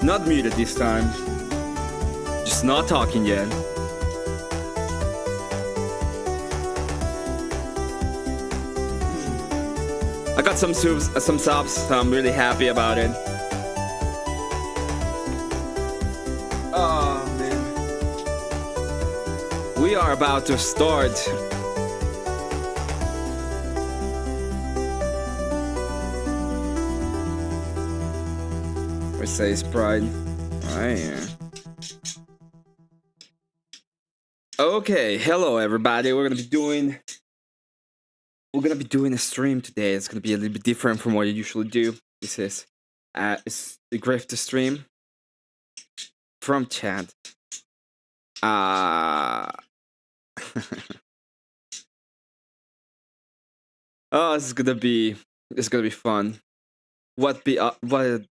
Not muted this time. Just not talking yet. I got some subs, so I'm really happy about it. Oh man. We are about to start. We say Pride. Oh yeah. Okay, hello everybody. We're gonna be doing a stream today. It's gonna be a little bit different from what I usually do. This is it's the Grift stream from chat. Oh, this is gonna be fun. What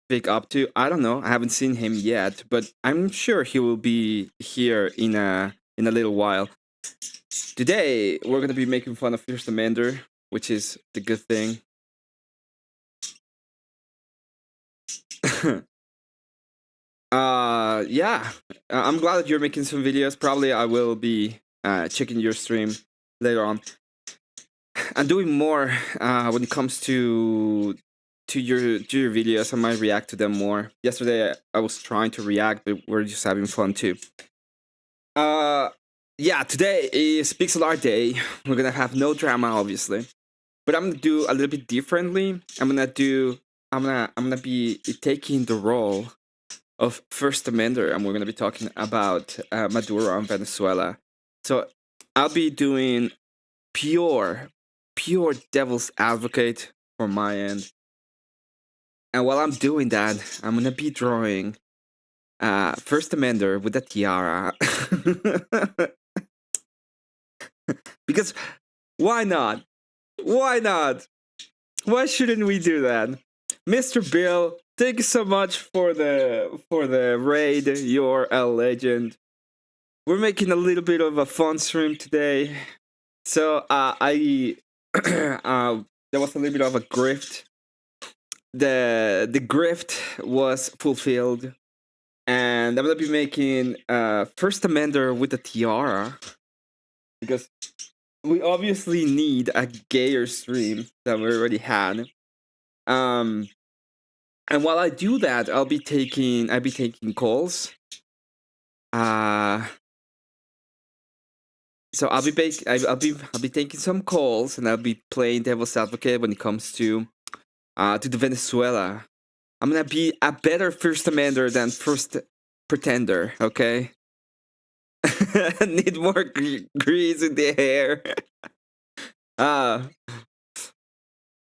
Big up to? I don't know. I haven't seen him yet, but I'm sure he will be here in a little while. Today we're gonna be making fun of First Amender, which is the good thing. Yeah. I'm glad that you're making some videos. Probably I will be checking your stream later on. I'm doing more when it comes to your videos. I might react to them more. Yesterday I was trying to react, but we're just having fun too. Yeah, today is Pixel Art Day. We're gonna have no drama, obviously, but I'm gonna do a little bit differently. I'm gonna be taking the role of First Amender, and we're gonna be talking about Maduro and Venezuela. So I'll be doing pure devil's advocate from my end. And while I'm doing that, I'm gonna be drawing First Amender with a tiara. Because why not? Why not? Why shouldn't we do that? Mr. Bill, thank you so much for the raid. You're a legend. We're making a little bit of a fun stream today. So there was a little bit of a grift. The grift was fulfilled, and I'm gonna be making First Amender with a tiara, because we obviously need a gayer stream than we already had. And while I do that, I'll be taking calls. So I'll be taking some calls, and I'll be playing devil's advocate when it comes to the Venezuela. I'm gonna be a better First Amender than First Pretender. Okay. Need more grease in the hair.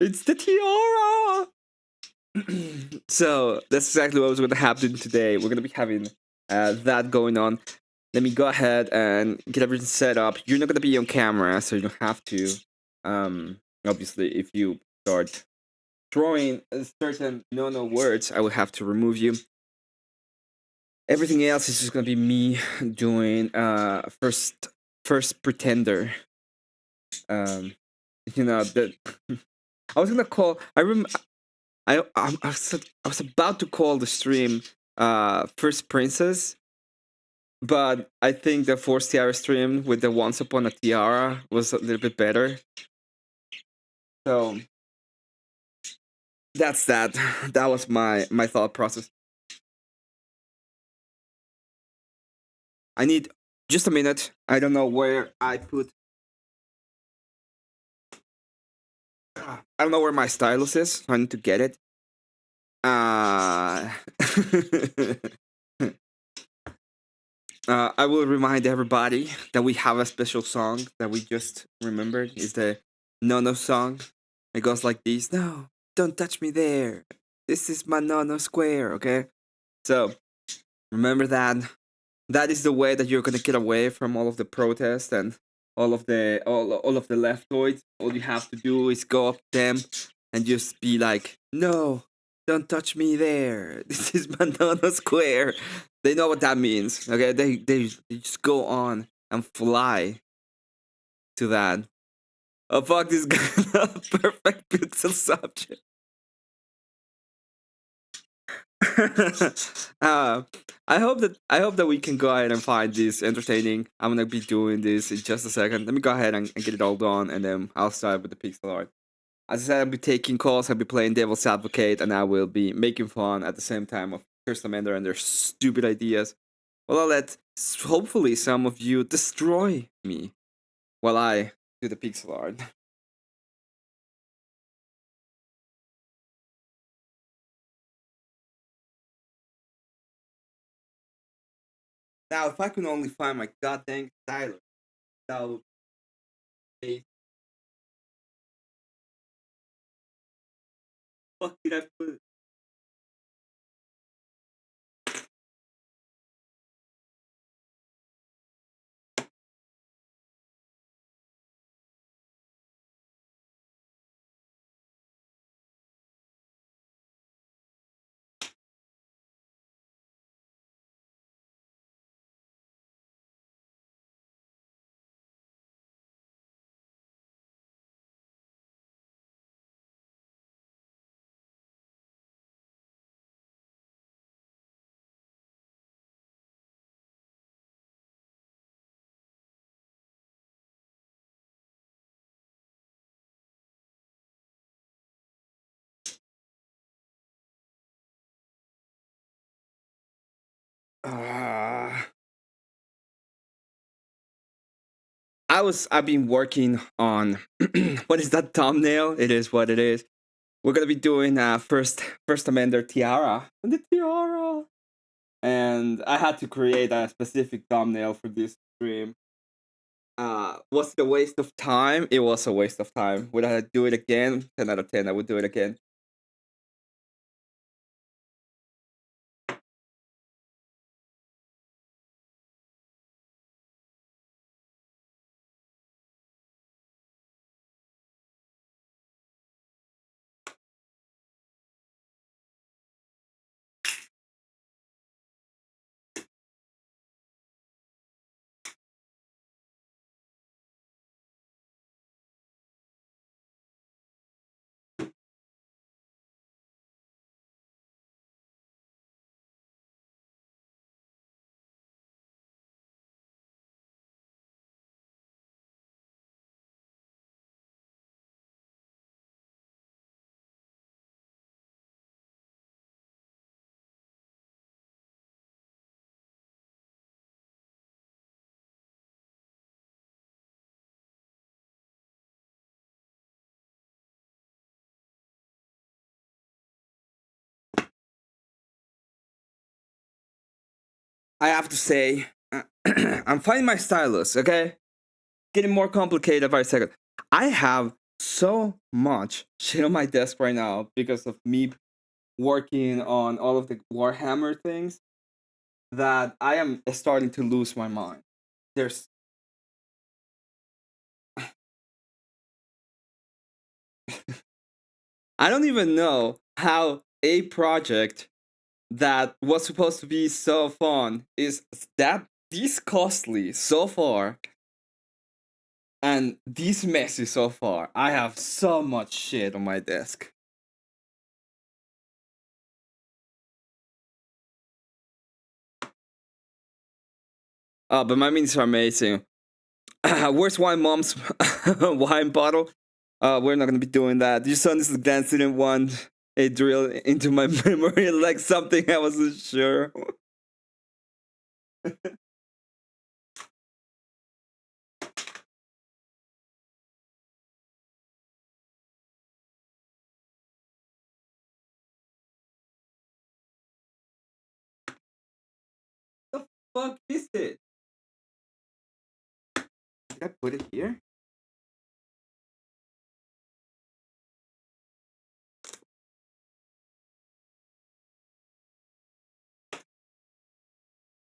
It's the tiara. So that's exactly what was going to happen today. We're going to be having that going on. Let me go ahead and get everything set up. You're not going to be on camera, so you don't have to. Obviously, if you start throwing certain no words, I will have to remove you. Everything else is just going to be me doing first Pretender. You know that I was gonna call. I was about to call the stream First Princess, but I think the Forced Tiara stream with the Once Upon a Tiara was a little bit better. So that's that. That was my thought process. I need just a minute. I don't know where I put. I don't know where my stylus is. So I need to get it. I will remind everybody that we have a special song that we just remembered. Is the Nono song. It goes like this. No, don't touch me there. This is my Nono square, okay? So remember that. That is the way that you're gonna get away from all of the protests and all of the leftoids. All you have to do is go up to them and just be like, no, don't touch me there. This is Banana Square. They know what that means. Okay, they just go on and fly to that. Oh fuck, this guy, perfect pixel subject. uh, I hope that we can go ahead and find this entertaining. I'm gonna be doing this in just a second. Let me go ahead and get it all done, and then I'll start with the pixel art. As I said, I'll be taking calls, I'll be playing devil's advocate, and I will be making fun at the same time of Curse Commander and their stupid ideas. Well, I'll let hopefully some of you destroy me while I do the pixel art. Now, if I could only find my goddamn stylus, that would be fuck did I put it? Ah. I've been working on what is that thumbnail? It is what it is. We're gonna be doing first amender Tiara. The Tiara. And I had to create a specific thumbnail for this stream. Was it a waste of time? It was a waste of time. Would I do it again? 10 out of 10. I would do it again. I have to say, I'm finding my stylus, okay? Getting more complicated by second. I have so much shit on my desk right now because of me working on all of the Warhammer things that I am starting to lose my mind. There's I don't even know how a project that was supposed to be so fun is that this costly so far and this messy so far. I have so much shit on my desk. But my minis are amazing. Where's wine mom's wine bottle? We're not gonna be doing that. Your son is dancing in one. It drilled into my memory like something I wasn't sure. The fuck is it? Did I put it here?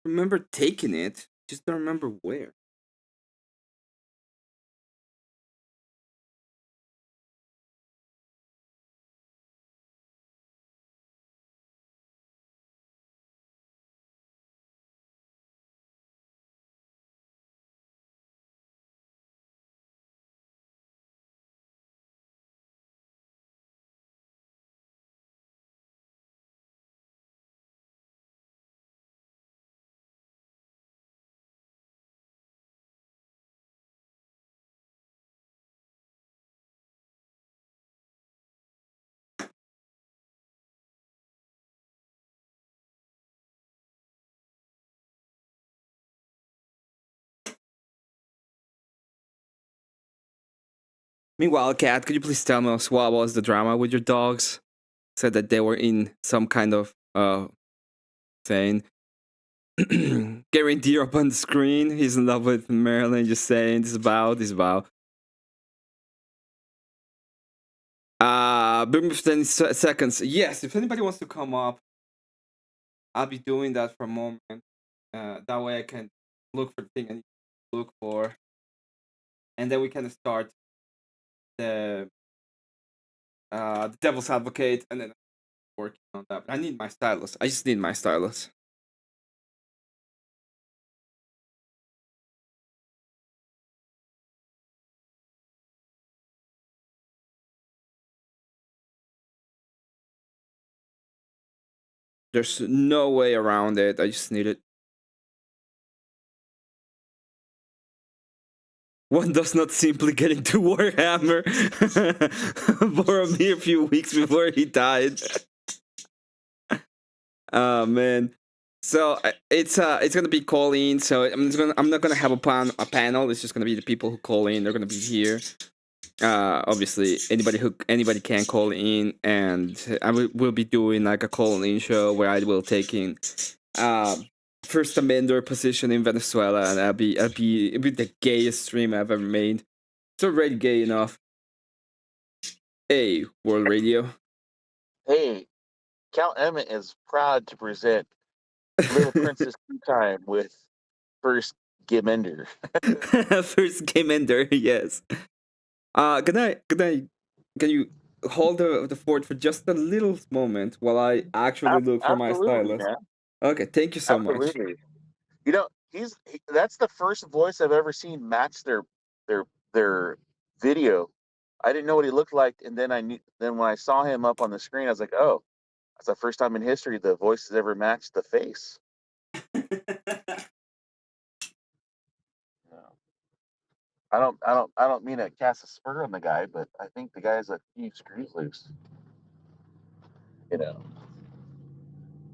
Remember taking it, just don't remember where. Meanwhile, Kat, could you please tell us what was the drama with your dogs? Said that they were in some kind of saying Gary Deer up on the screen. He's in love with Marilyn. Just saying this is about. Bring me for 10 seconds. Yes, if anybody wants to come up, I'll be doing that for a moment. That way I can look for the thing I need to look for. And then we can start the devil's advocate, and then working on that. But I need my stylus. I just need my stylus. There's no way around it. I just need it. One does not simply get into Warhammer for a mere few weeks before he died. Oh man. So it's gonna be call in. So I'm not gonna have a panel. It's just gonna be the people who call in. They're gonna be here. Obviously anybody can call in, and I will be doing like a call in show where I will take in first amender position in Venezuela, and it'll be the gayest stream I've ever made. It's already gay enough. Hey, World Radio. Hey, Count Emmett is proud to present Little Princess Tea Time with first Gimender. First game ender, yes. Good night. Can you hold the fort for just a little moment while I actually look for my Absolutely, stylus? man. Okay, thank you so much. Absolutely. You know, that's the first voice I've ever seen match their video. I didn't know what he looked like, and then I knew. Then when I saw him up on the screen, I was like, "Oh, that's the first time in history the voice has ever matched the face." Yeah. I don't mean to cast a spur on the guy, but I think the guy's a few screws loose. You know,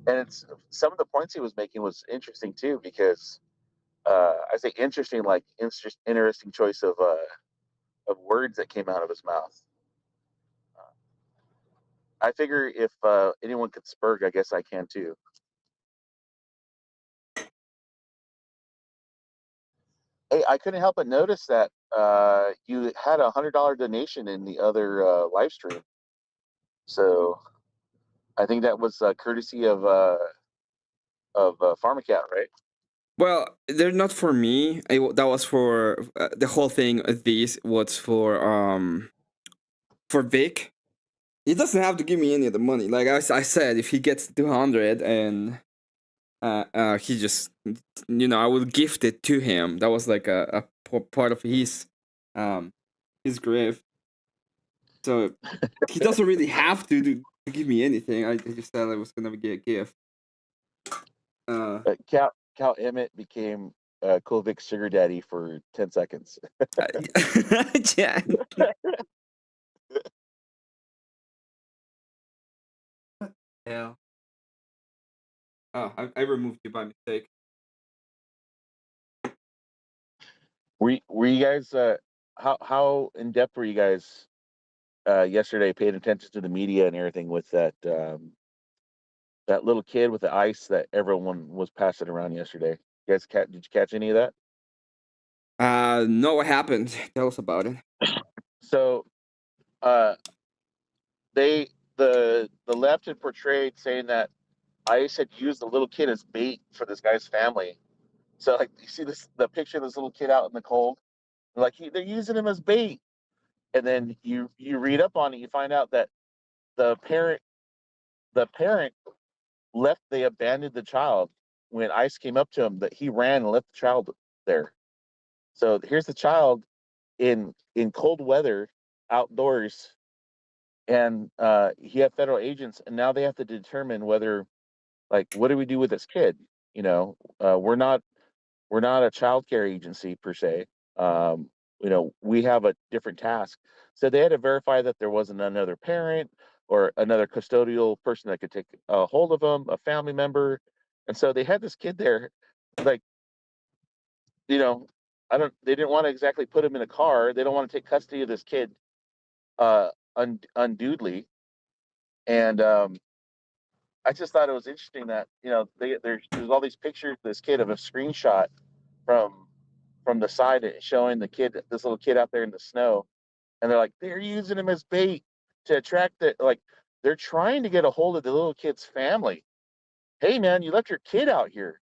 and it's some of the points he was making was interesting too because I say interesting, like interesting choice of words that came out of his mouth. I figure if anyone could spurg, I guess I can too. Hey, I couldn't help but notice that you had $100 donation in the other live stream. So I think that was courtesy of Pharmacat, right? Well, they're not for me. That was for the whole thing. This was for Vic. He doesn't have to give me any of the money. Like I said, if he gets 200 and he just, I will gift it to him. That was like a part of his grave. So he doesn't really have to give me anything. I just said I was gonna get a gift. Cal Emmett became Kovic's sugar daddy for 10 seconds. Yeah. Yeah. Oh, I removed you by mistake. Were you guys how in depth were you guys yesterday paying attention to the media and everything with that little kid with the ice that everyone was passing around yesterday? Did you catch any of that? No, what happened? Tell us about it. So uh they the left had portrayed saying that ICE had used the little kid as bait for this guy's family. So like you see the picture of this little kid out in the cold, like they're using him as bait. And then you read up on it, you find out that the parent the parent left, they abandoned the child when ICE came up to him, that he ran and left the child there. So here's the child in cold weather outdoors, and he had federal agents, and now they have to determine whether, like, what do we do with this kid? We're not a child care agency per se. We have a different task. So they had to verify that there wasn't another parent or another custodial person that could take a hold of them, a family member. And so they had this kid there, like, I don't, they didn't want to exactly put him in a car. They don't want to take custody of this kid unduly. And I just thought it was interesting that there's all these pictures of this kid of a screenshot from the side showing this little kid out there in the snow, and they're like they're using him as bait to attract they're trying to get a hold of the little kid's family. Hey man, you left your kid out here,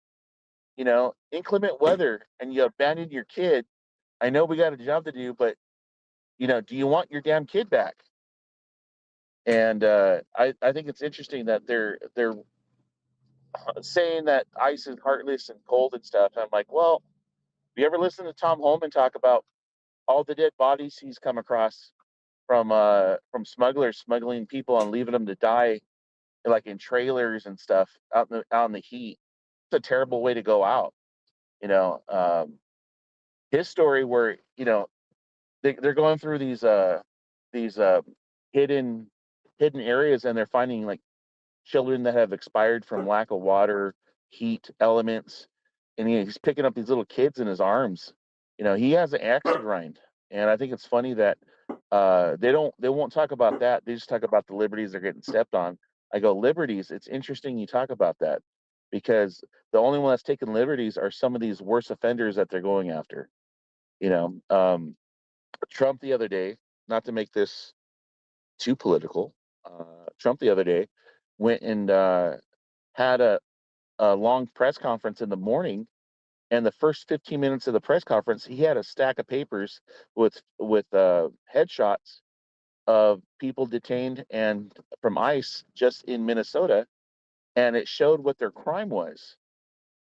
inclement weather, and you abandoned your kid. I know we got a job to do, but do you want your damn kid back? And I think it's interesting that they're saying that ice is heartless and cold and stuff. I'm like, well, have you ever listened to Tom Holman talk about all the dead bodies he's come across from smugglers smuggling people and leaving them to die like in trailers and stuff out in the heat? It's a terrible way to go out. You know, his story where they're going through these hidden areas, and they're finding like children that have expired from lack of water, heat, elements, and he's picking up these little kids in his arms. He has an axe to grind, and I think it's funny that they won't talk about that. They just talk about the liberties they're getting stepped on. I go, liberties. It's interesting you talk about that, because the only one that's taking liberties are some of these worst offenders that they're going after. You know, Trump the other day, not to make this too political, Trump the other day went and had a long press conference in the morning, and the first 15 minutes of the press conference, he had a stack of papers with headshots of people detained and from ICE just in Minnesota, and it showed what their crime was.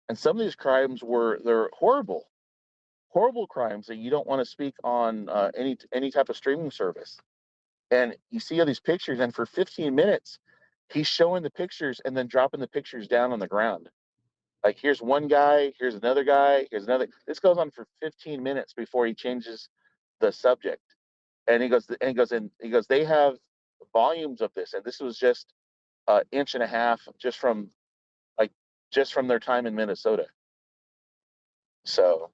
And some of these crimes they're horrible, horrible crimes that you don't want to speak on any type of streaming service. And you see all these pictures, and for 15 minutes, he's showing the pictures and then dropping the pictures down on the ground. Like, here's one guy, here's another guy, here's another. This goes on for 15 minutes before he changes the subject. And he goes, they have volumes of this, and this was just an inch and a half like just from their time in Minnesota. So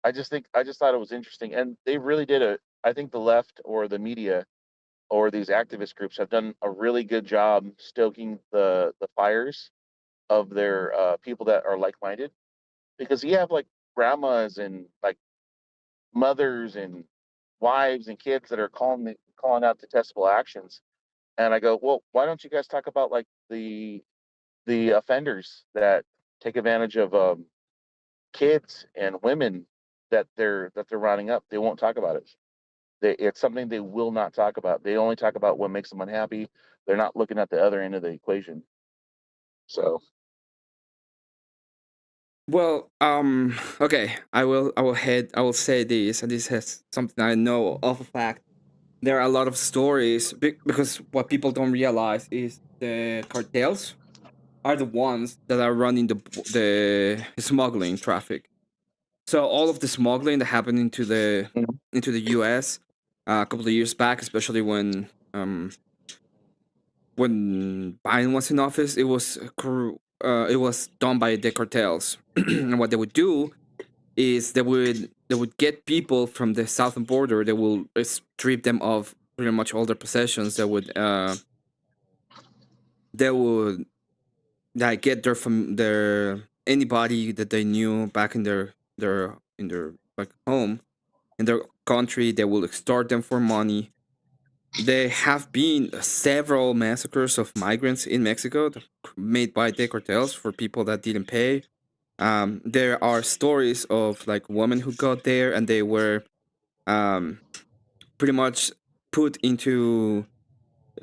I just thought it was interesting, and they really did I think the left or the media or these activist groups have done a really good job stoking the fires of their people that are like-minded, because you have like grandmas and like mothers and wives and kids that are calling out detestable actions. And I go, well, why don't you guys talk about like the offenders that take advantage of kids and women that they're rounding up? They won't talk about it. It's something they will not talk about. They only talk about what makes them unhappy. They're not looking at the other end of the equation. So Well, okay. I will say this, and this has something I know of a fact. There are a lot of stories because what people don't realize is the cartels are the ones that are running the smuggling traffic. So all of the smuggling that happened mhm. into the U.S. A couple of years back, especially when Biden was in office, it was done by the cartels, and what they would do is they would get people from the southern border. They will strip them of pretty much all their possessions. They would like get their anybody that they knew back in their like home in their country. They will extort them for money. There have been several massacres of migrants in Mexico made by the cartels for people that didn't pay. There are stories of like women who got there and they were um, pretty much put into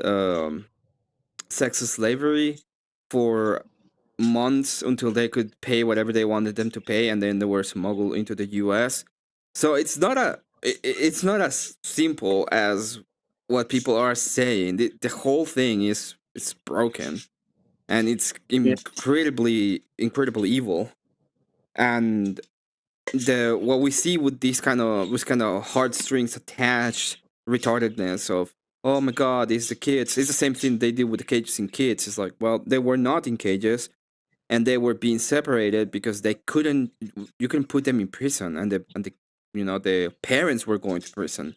um, sex slavery for months until they could pay whatever they wanted them to pay, and then they were smuggled into the U.S. So it's not as simple as what people are saying. The whole thing is broken, and it's Yeah. incredibly evil. And the what we see with this kind of heartstrings attached retardedness of, oh my god, it's the kids. It's the same thing they did with the cages in kids. It's like, well, they were not in cages and they were being separated because they couldn't you couldn't put them in prison, and the parents were going to prison.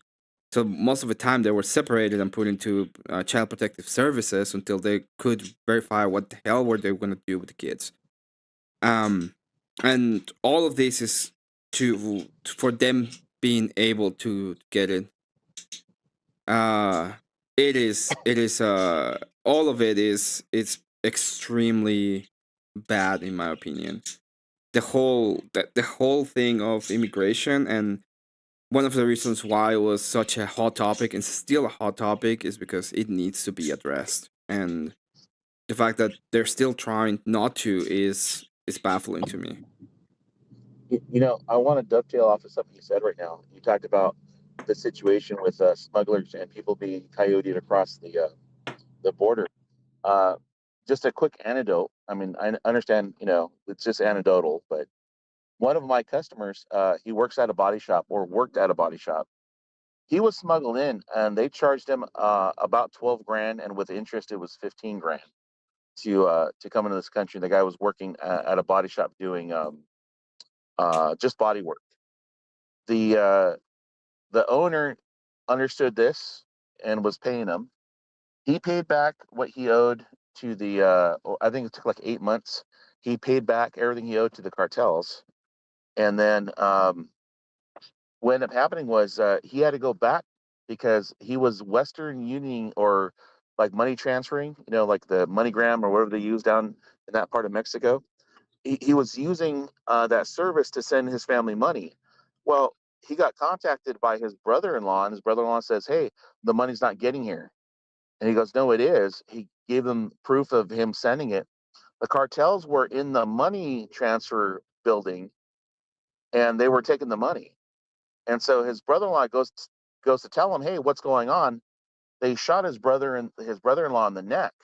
So most of the time they were separated and put into child protective services until they could verify what the hell were they going to do with the kids. And all of this is for them being able to get it. It is all of it is it's extremely bad in my opinion. The whole thing of immigration, and one of the reasons why it was such a hot topic and still a hot topic is because it needs to be addressed. And the fact that they're still trying not to is baffling to me. I want to dovetail off of something you said right now. You talked about the situation with smugglers and people being coyoted across the border. Uh, just a quick anecdote. I mean, I understand, it's just anecdotal, but one of my customers, he works at a body shop or worked at a body shop. He was smuggled in, and they charged him about 12 grand, and with interest, it was 15 grand to come into this country. The guy was working at a body shop doing just body work. The the owner understood this and was paying him. He paid back what he owed to I think it took like 8 months. He paid back everything he owed to the cartels. And then what ended up happening was he had to go back because he was Western Union or like money transferring, like the MoneyGram or whatever they use down in that part of Mexico. He was using that service to send his family money. Well, he got contacted by his brother-in-law, and his brother-in-law says, "Hey, the money's not getting here." And he goes, "No, it is." He gave them proof of him sending it. The cartels were in the money transfer building, and they were taking the money. And so his brother-in-law goes to tell him, "Hey, what's going on?" They shot his brother-in-law in the neck.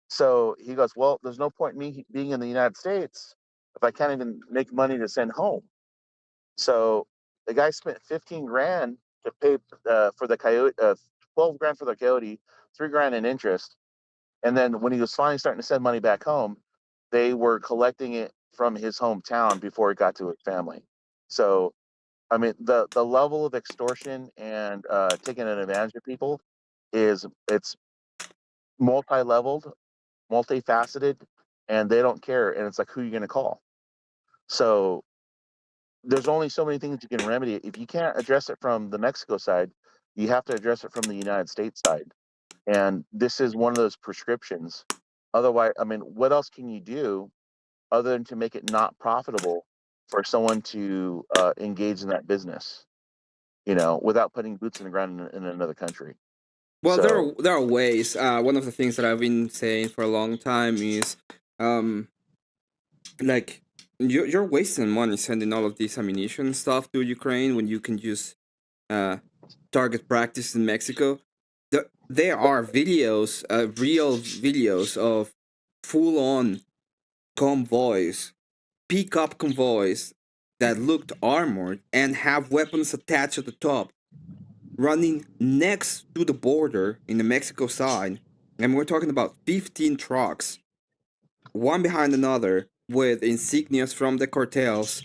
So he goes, "Well, there's no point in me being in the United States if I can't even make money to send home." So the guy spent 15 grand to pay for the coyote, 12 grand for the coyote, 3 grand in interest. And then when he was finally starting to send money back home, they were collecting it from his hometown before it got to his family. So, I mean, the level of extortion and taking advantage of people it's multi-leveled, multifaceted, and they don't care. And it's like, who are you going to call? So there's only so many things you can remedy. If you can't address it from the Mexico side, you have to address it from the United States side. And this is one of those prescriptions. Otherwise, I mean, what else can you do other than to make it not profitable for someone to engage in that business, without putting boots in the ground in another country? Well, there So are there are ways. One of the things that I've been saying for a long time is, um, like you're wasting money sending all of this ammunition stuff to Ukraine when you can use target practice in Mexico. There are videos, real videos of full on convoys, pickup convoys that looked armored and have weapons attached at the top, running next to the border in the Mexico side. And we're talking about 15 trucks, one behind another, with insignias from the cartels,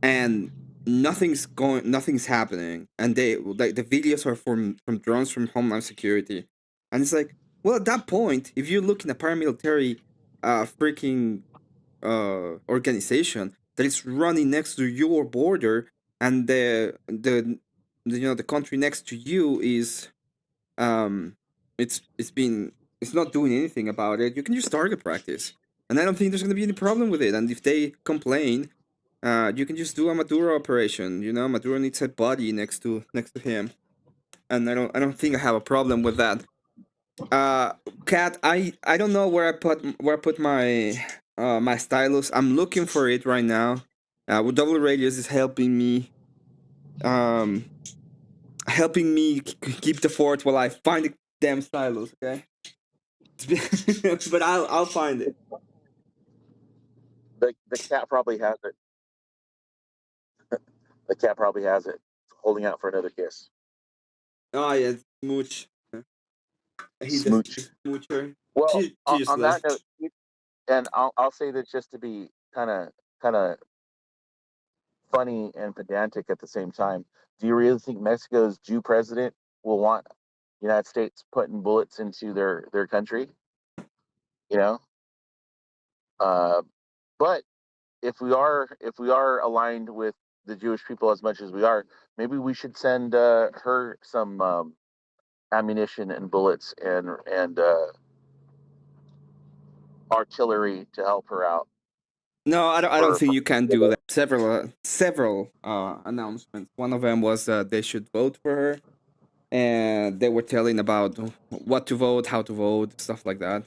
and nothing's happening. And they like the videos are from drones from Homeland Security, and it's like, well, at that point, if you're looking at paramilitary, freaking organization that is running next to your border, and the country next to you is um it's not doing anything about it, you can just target practice, and I don't think there's going to be any problem with it. And if they complain, you can just do a Maduro operation. Maduro needs a body next to him, and I don't think I have a problem with that. uh Cat, I don't know where I put my stylus. I'm looking for it right now. With double radius is um helping me keep the fort while I find the damn stylus. Okay. But I'll find it. the cat probably has it. The cat probably has it, holding out for another kiss. Oh yeah, Smooch. He just Smooch. Smoocher. Well, She just on that left. note, and I'll say this just to be kind of funny and pedantic at the same time. Do you really think Mexico's Jew president will want the United States putting bullets into their country? You know, uh, but if we are aligned with the Jewish people as much as we are, maybe we should send her some ammunition and bullets and artillery to help her out. No, I don't think For you can do that. Several announcements. One of them was they should vote for her, and they were telling about what to vote, how to vote, stuff like that.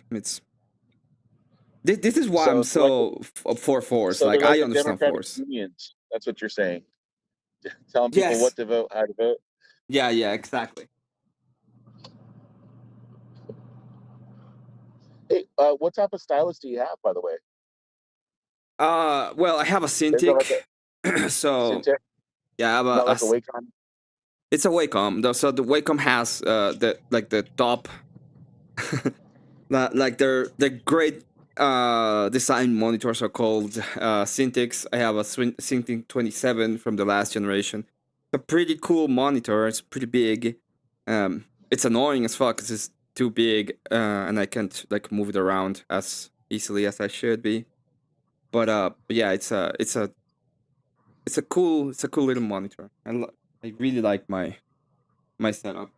This is why I'm so they're like so for force. so Like they're like I the understand Democratic force. unions. That's what you're saying. Telling people Yes. what to vote, how to vote. Yeah. Exactly. Hey, what type of stylus do you have, by the way? Well, I have a Is it like Cintiq, a so Syntec, yeah, I have not like a Wacom? it's a Wacom. So the Wacom has the top like they're great design monitors are called Cintiqs. I have a Cintiq 27 from the last generation. It's a pretty cool monitor. It's pretty big. It's annoying as fuck because it's too big and I can't like move it around as easily as I should be. But yeah, it's a cool little monitor. I really like my setup.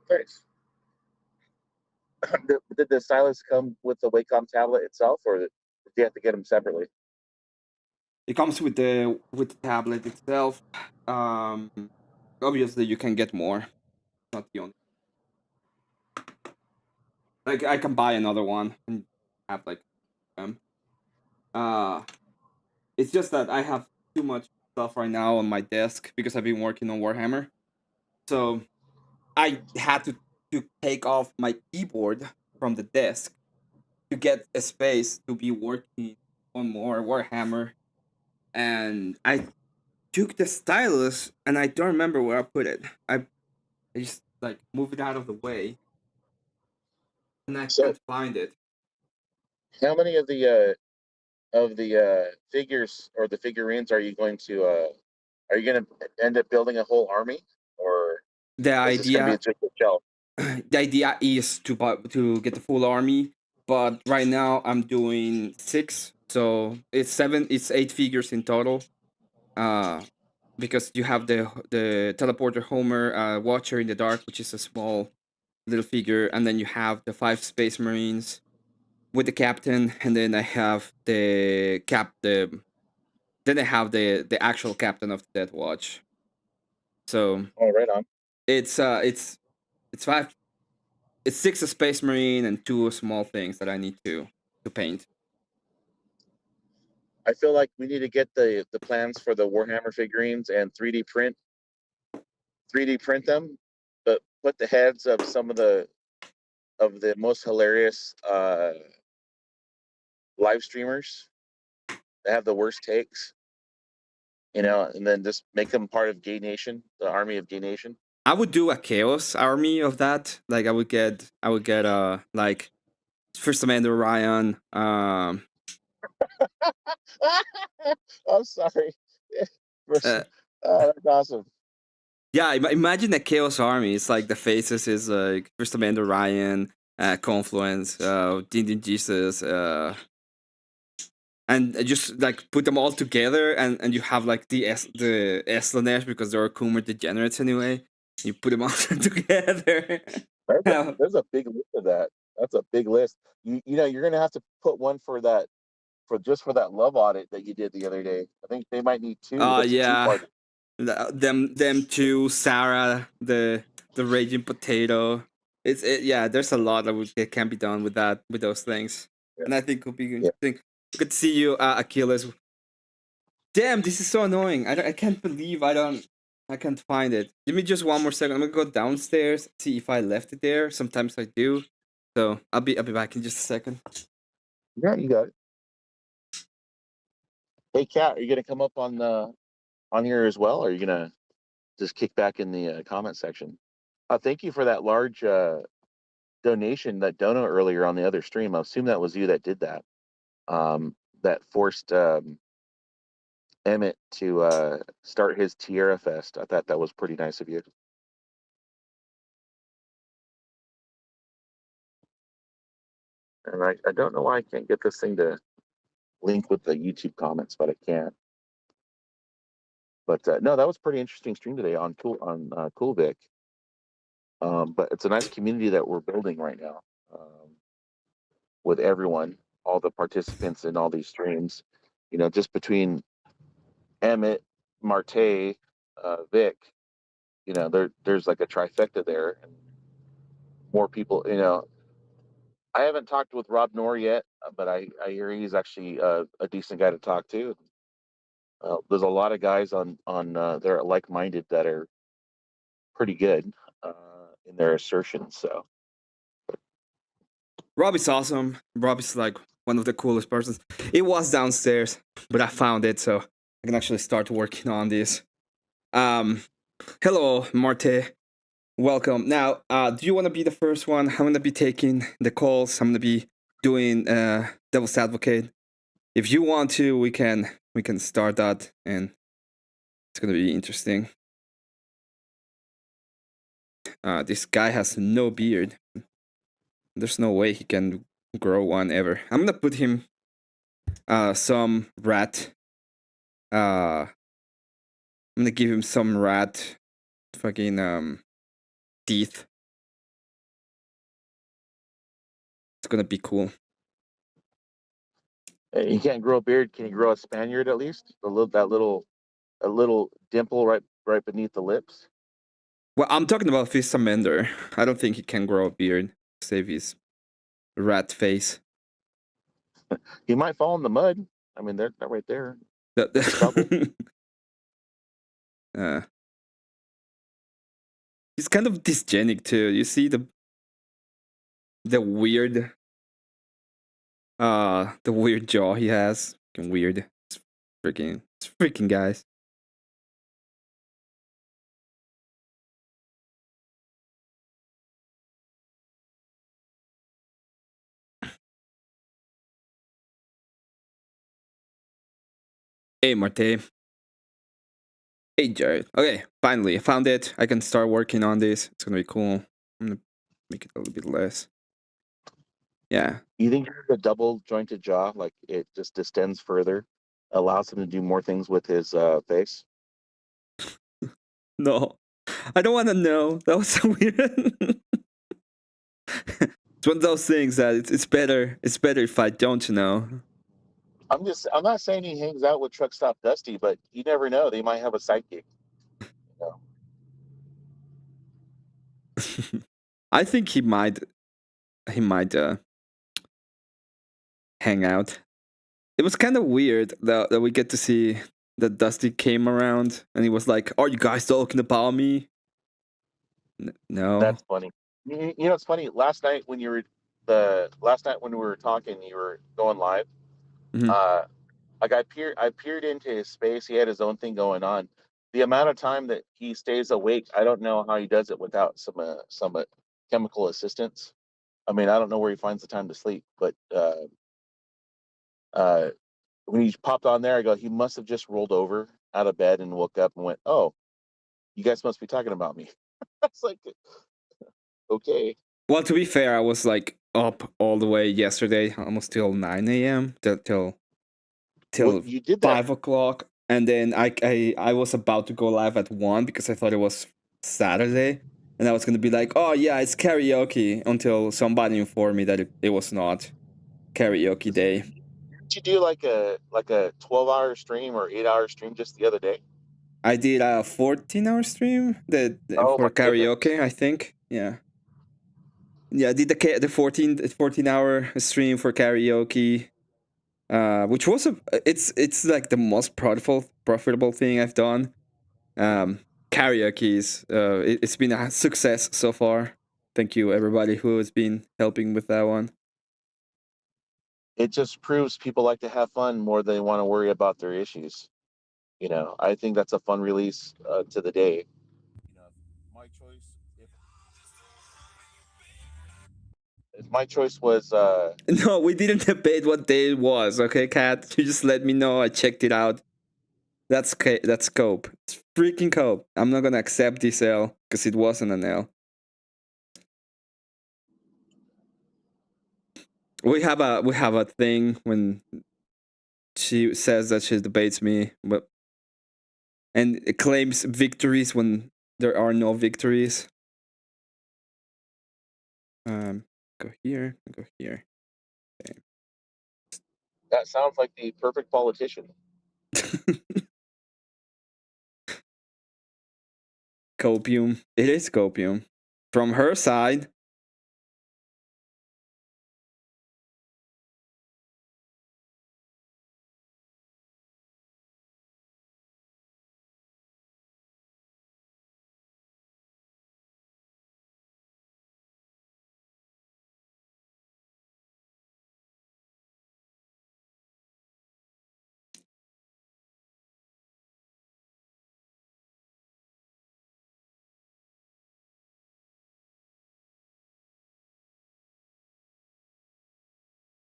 Thanks. Did the stylus come with the Wacom tablet itself, or did you have to get them separately? It comes with the tablet itself. Um, Obviously you can get more. Not the only. Like I can buy another one and have like them. Uh, it's just that I have too much stuff right now on my desk because I've been working on Warhammer. So I had to take off my keyboard from the desk to get a space to be working on more Warhammer. And I took the stylus and I don't remember where I put it. I just like move it out of the way and I So, can't find it. how many of the figures or the figurines are you going to end up building a whole army, or The is this going to be idea just a shelf? the idea is to get the full army, but right now I'm doing six, so it's eight figures in total. Uh, because you have the teleporter Homer, Watcher in the Dark, which is a small little figure, and then you have the five Space Marines with the captain, and then I have the then I have the actual captain of the Death Watch. So Oh, right on. it's uh it's it's five it's six a Space Marine and two small things that I need to paint. I feel like we need to get the plans for the Warhammer figurines and 3D print them, but put the heads of some of the most hilarious live streamers that have the worst takes, and then just make them part of Gay Nation, the army of Gay Nation. I would do a chaos army of that. Like I would get like First Amanda Ryan. I'm sorry. Uh, That's awesome. yeah, imagine a chaos army. It's like the faces is like First Amanda Ryan, Confluence, Din Jesus, and just like put them all together, and you have like the Eslanesh because they're Coomer degenerates anyway. You put them all together. There's a big list of that. That's a big list. You're gonna have to put one for that for that love audit that you did the other day. I think they might need two. That's a Yeah, two-part. them two, Sarah, the raging potato. Yeah. There's a lot that can be done with those things, Yeah, and I think it'll be yeah. interesting. Good to see you, Achilles. Damn, this is so annoying. I can't believe I can't find it. Give me just one more second. I'm gonna go downstairs see if I left it there. Sometimes I do, so I'll be back in just a second. Yeah, you got it. Hey, Kat, are you gonna come up on here as well, or are you gonna just kick back in the comment section? Thank you for that large donation, that dono earlier on the other stream. I assume that was you that did that. That forced Emmett to start his Tiara Fest. I thought that was pretty nice of you. And I don't know why I can't get this thing to link with the YouTube comments, but I can't. But no, that was pretty interesting stream today on Coolvic. But it's a nice community that we're building right now, with everyone, all the participants in all these streams. Just between Emmett, Marte, Vic, there's like a trifecta there, and more people. I haven't talked with Rob Nor yet, but I hear he's actually a decent guy to talk to. There's a lot of guys on there like-minded that are pretty good in their assertions. So Robbie's awesome. Robbie's like one of the coolest persons. It was downstairs, but I found it, so I can actually start working on this. Hello, Marte. Welcome. Now, do you want to be the first one? I'm gonna be taking the calls. I'm gonna be doing devil's advocate. If you want to, we can start that, and it's gonna be interesting. This guy has no beard. There's no way he can grow one ever. I'm gonna put him some rat. I'm gonna give him some rat fucking teeth. It's gonna be cool. he can't grow a beard. Can he grow a Spaniard at least? A little dimple right beneath the lips. Well, I'm talking about Fistamender. I don't think he can grow a beard. Save his rat face. He might fall in the mud. I mean, they're right there. Stubble. He's kind of dysgenic too. You see the weird jaw he has. Fucking weird. It's freaking guys. Hey, Marte. Hey, Jared. Okay, finally, I found it. I can start working on this. It's gonna be cool. I'm gonna make it a little bit less. Yeah. You think the double jointed jaw, like it just distends further, allows him to do more things with his face? No, I don't want to know. That was so weird. It's one of those things that it's better. It's better if I don't know. I'm not saying he hangs out with Truck Stop Dusty, but you never know. They might have a sidekick. I think he might hang out. It was kind of weird that we get to see that Dusty came around and he was like, "Are you guys talking about me?" No. That's funny. It's funny. Last night when we were talking, you were going live. Mm-hmm. Like I peered into his space. He had his own thing going on. The amount of time that he stays awake, I don't know how he does it without some chemical assistance. I mean, I don't know where he finds the time to sleep, but when he popped on there, I go, he must have just rolled over out of bed and woke up and went, "Oh, you guys must be talking about me." I was like, okay. Well, to be fair, I was like up all the way yesterday, almost till 9 a.m. till You did that. 5 o'clock, and then I was about to go live at 1 because I thought it was Saturday, and I was gonna be like, "Oh yeah, it's karaoke," until somebody informed me that it was not karaoke day. Did you do like a 12-hour stream or 8-hour stream just the other day? I did a 14-hour stream Oh for my karaoke, goodness. I think. Yeah. Yeah, I did the 14-hour stream for karaoke, which was it's like the most profitable thing I've done. Karaoke is it's been a success so far. Thank you everybody who has been helping with that one. It just proves people like to have fun more than they want to worry about their issues. I think that's a fun release to the day. My choice, if my choice was No, we didn't debate what day it was. Okay, Kat, you just let me know. I checked it out. That's cope. It's freaking cope. I'm not gonna accept this L because it wasn't an L. We have a thing when she says that she debates me, but and it claims victories when there are no victories. Go here, go here. Okay. That sounds like the perfect politician. Copium. It is copium. From her side.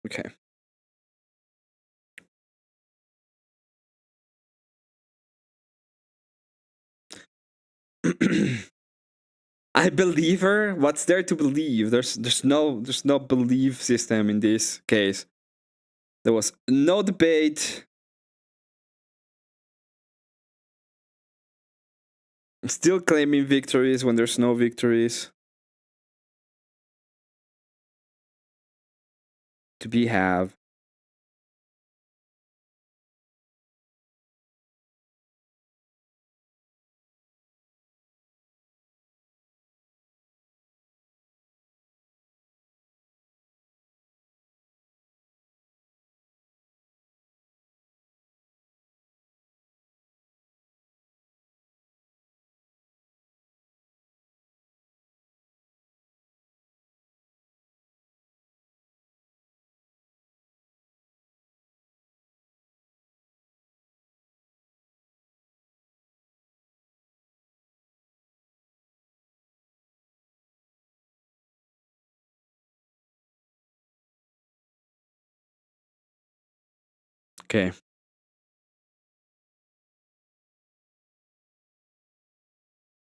Okay. I believe her. What's there to believe? There's no belief system in this case. There was no debate. Still claiming victories when there's no victories to be have. Okay.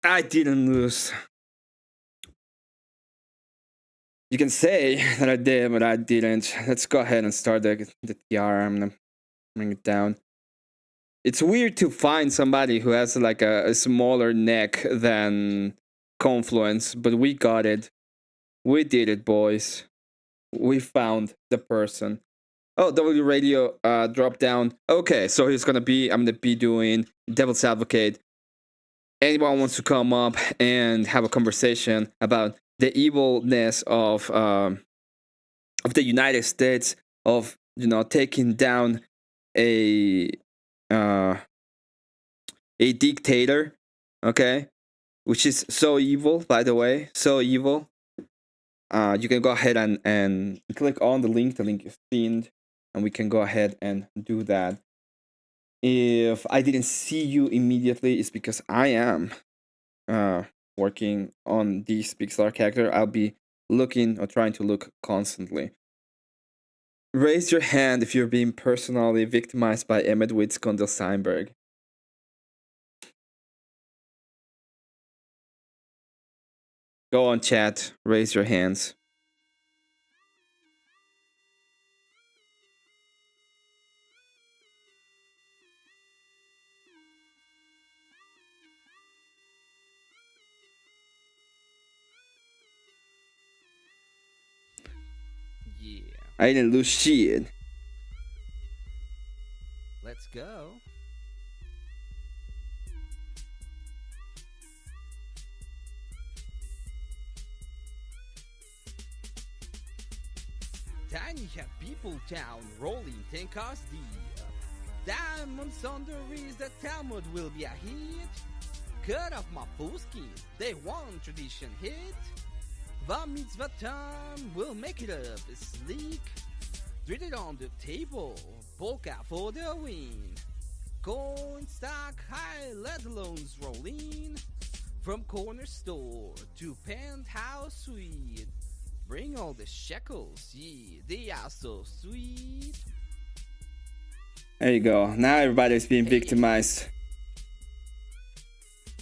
I didn't lose. You can say that I did, but I didn't. Let's go ahead and start the Tiara. I'm gonna bring it down. It's weird to find somebody who has like a smaller neck than Confluence, but we got it. We did it, boys. We found the person. Oh, W Radio drop down. Okay, so I'm gonna be doing Devil's Advocate. Anyone wants to come up and have a conversation about the evilness of the United States, of taking down a uh, a dictator, okay, which is so evil, by the way, so evil. You can go ahead and click on the link. The link is pinned, and we can go ahead and do that. If I didn't see you immediately, it's because I am working on this Pixar character. I'll be looking or trying to look constantly. Raise your hand if you're being personally victimized by Emmett Witt's Condell Steinberg. Go on, chat. Raise your hands. Yeah. I didn't lose shit. Let's go. Tiny have people town rolling 10 cars deep. Diamonds on the wrist, the Talmud will be a hit. Cut off my full skin, they want tradition hit. The mitzvah time, we'll make it up sleek. Treat it on the table, polka for the win. Coin stock high, let loans roll in. From corner store to penthouse suite. Bring all the shekels, yeah, they are so sweet. There you go. Now everybody's being victimized.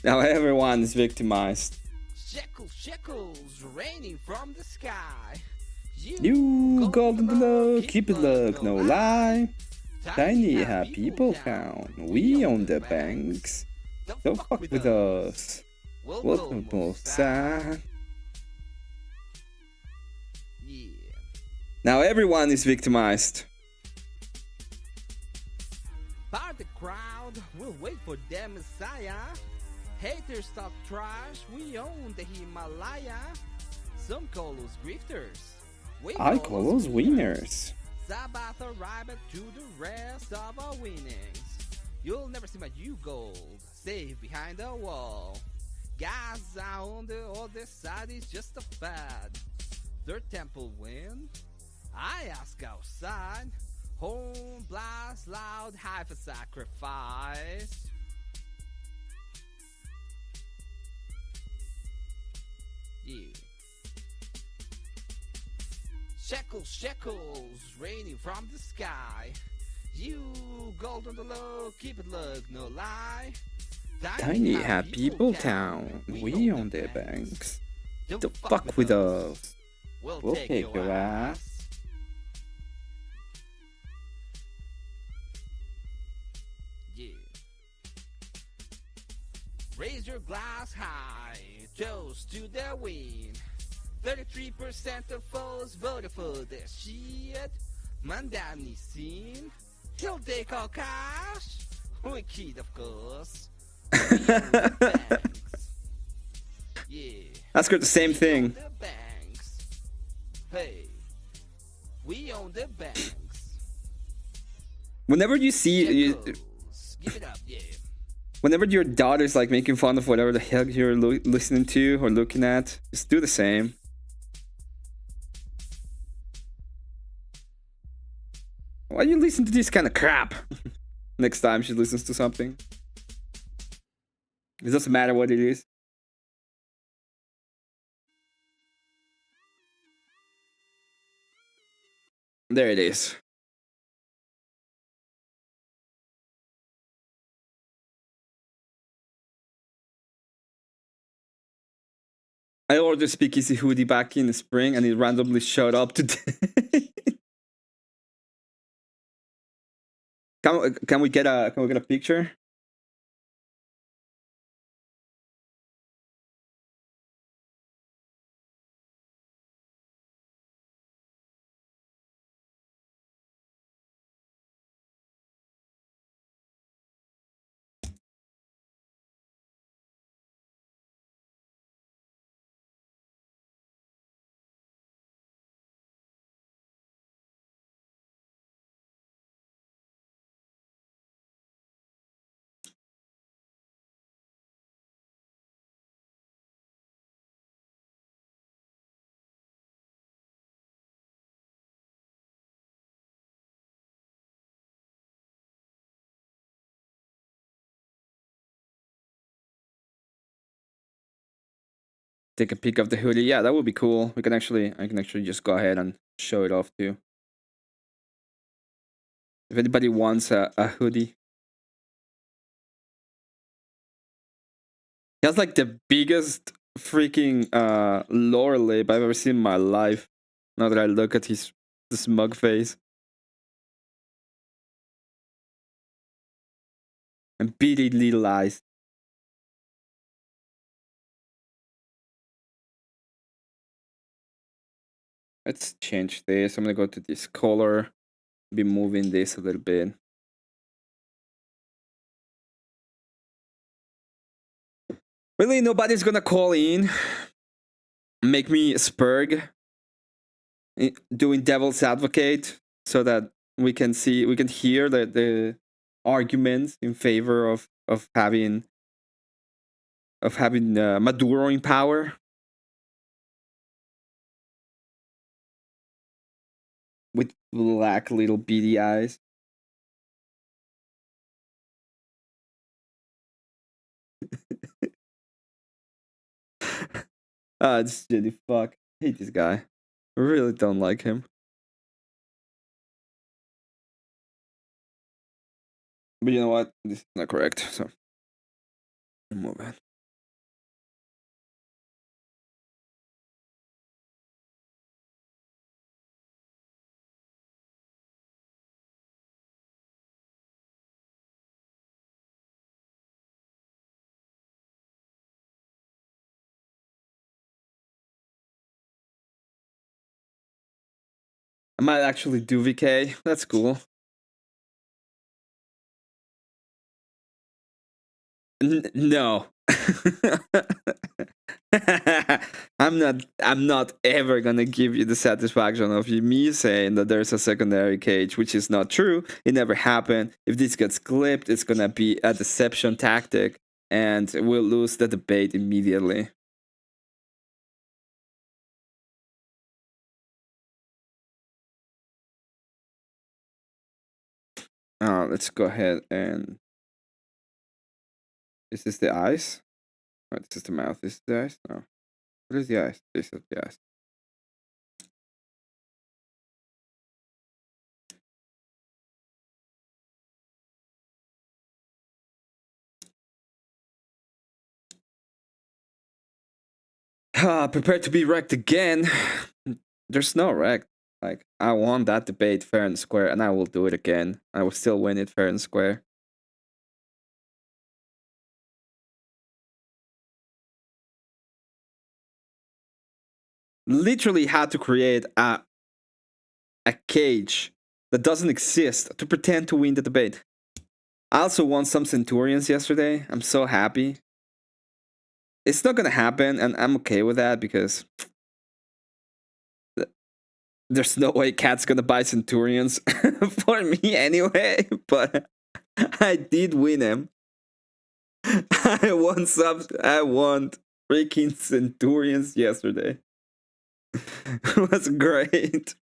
Now everyone is victimized. Shekels raining from the sky. You golden below, keep it look, no lie. Tiny have people count. We own the banks. Don't fuck with us. Welcome to sad. Yeah. Now everyone is victimized. Part the crowd will wait for their messiah. Haters talk trash, we own the Himalaya. Some call us grifters. I call us winners. Sabbath arrived to the rest of our winnings. You'll never see my U gold, safe behind the wall. Gaza on the other side is just a fad. Third temple win, I ask outside. Home blast loud, high for sacrifice. Yeah. Shekels raining from the sky. You gold on the low, keep it look, no lie. Tiny have people town. We own their banks. Don't fuck with us. We'll take your ass. Yeah. Raise your glass high, toast to the win. 33% of foes voted for the shit. Mandani seen. He'll take all cash. We kid, of course. Yeah. That's good. The same thing. The banks. Hey, we own the banks. Whenever you see, Give it up, yeah. whenever your daughter's like making fun of whatever the hell you're listening to or looking at, just do the same. Why do you listen to this kind of crap? Next time she listens to something. It doesn't matter what it is. There it is. I ordered Speakeasy hoodie back in the spring and it randomly showed up today. Can we get a picture? Take a peek of the hoodie. Yeah, that would be cool. I can actually just go ahead and show it off too. If anybody wants a hoodie. He has like the biggest freaking lower lip I've ever seen in my life. Now that I look at his smug face. And beady little eyes. Let's change this. I'm gonna go to this color. Be moving this a little bit. Really, nobody's gonna call in, make me Spurg, doing devil's advocate, so that we can hear the arguments in favor of having Maduro in power. With black little beady eyes. It's shitty fuck. I hate this guy. I really don't like him. But you know what? This is not correct. So remove it. I might actually do VK. That's cool. No. I'm not ever gonna give you the satisfaction of me saying that there's a secondary cage, which is not true. It never happened. If this gets clipped, it's gonna be a deception tactic and we'll lose the debate immediately. Let's go ahead and is this the eyes? Oh, this is the mouth. This is the eyes? No. What is the eyes? This is the eyes. Prepare to be wrecked again. There's no wreck. Like, I won that debate fair and square, and I will do it again. I will still win it fair and square. Literally had to create a cage that doesn't exist to pretend to win the debate. I also won some Centurions yesterday. I'm so happy. It's not gonna happen, and I'm okay with that because there's no way Cat's gonna buy Centurions for me anyway. But I did win him. I won freaking Centurions yesterday. It was great.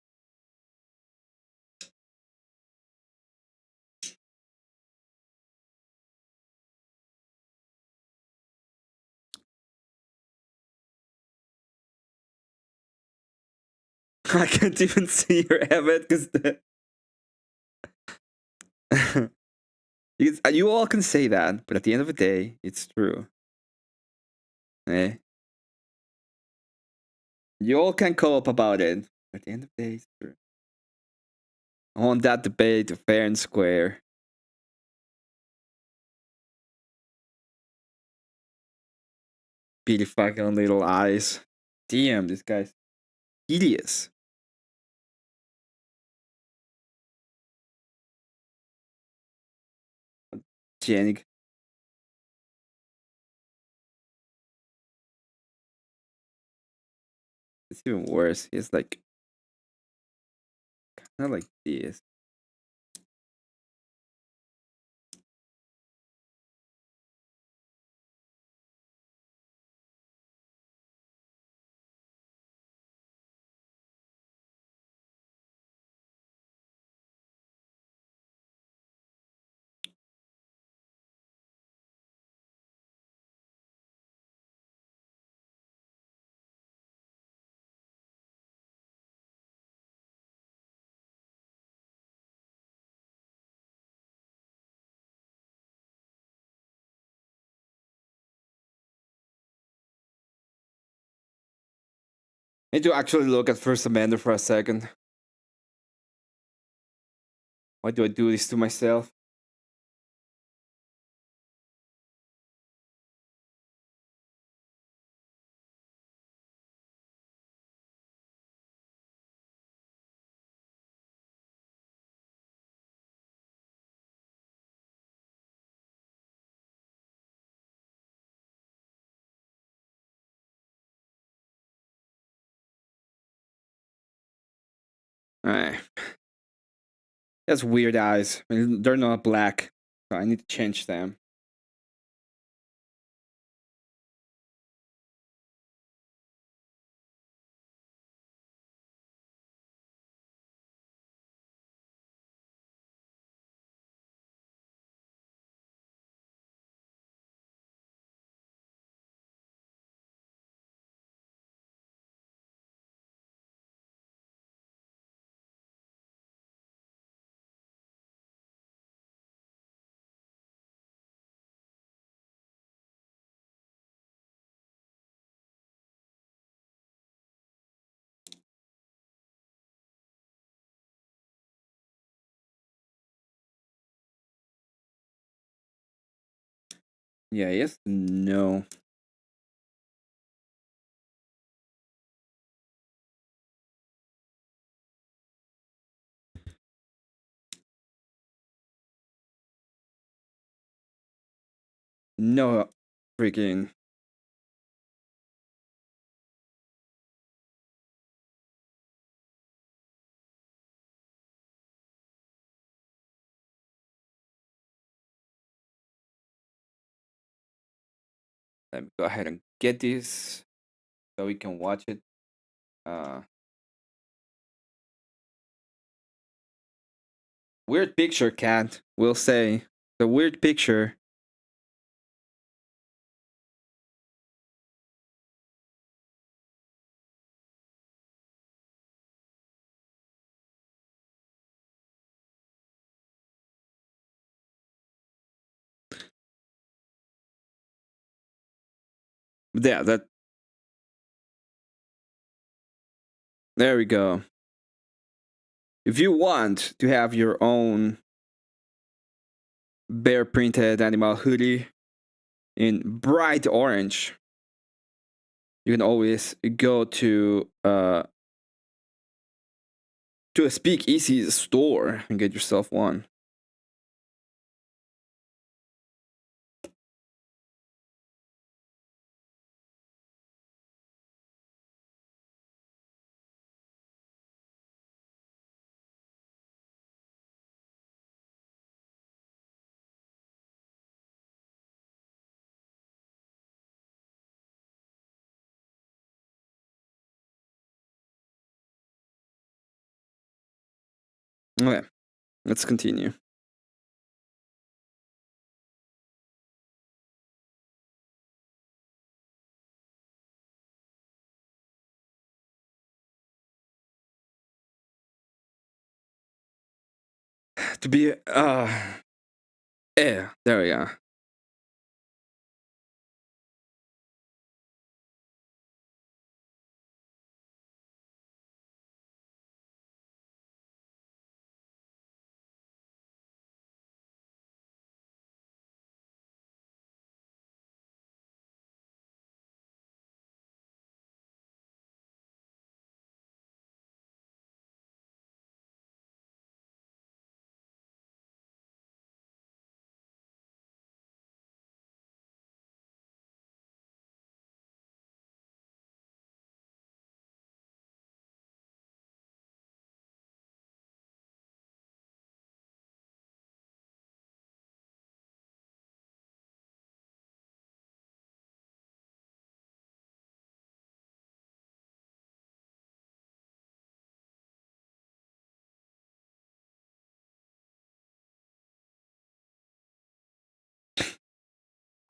I can't even see your Emmet because you all can say that, but at the end of the day, it's true. Eh? You all can co-op about it, but at the end of the day, it's true. I want that debate fair and square. Beady fucking little eyes. Damn, this guy's hideous. Janik. It's even worse. He's like kind of like this. I need to actually look at First Amendment for a second. Why do I do this to myself? Alright. He has weird eyes. I mean, they're not black, so I need to change them. Yeah, yes, no. No freaking. Let me go ahead and get this so we can watch it. Uh, Weird picture, cat. We'll say the weird picture. Yeah, that. There we go. If you want to have your own bear printed animal hoodie in bright orange, you can always go to a speakeasy store and get yourself one. Okay, let's continue. To be there we are.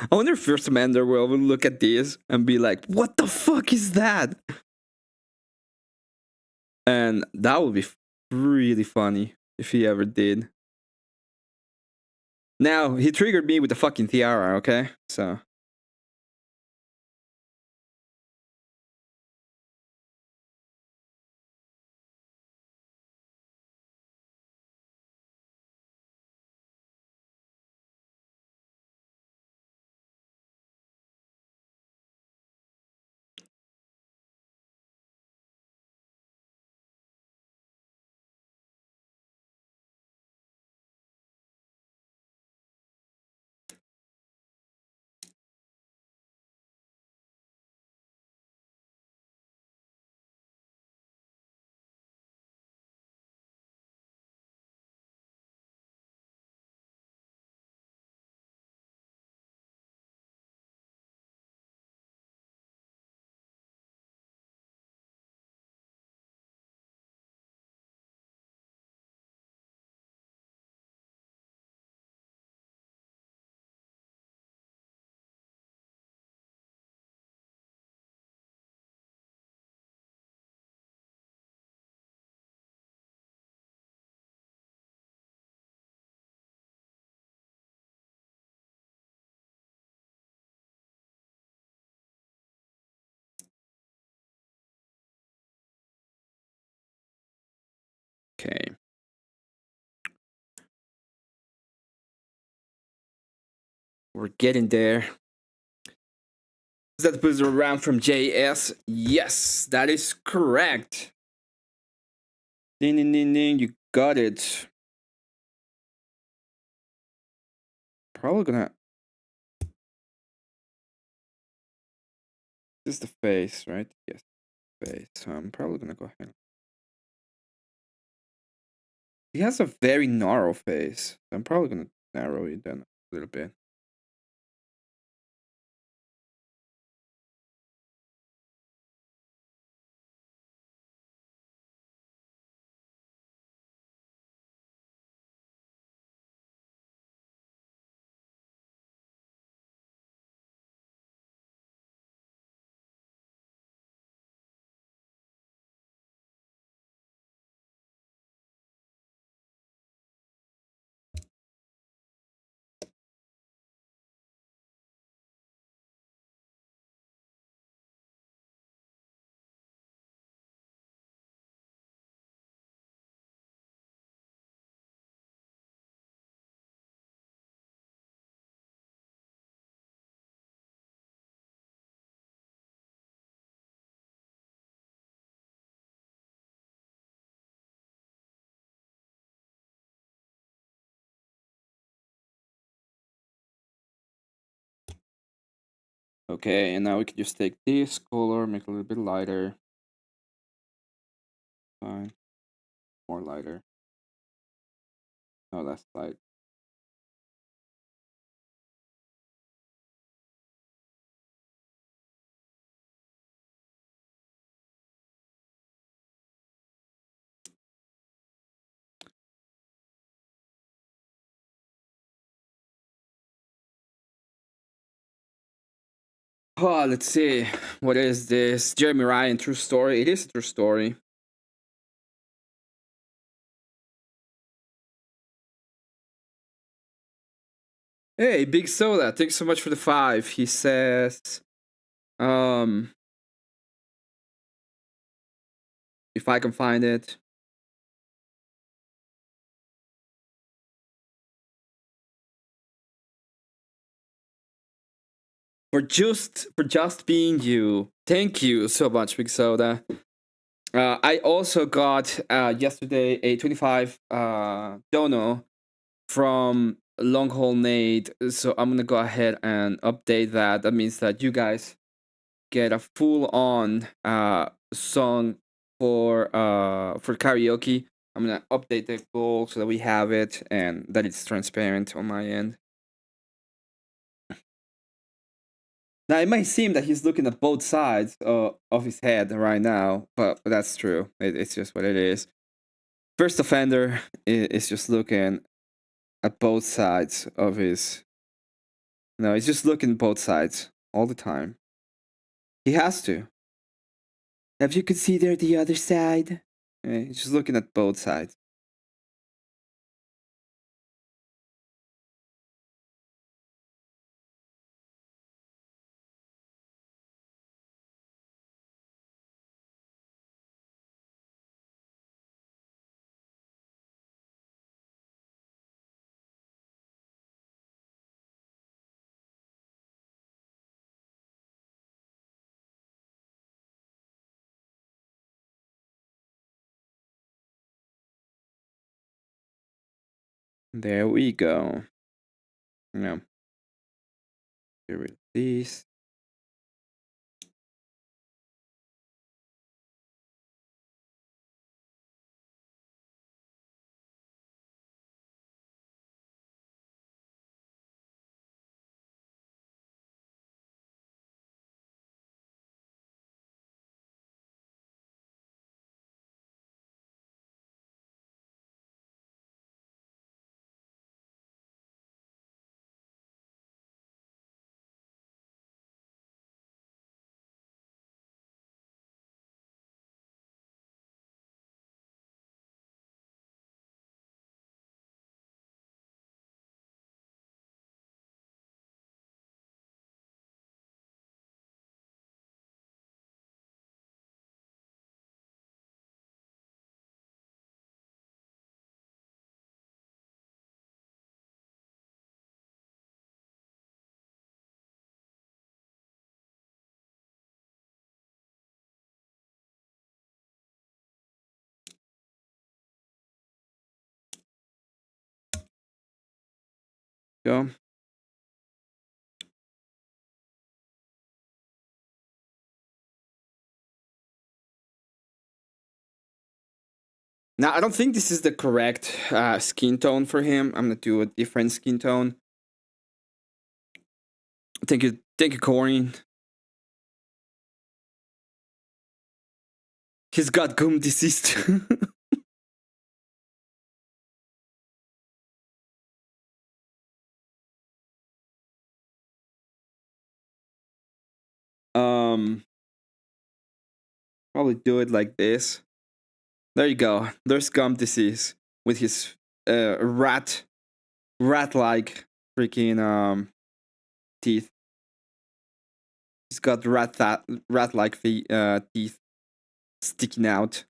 I wonder if First Commander will look at this and be like, "What the fuck is that?" And that would be really funny if he ever did. Now he triggered me with the fucking tiara. Okay, so. Okay. We're getting there. Is that buzzer around from JS? Yes, that is correct. Ding, ding, ding, ding. You got it. Probably gonna. This is the face, right? Yes, face. So I'm probably gonna go ahead. He has a very narrow face. I'm probably gonna narrow it down a little bit. Okay, and now we can just take this color, make it a little bit lighter. Fine. More lighter. No, less light. Oh, let's see. What is this? Jeremy Ryan, true story. It is a true story. Hey, Big Soda, thanks so much for the 5. He says, if I can find it. For just being you. Thank you so much, Big Soda. I also got yesterday a 25 dono from Longhole Nate, so I'm gonna go ahead and update that. That means that you guys get a full-on song for karaoke. I'm gonna update the goal so that we have it and that it's transparent on my end. Now it might seem that he's looking at both sides of his head right now, but that's true. It's just what it is. First offender is just looking at both sides of his. No, he's just looking at both sides all the time. He has to. If you could see there the other side, he's just looking at both sides. There we go. No. Get rid of these. Go. Now, I don't think this is the correct skin tone for him. I'm gonna do a different skin tone. Thank you, Corin. He's got gum disease too. Probably do it like this. There you go. There's gum disease with his rat-like freaking teeth. He's got rat-like teeth sticking out.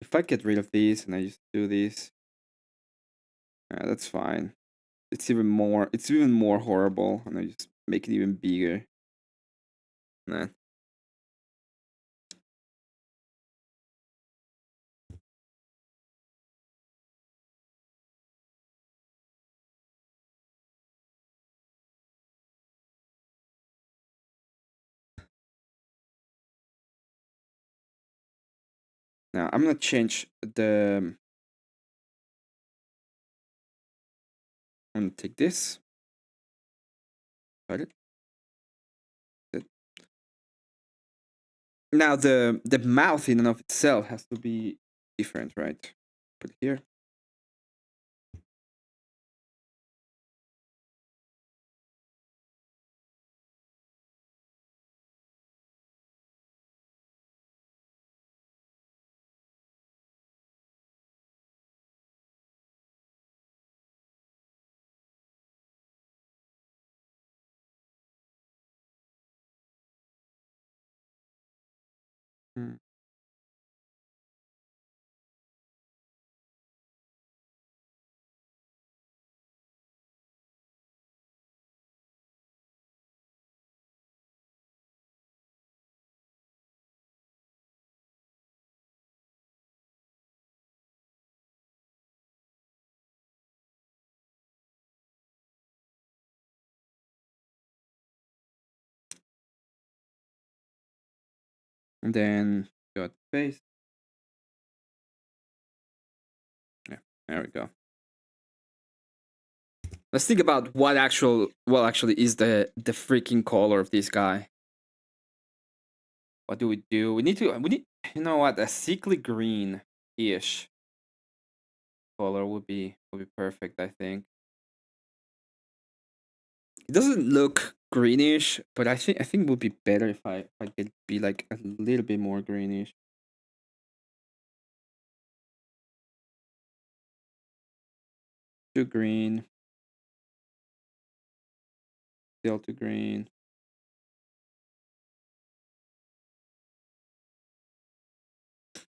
If I get rid of these and I just do these, that's fine. It's even more horrible, and I just make it even bigger. Nah. Now I'm gonna change the. I'm gonna take this. Got it. Now the mouth in and of itself has to be different, right? Put it here. Hmm. And then got face. Yeah, there we go. Let's think about what actually is the freaking color of this guy. What do? We need you know what, a sickly green-ish color would be perfect, I think. It doesn't look greenish, but I think it would be better if I could be like a little bit more greenish. Too green. Still too green.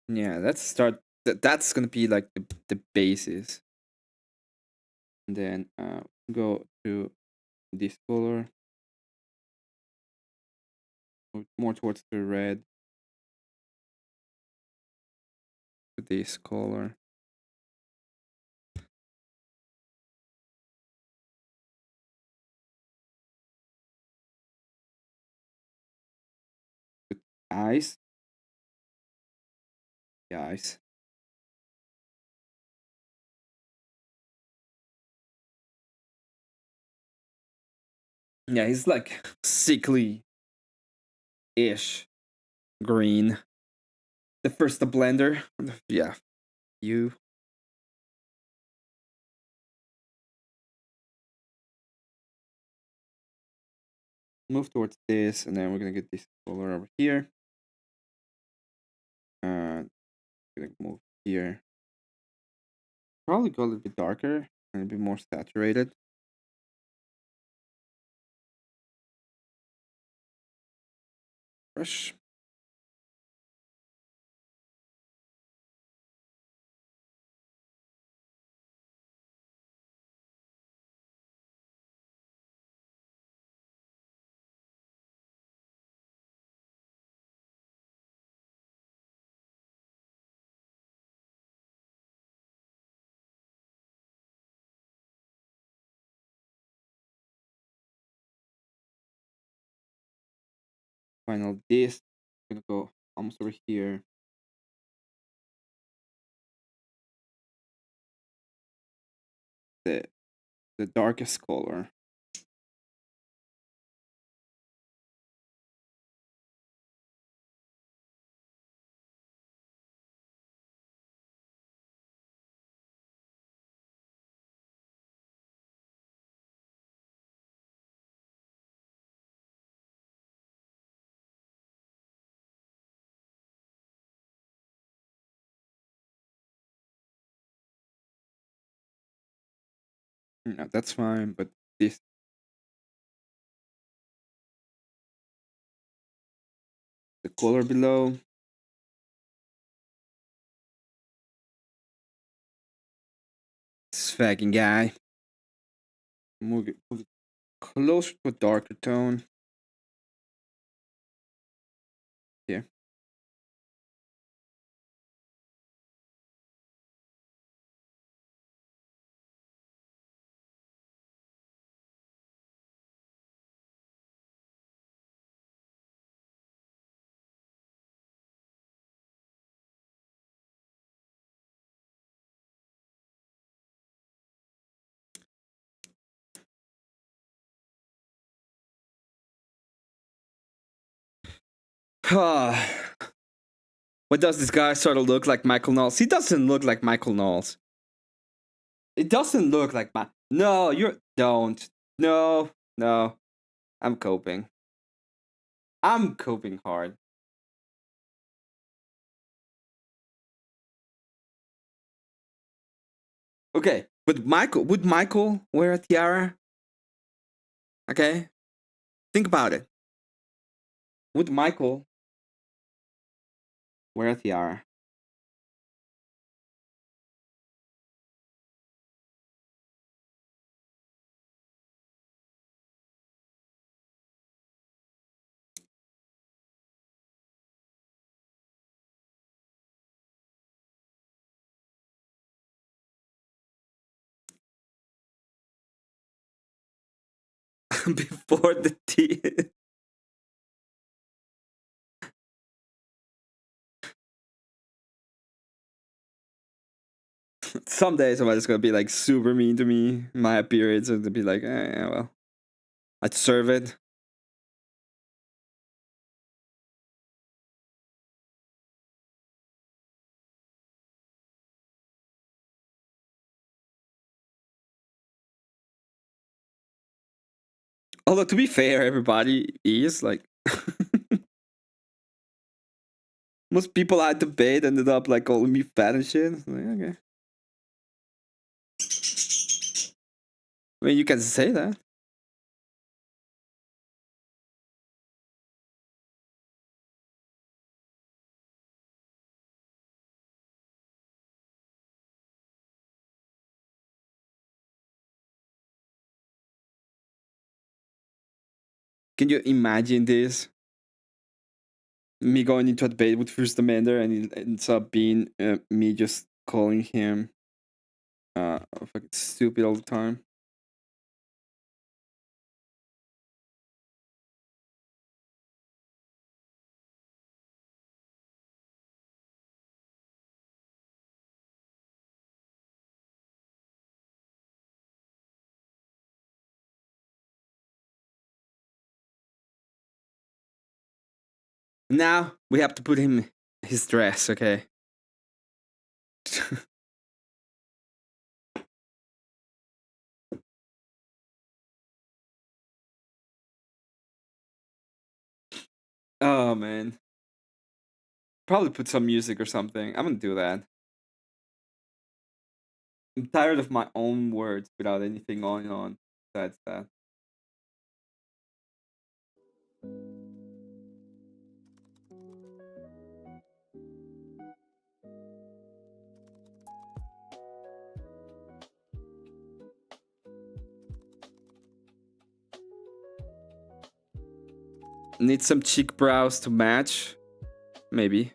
Yeah, let's start. That's gonna be like the basis, and then go to this color, more towards the red. This color. Eyes. Yeah, eyes. Yeah, he's like sickly-ish green. The first the blender. Yeah, you. Move towards this, and then we're gonna get this color over here. Gonna move here. Probably go a little bit darker and a bit more saturated. Brush. find all this. I'm gonna go almost over here. The darkest color. No, that's fine, but this the color below. This fucking guy. Move it closer to a darker tone. Here. What does this guy sort of look like Michael Knowles? He doesn't look like Michael Knowles. It doesn't look like my. No, don't. No. I'm coping. I'm coping hard. Okay, would Michael wear a tiara? Okay, think about it. Would Michael wear a tiara? Before the tea. Some days somebody's gonna be like super mean to me. My appearance and to be like, well, I deserve it. Although to be fair, everybody is like most people I debate ended up like calling me fat and shit. Like, okay. I mean, you can say that. Can you imagine this? Me going into a debate with First Amender and it ends up being me just calling him fucking stupid all the time. Now we have to put him his dress, okay? Oh man. Probably put some music or something. I'm gonna do that. I'm tired of my own words without anything going on besides that. Need some cheek brows to match? Maybe.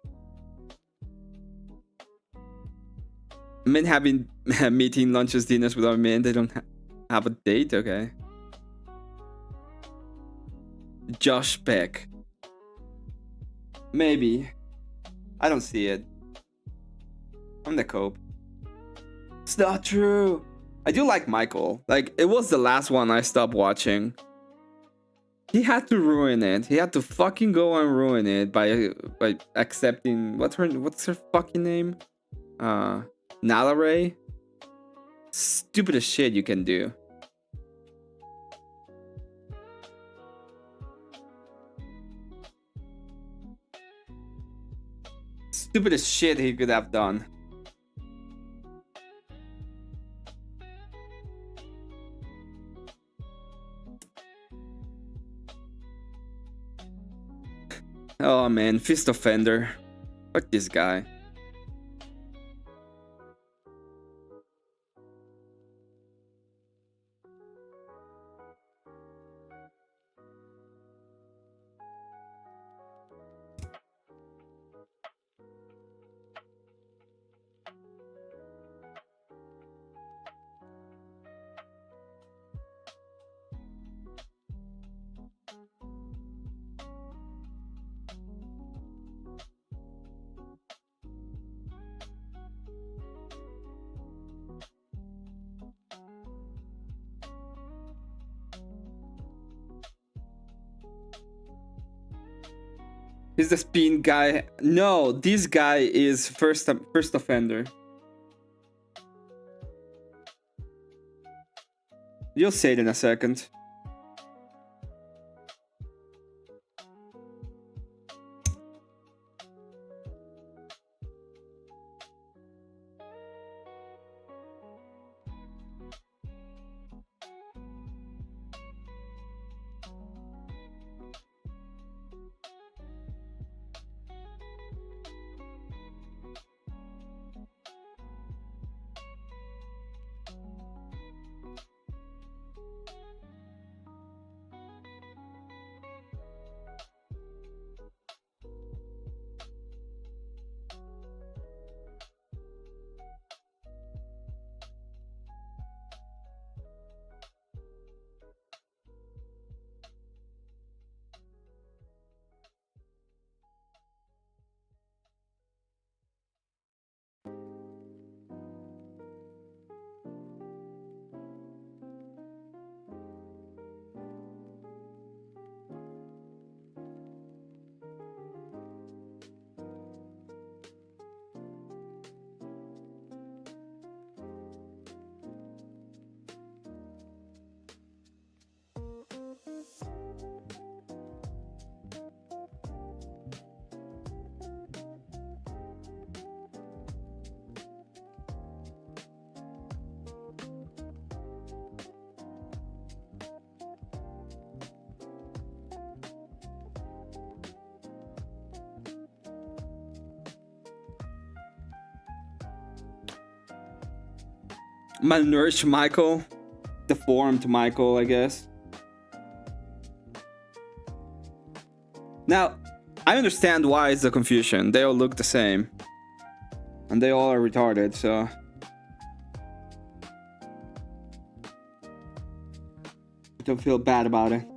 Men having meeting, lunches, dinners with other men, they don't have a date? Okay. Josh Peck. Maybe. I don't see it. I'm the cope. It's not true. I do like Michael. Like, it was the last one I stopped watching. He had to ruin it. He had to fucking go and ruin it by accepting what's her fucking name? Nala Ray? Stupidest shit you can do. Stupidest shit he could have done. Oh man, fist offender. Fuck this guy. He's the spin guy. No, this guy is first offender. You'll say it in a second. Malnourished Michael. Deformed Michael, I guess. Now, I understand why it's the confusion. They all look the same. And they all are retarded, so... I don't feel bad about it.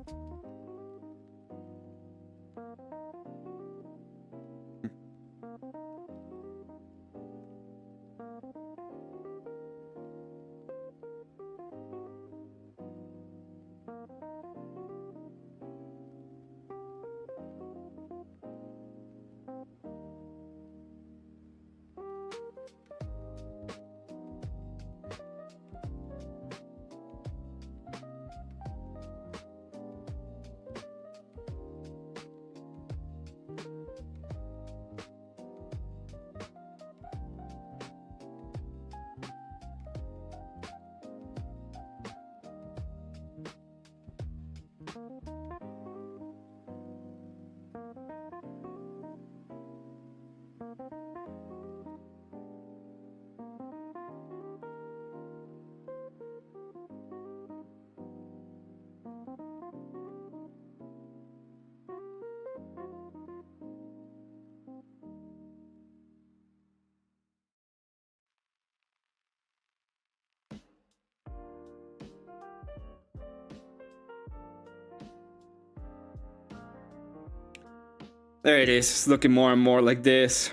There it is. It's looking more and more like this.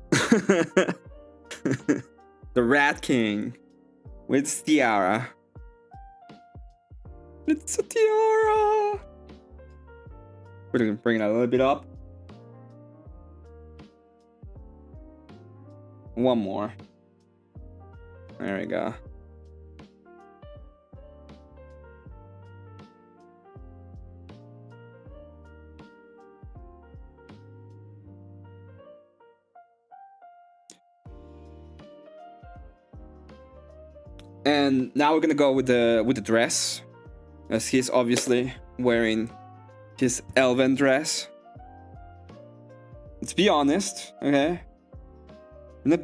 The Rat King with Tiara. It's a tiara. We're gonna bring it a little bit up. One more. There we go. And now we're gonna go with the dress, as he's obviously wearing his elven dress. Let's be honest, okay? We're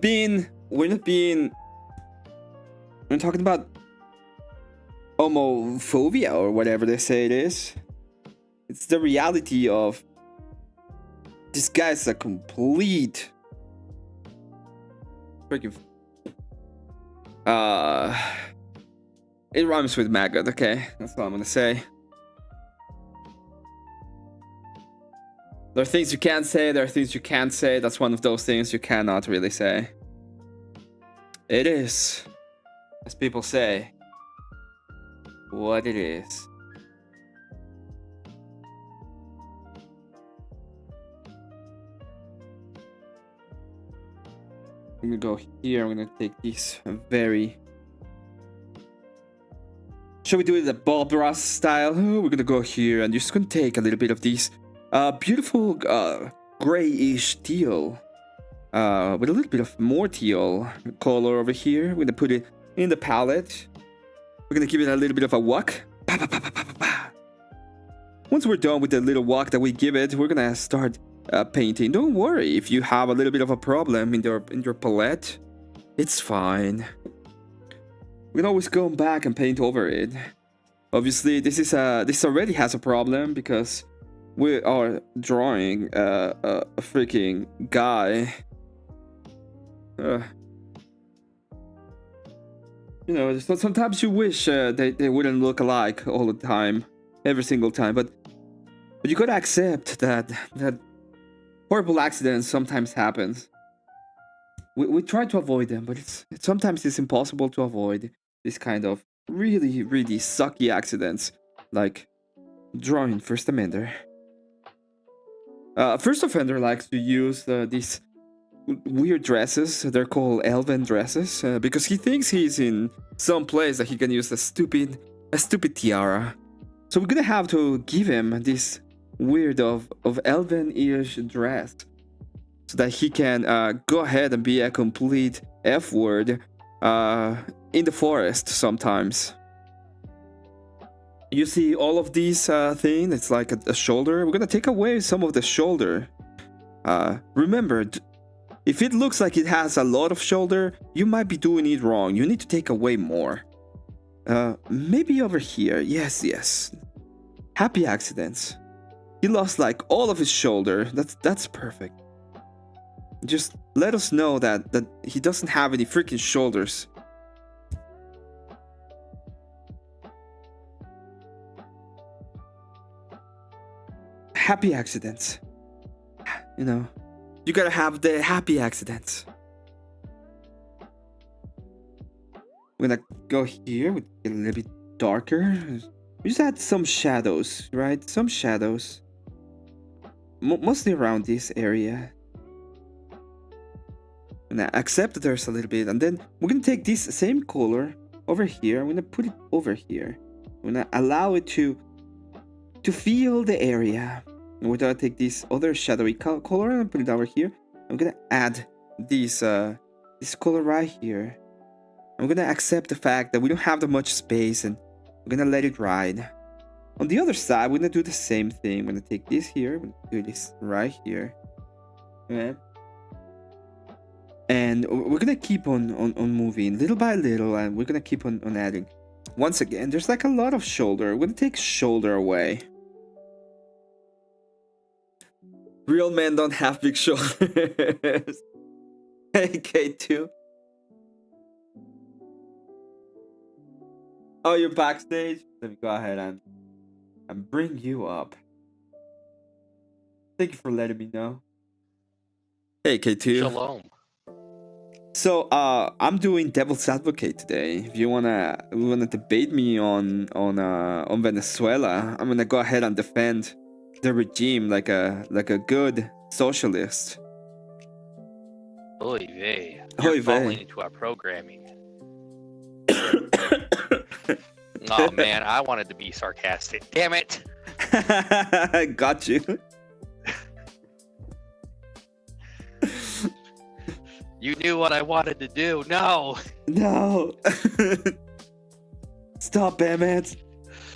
talking about homophobia or whatever they say it is. It's the reality of this guy's a complete freaking it rhymes with maggot, okay? That's all I'm gonna say. There are things you can say, there are things you can't say. That's one of those things you cannot really say. It is, as people say, what it is. I'm gonna go here. I'm gonna take these very. Shall we do it the Bob Ross style? Oh, we're gonna go here and just gonna take a little bit of these beautiful grayish teal with a little bit of more teal color over here. We're gonna put it in the palette. We're gonna give it a little bit of a walk. Once we're done with the little walk that we give it, we're gonna start painting. Don't worry if you have a little bit of a problem in your palette. It's fine. We can always go back and paint over it. Obviously, this already has a problem because we are drawing a freaking guy. You know, sometimes you wish they wouldn't look alike all the time, every single time. But you gotta accept that horrible accidents sometimes happens. We try to avoid them, but sometimes it's impossible to avoid this kind of really, really sucky accidents, like drawing First Offender. First Offender likes to use these weird dresses. They're called elven dresses because he thinks he's in some place that he can use a stupid tiara. So we're gonna have to give him this weird of elven-ish dress so that he can go ahead and be a complete F-word in the forest sometimes. You see all of these things, it's like a shoulder. We're gonna take away some of the shoulder. Remember, if it looks like it has a lot of shoulder, you might be doing it wrong. You need to take away more. Maybe over here. Yes. Happy accidents. He lost like all of his shoulder. That's perfect. Just let us know that he doesn't have any freaking shoulders. Happy accidents. You know, you gotta have the happy accidents. We're gonna go here with a little bit darker. We just add some shadows, right? Some shadows. Mostly around this area. And accept that there's a little bit. And then we're gonna take this same color over here. I'm gonna put it over here. I'm gonna allow it to feel the area. And we're gonna take this other shadowy color and put it over here. I'm gonna add this color right here. I'm gonna accept the fact that we don't have that much space and we're gonna let it ride. On the other side, we're gonna do the same thing. I'm gonna take this here, we're gonna do this right here. Okay. And we're gonna keep on moving little by little, and we're gonna keep on adding. Once again, there's like a lot of shoulder. We're gonna take shoulder away. Real men don't have big shoulders. Hey, K2. Oh, you're backstage? Let me go ahead and bring you up. Thank you for letting me know. Hey, K2. Shalom. So, I'm doing devil's advocate today. If you wanna debate me on Venezuela, I'm gonna go ahead and defend the regime like a good socialist. Oy vey. Oy You're vey. falling into our programming. Oh man, I wanted to be sarcastic. Damn it. Got you. You knew what I wanted to do. No. No. Stop, Emmett.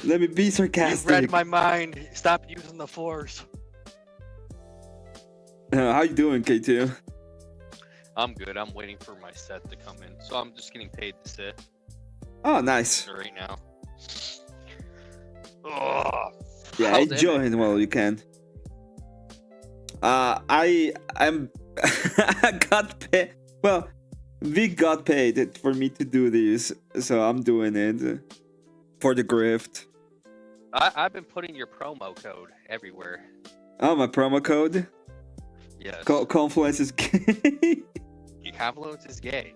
Let me be You sarcastic. read my mind. Stop using the force. How you doing, K2? I'm good. I'm waiting for my set to come in. So I'm just getting paid to sit Oh, nice. right now. Ugh. Yeah, How's enjoy Emmett? it while you can. I'm I got paid. Well, we got paid for me to do this, so I'm doing it for the grift. I've been putting your promo code everywhere. Oh, my promo code? Yes. Confluence is gay. Your confluence is gay.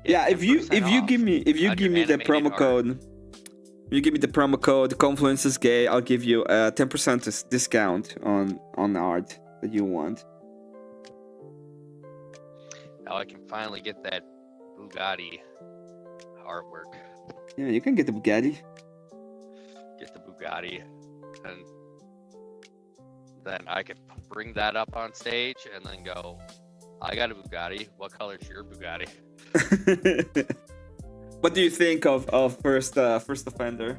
Yeah, if you 10% give me off on your the animated promo art. code, you give me the promo code Confluence is gay, I'll give you a 10% discount on art that you want. Now I can finally get that Bugatti artwork. Yeah, you can get the Bugatti. Get the Bugatti, and then I could bring that up on stage and then go, I got a Bugatti. What color's your Bugatti? What do you think of first offender?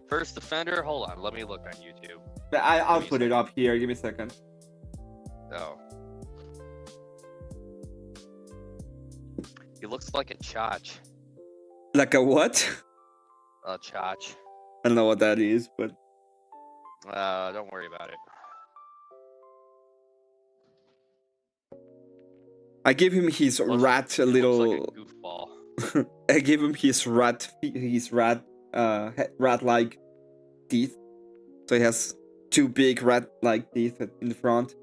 First offender? Hold on, let me look on YouTube. I'll Give me put a it up here. Give me a second. Oh. He looks like a chotch. Like a what? A chotch. I don't know what that is, but Don't worry about it. I give him his Looks- rat he little. looks like a goofball. I give him his rat like teeth. So he has two big rat like teeth in the front.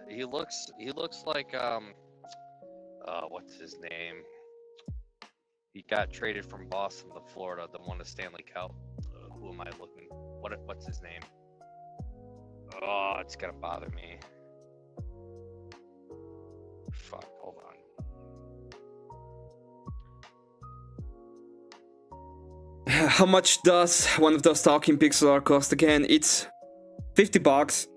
He looks like what's his name? He got traded from Boston to Florida, the one to Stanley Cup. Who am I looking? What's his name? Oh, it's gonna bother me. Fuck, hold on. How much does one of those talking pixel art cost again? It's $50.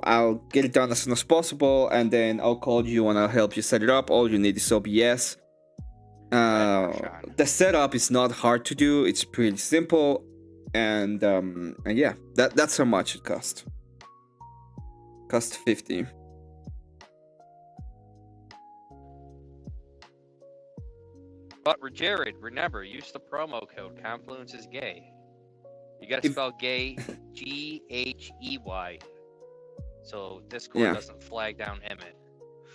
I'll get it done as soon as possible, and then I'll call you and I'll help you set it up. All you need is OBS. The setup is not hard to do. It's pretty simple, and yeah, that's how much it cost. Cost 50. But Jared, remember, use the promo code Confluence is gay. You gotta spell gay G-H-E-Y. So Discord doesn't flag down Emmett.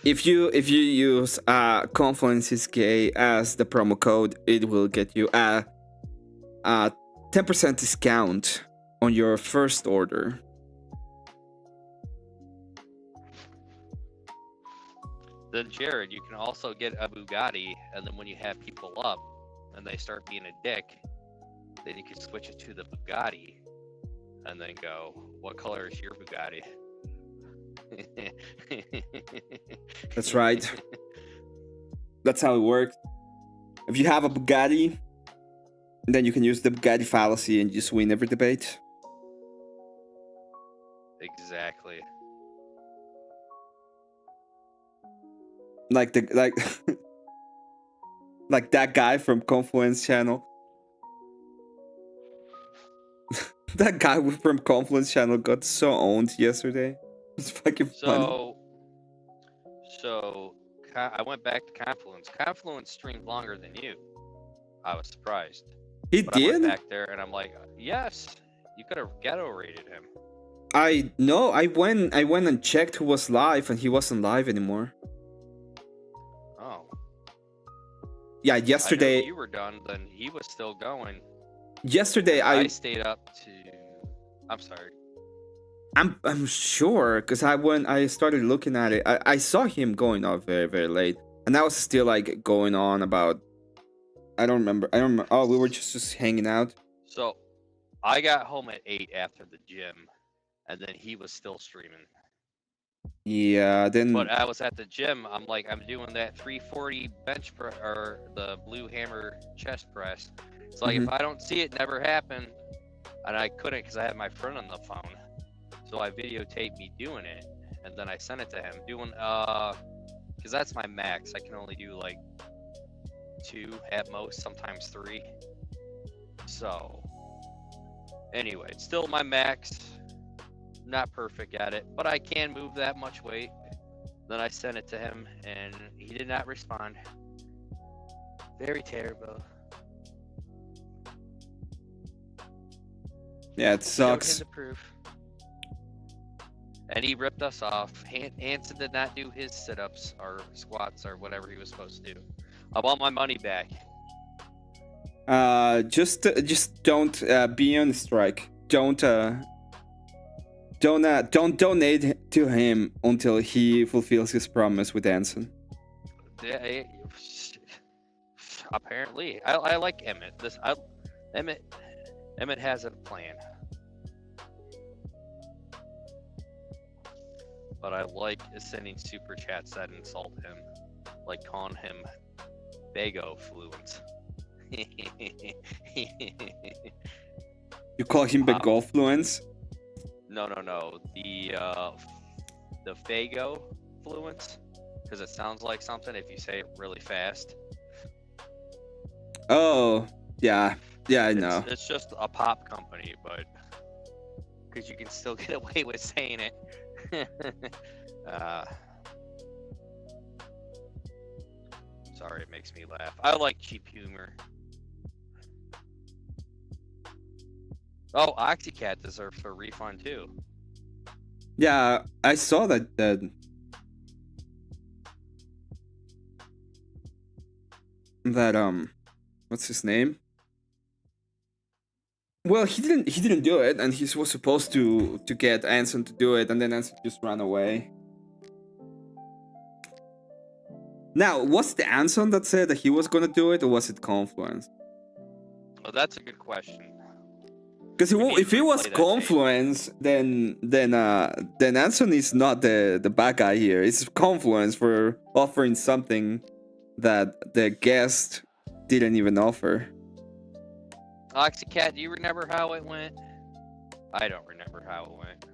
If you use Confluence is gay as the promo code, it will get you a 10% discount on your first order. Then Jared, you can also get a Bugatti, and then when you have people up and they start being a dick, then you can switch it to the Bugatti, and then go, what color is your Bugatti? That's right. That's how it works. If you have a Bugatti, then you can use the Bugatti fallacy and just win every debate. Exactly. Like like that guy from Confluence channel. That guy from Confluence channel got so owned yesterday. It's fucking funny. So I went back to Confluence. Confluence streamed longer than you. I was surprised. He But I went did? back there and I'm like, yes, you could have ghetto rated him. I know. I went and checked who was live, and he wasn't live anymore. Yeah, I know yesterday. you were done, then he was still going. Yesterday, I stayed up to. I'm sorry. I'm sure because I started looking at it. I saw him going off very very late, and I was still like going on about. I don't remember. I don't remember. Oh, we were just hanging out. So, I got home at 8 after the gym, and then he was still streaming. Yeah, then. But I was at the gym. I'm like, I'm doing that 340 bench press or the blue hammer chest press. It's like if I don't see it never happen, and I couldn't because I had my friend on the phone, so I videotaped me doing it, and then I sent it to him. Doing because that's my max. I can only do like 2 at most, sometimes 3. So anyway, it's still my max. Not perfect at it, but I can move that much weight. Then I sent it to him, and he did not respond. Very terrible. Yeah, it Showed him sucks. the proof. And he ripped us off. Hanson did not do his sit-ups or squats or whatever he was supposed to do. I want my money back. Just don't be on strike. Don't donate to him until he fulfills his promise with Anson. Yeah, apparently, I like Emmett. Emmett has a plan. But I like sending super chats that insult him, like calling him Bago fluent. You call him the golf fluence? No. The Fago fluence, because it sounds like something if you say it really fast. Oh, yeah, I know. It's just a pop company, but because you can still get away with saying it. Sorry, it makes me laugh. I like cheap humor. Oh, Oxycat deserves a refund too. Yeah, I saw that. What's his name? Well, he didn't do it, and he was supposed to get Anson to do it, and then Anson just ran away. Now, was it Anson that said that he was gonna do it, or was it Confluence? Well, that's a good question. Because if it was Confluence, then Anson is not the bad guy here. It's Confluence for offering something that the guest didn't even offer. Oxycat, do you remember how it went? I don't remember how it went.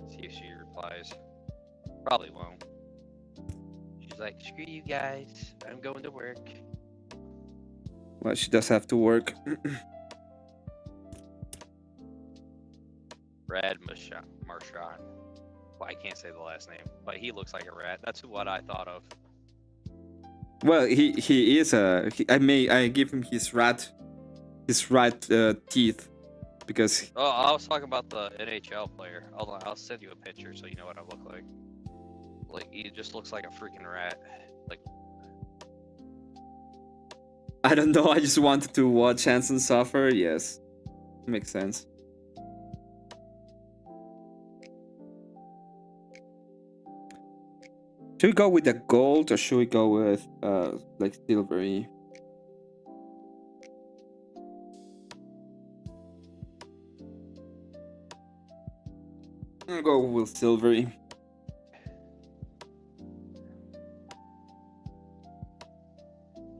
See if she replies. Probably won't. She's like, screw you guys. I'm going to work. Well, she does have to work. Brad Marchand. Well, I can't say the last name, but he looks like a rat. That's what I thought of. Well, he is a. I give him his rat teeth because. Oh, I was talking about the NHL player. Hold on, I'll send you a picture so you know what I look like. Like he just looks like a freaking rat. Like I don't know. I just wanted to watch Hanson suffer. Yes, makes sense. Should we go with the gold or should we go with like silvery? I'll go with silvery.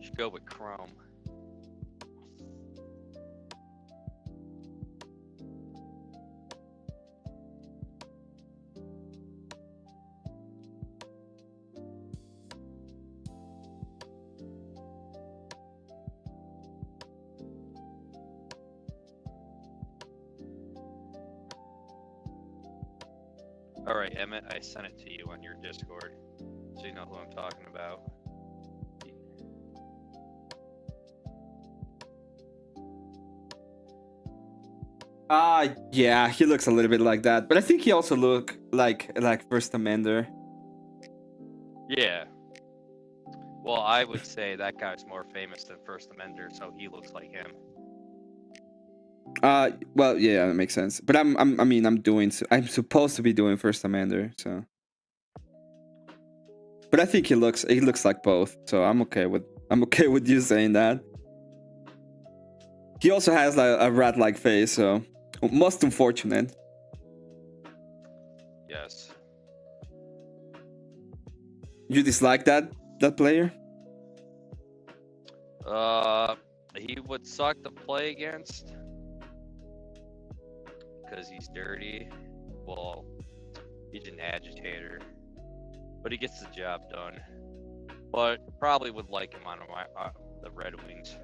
should go with chrome. Alright, Emmett, I sent it to you on your Discord, so you know who I'm talking about. Yeah, he looks a little bit like that, but I think he also look like First Amender. Yeah. Well, I would say that guy's more famous than First Amender, so he looks like him. Well, yeah, that makes sense. But I'm supposed to be doing First Amender, so. But I think he looks like both, so I'm okay with you saying that. He also has like a rat-like face, so most unfortunate. Yes. You dislike that player? He would suck to play against because he's dirty. Well, he's an agitator, but he gets the job done. But probably would like him on the Red Wings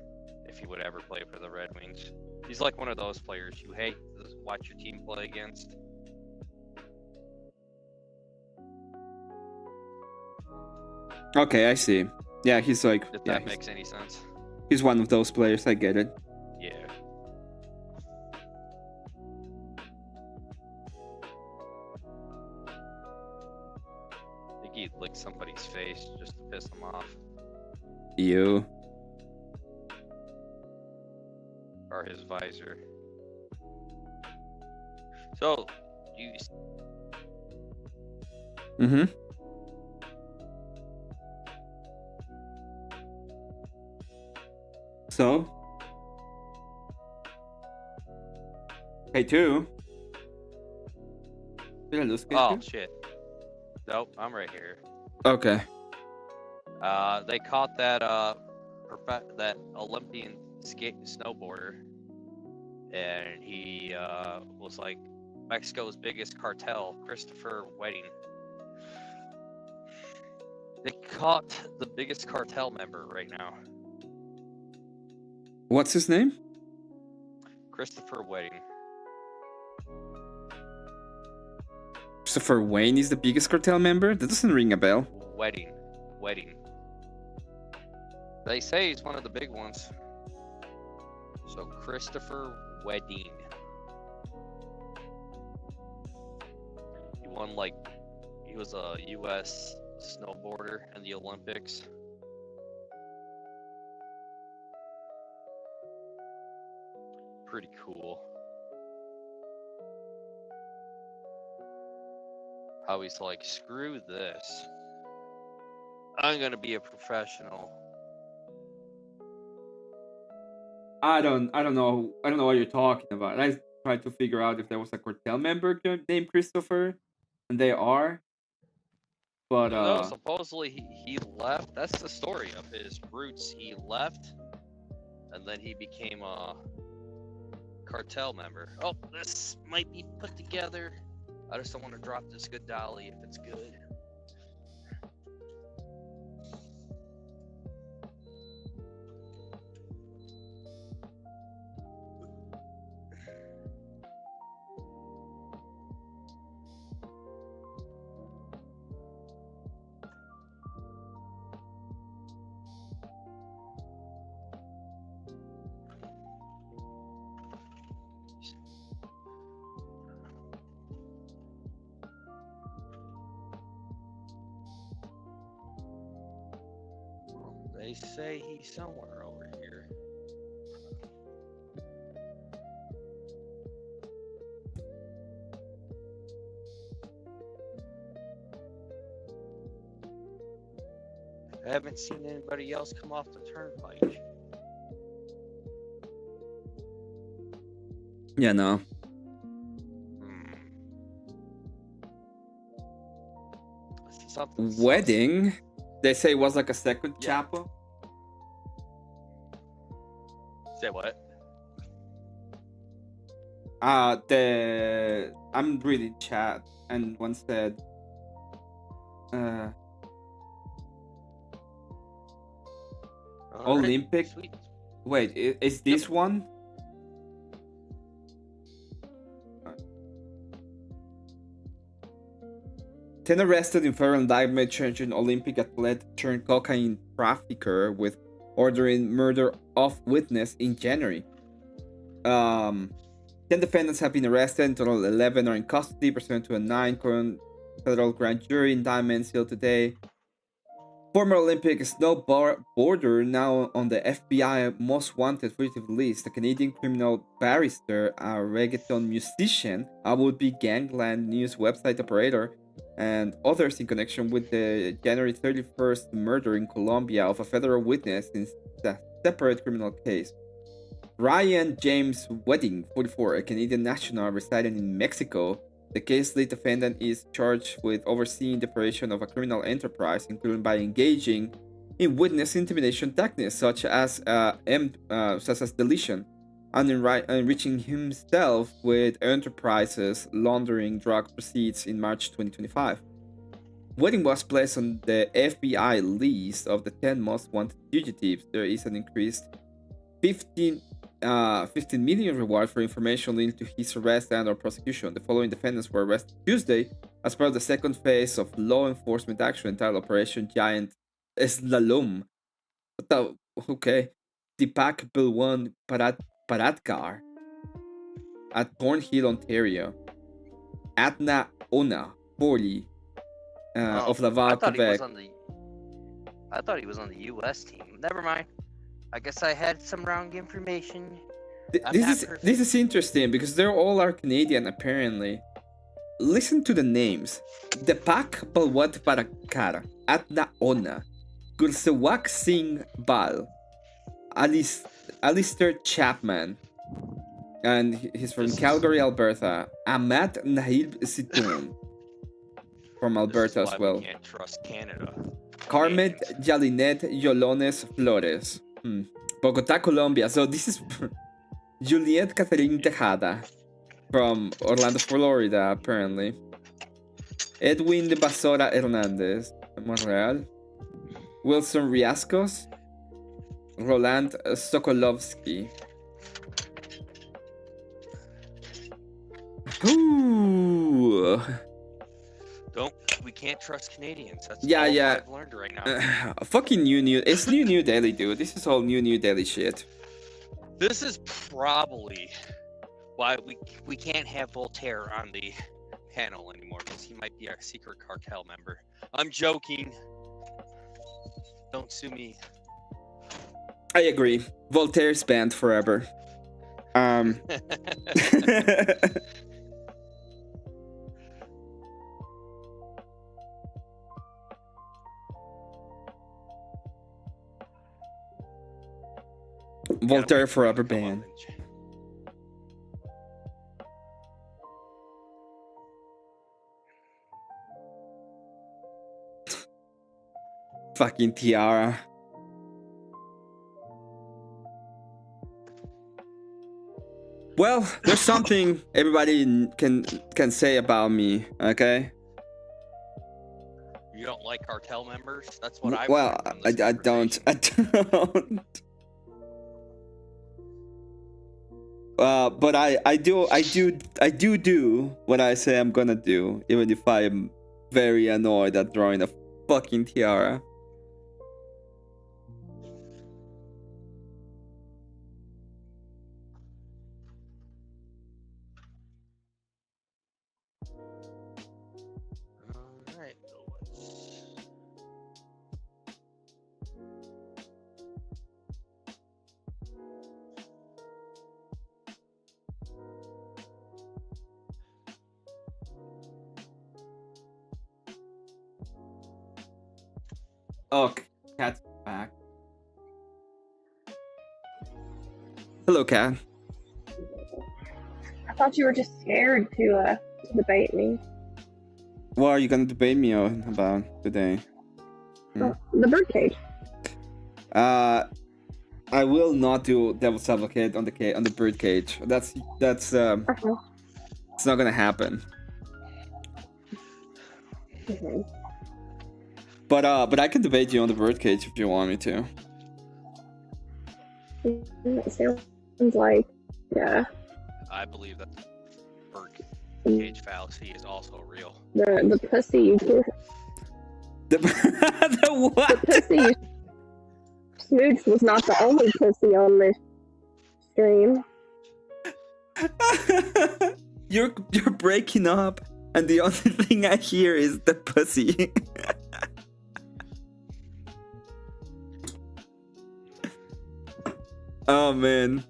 if he would ever play for the Red Wings. He's like one of those players you hate to watch your team play against. Okay, I see. Yeah, he's like. If yeah, that makes any sense. He's one of those players. I get it. Yeah. I think he'd lick somebody's face just to piss them off. You. Or his visor. So, you. Mm-hmm. So. K2. Did I lose K2? Oh shit. Nope, I'm right here. Okay. They caught that that Olympian snowboarder, and he was like Mexico's biggest cartel, Christopher Wedding. They caught the biggest cartel member right now. What's his name? Christopher Wedding. Christopher Wayne is the biggest cartel member? That doesn't ring a bell. Wedding. They say he's one of the big ones. So Christopher Wedding. He was a U.S. snowboarder in the Olympics. Pretty cool. How he's like, screw this. I'm gonna be a professional. I don't know what you're talking about. I tried to figure out if there was a cartel member named Christopher, and they are. But No, supposedly he left. That's the story of his roots. He left, and then he became a cartel member. Oh, this might be put together. I just don't want to drop this good dolly if it's good. They say he's somewhere over here. I haven't seen anybody else come off the turnpike. yeah, no. Something Wedding. They say it was like a second Yeah. chapel. Say what? I'm reading chat, and one said, Alright, Olympic. sweet. Wait, is this one? 10 arrested in federal indictment charging Olympic athlete turned cocaine trafficker with ordering murder of witness in January. 10 defendants have been arrested, in total 11 are in custody, pursuant to a 9-count federal grand jury indictment sealed today. Former Olympic snowboarder, now on the FBI most wanted fugitive list, a Canadian criminal barrister, a reggaeton musician, a would-be gangland news website operator, and others in connection with the January 31st murder in Colombia of a federal witness in a separate criminal case. Ryan James Wedding, 44, a Canadian national residing in Mexico. The case lead defendant is charged with overseeing the operation of a criminal enterprise, including by engaging in witness intimidation techniques such as deletion, and enriching himself with enterprises laundering drug proceeds in March 2025. Wedding was placed on the FBI list of the 10 most wanted fugitives. There is an increased 15 million reward for information linked to his arrest and or prosecution. The following defendants were arrested Tuesday as part of the second phase of law enforcement action entitled Operation Giant Slalom. Okay. Deepak Bilwan Paradkar at Thornhill, Ontario. Atna Ona, 40, of Laval, Quebec. I thought he was on the U.S. team. Never mind. I guess I had some wrong information. This is interesting because they all are Canadian apparently. Listen to the names: Deepak Balwant Parakar, Atna Ona, Gursewak Singh Bal, Alistair Chapman, and he's from Calgary, Alberta. Ahmad Nahib Situn from Alberta as well. We can't trust Canada. Carmen Jalinet Yolones Flores. Bogota, Colombia. So this is Juliet Catherine Tejada from Orlando, Florida, apparently. Edwin de Basora Hernandez, Montreal. Wilson Riascos. Roland Sokolovsky. Ooh. We can't trust Canadians. That's Yeah. I've learned right now. Fucking new. It's new Delhi, dude. This is all new Delhi shit. This is probably why we can't have Voltaire on the panel anymore, because he might be our secret cartel member. I'm joking. Don't sue me. I agree. Voltaire's banned forever. Voltaire forever banned. Fucking Tiara. Well, there's something everybody can say about me, okay? You don't like cartel members? That's what I. Well, I don't. But I do what I say I'm gonna do, even if I am very annoyed at drawing a fucking tiara. Alright, Oh, Cat's back. Hello, Cat. I thought you were just scared to debate me. What are you gonna debate me about today? The birdcage. I will not do devil's advocate on the birdcage. That's it's not gonna happen. Mm-hmm. But I can debate you on the birdcage if you want me to. It sounds like, yeah. I believe that the birdcage fallacy is also real. The pussy you The what? The pussy you smooched was not the only pussy on this stream. You're breaking up, and the only thing I hear is the pussy. Oh man.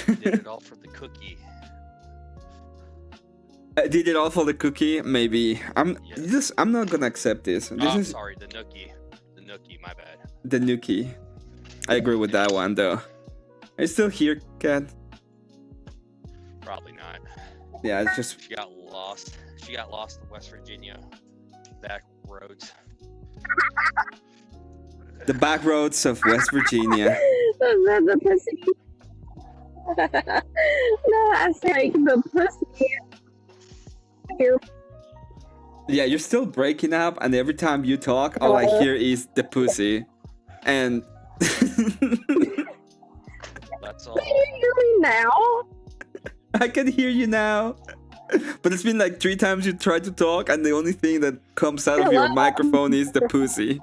He did it all for the cookie. Did it all for the cookie? Maybe. Yes. I'm not gonna accept this. This I'm is sorry, the nookie. The nookie, my bad. the nookie. I agree with that one though. Are you still here, Kat? Probably not. Yeah, it's just She got lost. She got lost in West Virginia. Back roads. the back roads of West Virginia. The pussy. No, I say like the pussy. Here. Yeah, you're still breaking up, and every time you talk, all I hear is the pussy. And That's all. Can you hear me now? I can hear you now. But it's been like 3 times you tried to talk, and the only thing that comes out of your Hello? microphone is the pussy.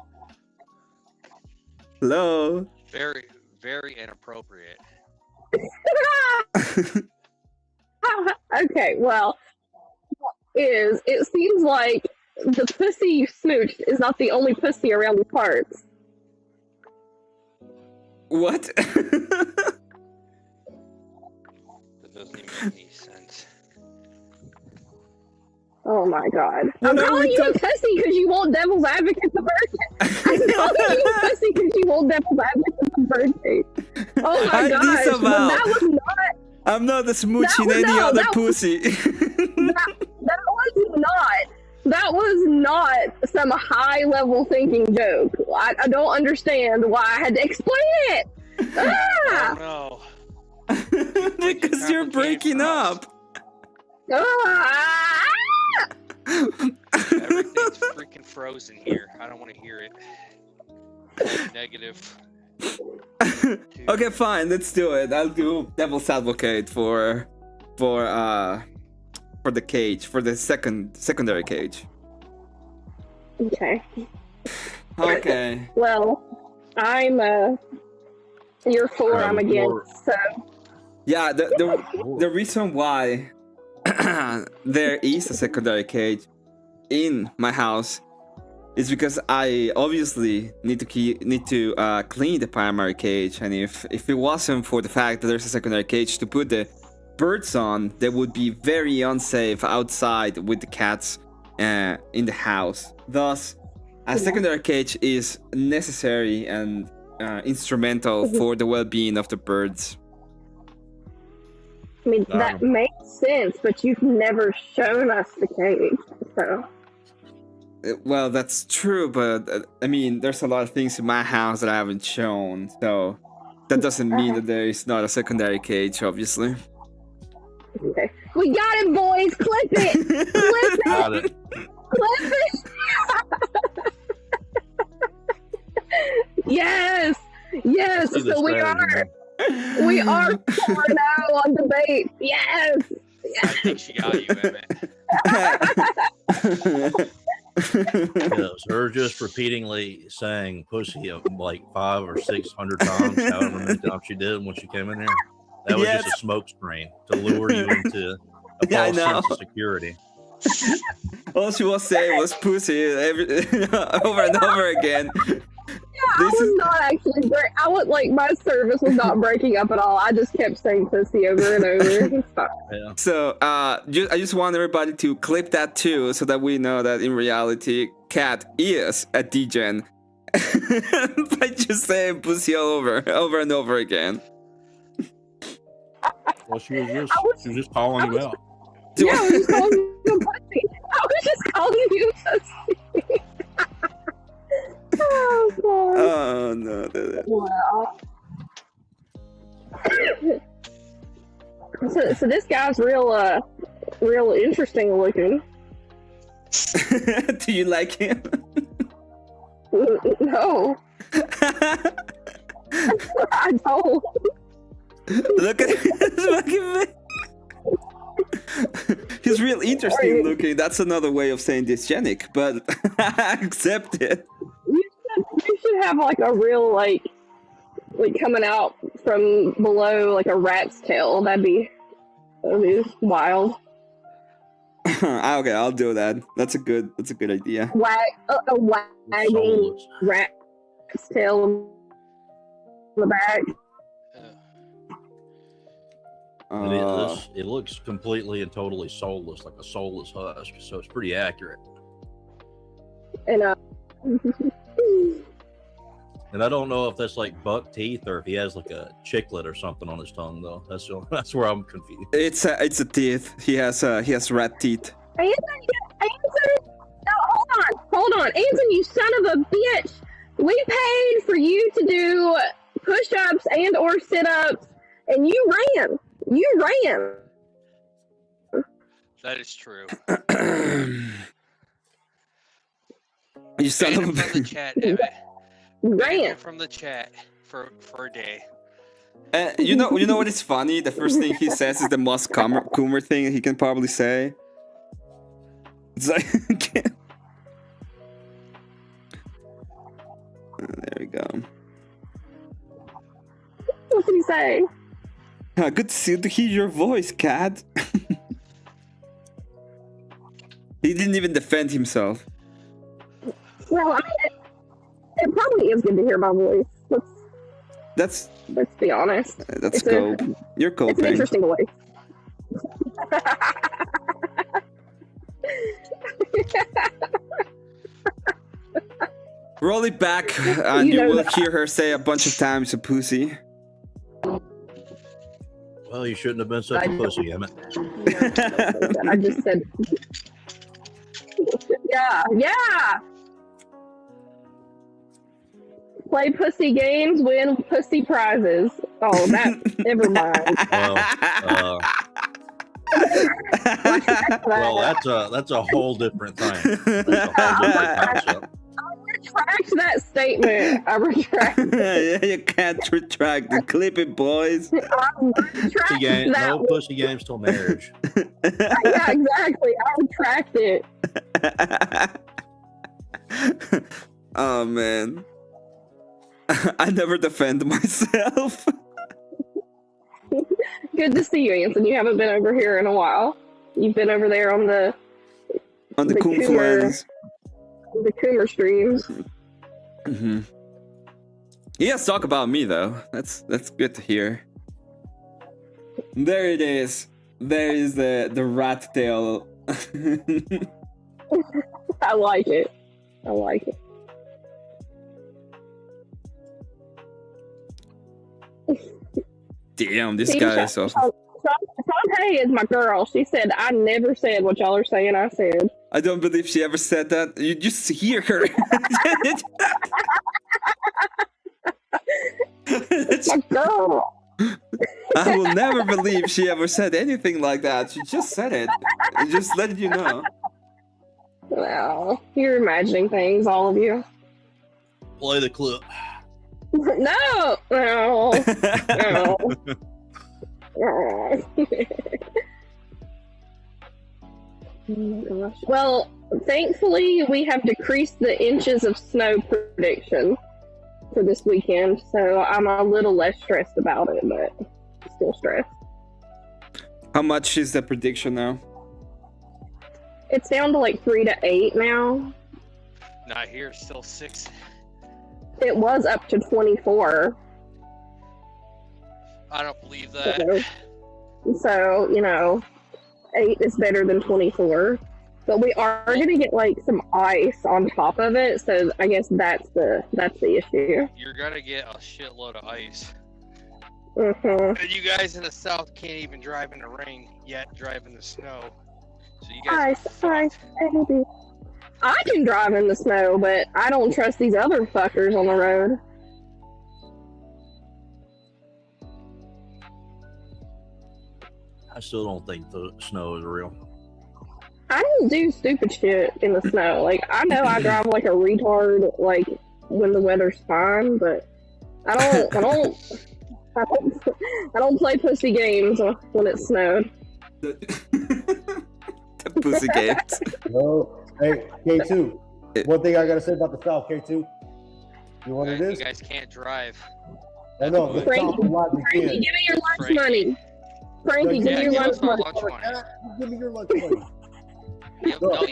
Hello? Very, very inappropriate. Okay, well, it seems like the pussy you smooched is not the only pussy around the parts. What? That doesn't even make any sense. Oh my god. What I'm are calling we you a pussy because you want devil's advocate the bird. I'm calling you a pussy because you want devil's advocate the bird case. Oh my I gosh. But disavow. that was not I'm not smooching was- any no, other that was- pussy. that was not some high level thinking joke. I don't understand why I had to explain it. Ah! Oh Because you're breaking up. Ah! no. Everything's freaking frozen here. I don't want to hear it. Negative. Okay, fine. Let's do it. I'll do devil's advocate for the cage, for the secondary cage. Okay. Okay. Well, I'm you're for, I'm against. So Yeah, the reason why there is a secondary cage in my house is because I obviously need to clean the primary cage, and if it wasn't for the fact that there's a secondary cage to put the birds on, they would be very unsafe outside with the cats in the house. Thus, a secondary cage is necessary and instrumental for the well-being of the birds. I mean that makes sense, but you've never shown us the cage. So Well, that's true, but I mean, there's a lot of things in my house that I haven't shown, so that doesn't mean that there is not a secondary cage, obviously. okay. We got it, boys. Clip it. Clip Got it. it. Clip it. Yes. Yes. See the So we strategy, are. We are 4-0 on debate. Yes. I think she got you, Emmett. Yes, her just repeatedly saying pussy like 500 or 600 times, however many times she did when she came in here. That was Yes. just a smoke screen to lure you into a Yeah, I false know. sense of security. All she was saying was pussy over and over again. I was not actually break. I was like my service was not breaking up at all. I just kept saying pussy over and over. It's fine. Yeah. So, I just want everybody to clip that too, so that we know that in reality, Kat is a degen by just saying pussy all over and over again. Well, she was just calling you out. Yeah, I was just calling you pussy. I was just calling you pussy. Oh god. Oh no. Wow. So this guy's real interesting looking. Do you like him? No, I don't. Look at his fucking face. He's real interesting looking. That's another way of saying dysgenic, but I accept it. You should have like a real like coming out from below like a rat's tail. That'd be wild. Okay, I'll do that. That's a good idea. A wagging Soulless. rat's tail in the back. It looks completely and totally soulless, like a soulless husk. So it's pretty accurate. And And I don't know if that's like buck teeth or if he has like a chiclet or something on his tongue, though. That's where I'm confused. It's a teeth. He has rat teeth. Anson, no, hold on, Anson, you son of a bitch! We paid for you to do push-ups and or sit-ups, and you ran. That is true. You son Ban of a him from the bitch. chat, Emmett. Ban Ran. him from the chat for a day. You know what is funny? The first thing he says is the most Coomer thing he can probably say. It's like, there we go. What did he say? Good to hear your voice, cat. He didn't even defend himself. Well, I mean, it probably is good to hear my voice. Let's be honest. That's It's cool. You're It's an coping. interesting voice. Roll it back, and You you know will that. hear her say a bunch of times, "a pussy." Well, you shouldn't have been such a pussy, Emmett. I just said, yeah. Play pussy games, win pussy prizes. Oh, that. Never mind. Well, that's a whole different thing. That's a whole different concept. Retract that statement. I retract. Yeah, you can't retract it. Clip it, boys. Pussy game, that no one. pussy games till marriage. Yeah, exactly. I retract it. Oh man, I never defend myself. Good to see you, Anson. You haven't been over here in a while. You've been over there on the On the The Coomfluence. Coomer streams. Mm-hmm. Yes, talk about me though. That's good to hear. There it is. There is the rat tail. I like it. Damn, this See, guy is so. Shantae is my girl. She said, I never said what y'all are saying I said. I don't believe she ever said that. You just hear her. My girl. I will never believe she ever said anything like that. She just said it. Just letting you know. Well, you're imagining things, all of you. Play the clip. No. Well, thankfully, we have decreased the inches of snow prediction for this weekend, so I'm a little less stressed about it, but still stressed. How much is the prediction now? It's down to like 3 to 8 now. Not here, still 6. It was up to 24. I don't believe that. So, 8 is better than 24. But we are gonna get like some ice on top of it, so I guess that's the issue. You're gonna get a shitload of ice. Mm-hmm. And you guys in the south can't even drive in the rain yet, drive in the snow. So you guys Ice, baby. I can drive in the snow, but I don't trust these other fuckers on the road. I still don't think the snow is real. I don't do stupid shit in the snow. Like, I know I drive like a retard, like, when the weather's fine, but I don't play pussy games when it snowed. The pussy games. No, hey, K2. One thing I gotta say about the South, K2. You know what it you is? guys can't drive. I know. The Frankie, South Rise Frankie, again. give me your lunch Frankie. money. Frankie, give Yeah, me your give lunch us our money. lunch money. Give me your lunch money. No,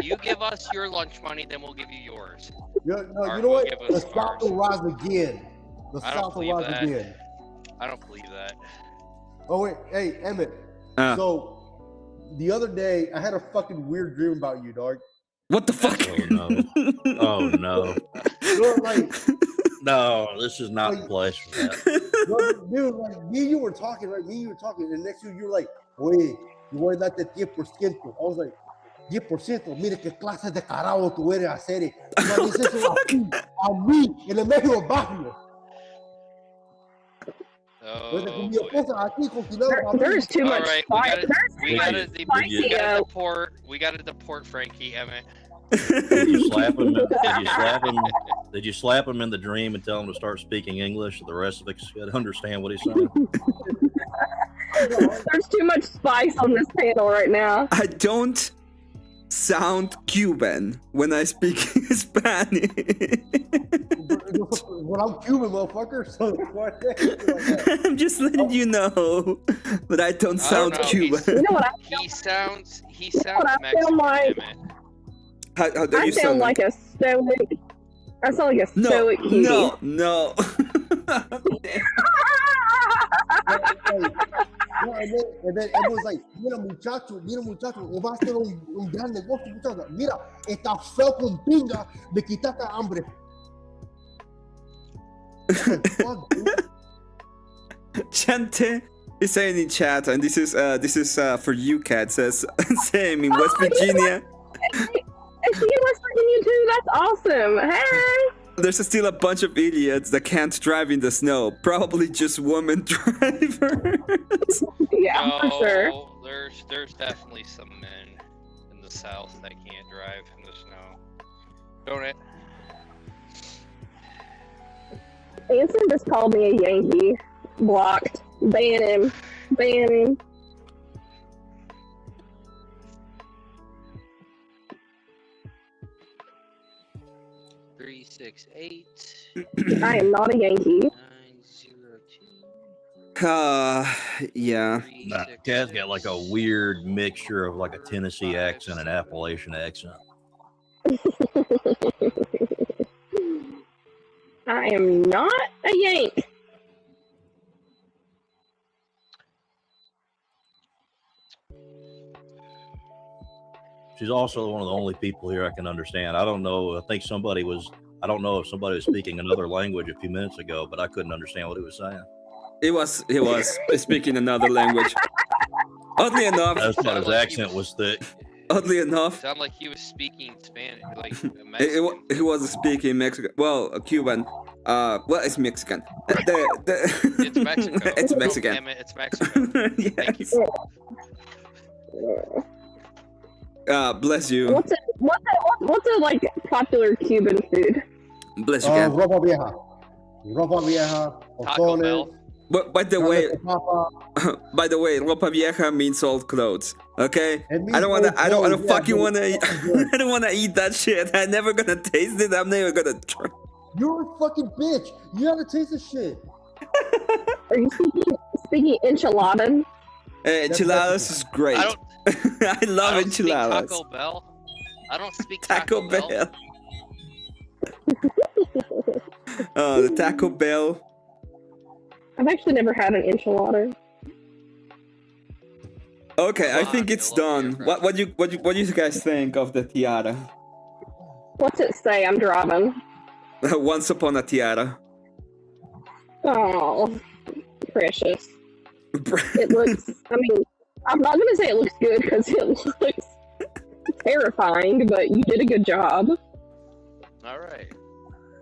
you give us your lunch money, then we'll give you yours. No, Or you know we'll what? give The us South will ours. rise again. The I don't South will believe rise that. again. I don't believe that. Oh wait, hey Emmett. Uh. So the other day I had a fucking weird dream about you, dog. What the fuck? Oh no. Oh no. You know, like, No, this is not the place for that. dude, like me and you were talking, right? Me and you were talking, and next thing you were like, oye, you voy a darte 10%. I was like, 10%, mire qué clase de carajo tú eres hacer. No dices eso a mí, en el medio del barrio. Oh, Mi esposa aquí cocinando. There's too all much right, spice. we gotta Spicy, deport. We gotta deport Frankie Emmett. Did you slap him? Did you slap him in the dream and tell him to start speaking English so the rest of us could understand what he's saying? There's too much spice on this panel right now. I don't sound Cuban when I speak Spanish. Well, I'm Cuban, motherfucker. So what? I'm just letting you know that I don't sound know, Cuban. You know what I He sounds what I Mexican. sound like? Emmett. How do I you sound like a stoic. I sound like a stoic cutie. No. And then it was like, mira muchacho, o va a ser un gran negocio, muchacho. Mira, está feo con pinga, me quitaste hambre. Fuck, dude. Chente is saying in chat, and this is for you, Kat. Says same in West Virginia. Is she in West Virginia too? That's awesome. Hey. There's still a bunch of idiots that can't drive in the snow. Probably just women drivers. Yeah, for sure. No, there's definitely some men in the South that can't drive in the snow. Don't it? Anson just called me a Yankee. Blocked. Ban him. Ban him. Three, 6, 8, I am not a Yankee. 9, 0, 2, Yeah. 3, Nah, 6, Cat's got like a weird mixture of like a Tennessee accent and Appalachian accent. I am not a Yank. She's also one of the only people here I can understand. I don't know. I think somebody was. I don't know if somebody was speaking another language a few minutes ago, but I couldn't understand what he was saying. He was speaking another language. Oddly enough, That's why his accent was thick. oddly enough, sound like he was speaking Spanish, like he was speaking Mexican. Well, Cuban. Well, it's Mexican. It's Mexico. It's Mexican. Damn it, it's Mexico. Thank Yes. you. Bless you. What's a like popular Cuban food? Bless you, Kat. Ropa vieja. Ropa vieja. Taco Bell. But by the way, ropa vieja means old clothes. Okay, I don't wanna. I don't fucking wanna. I don't wanna eat that shit. I'm never gonna taste it. I'm never gonna try. You're a fucking bitch. You gotta taste this shit. Are you speaking enchilada? Enchiladas is great. I don't. I love I don't speak enchiladas. Taco Bell. I don't speak Taco Bell. Bell. Oh, the Taco Bell. I've actually never had an enchilada. Okay, I Fuck, think it's I love done. your What do you guys think of the Tiara? What's it say? I'm driving. Once upon a Tiara. Oh, precious. It looks. I mean, I'm not gonna say it looks good because it looks terrifying, but you did a good job. All right.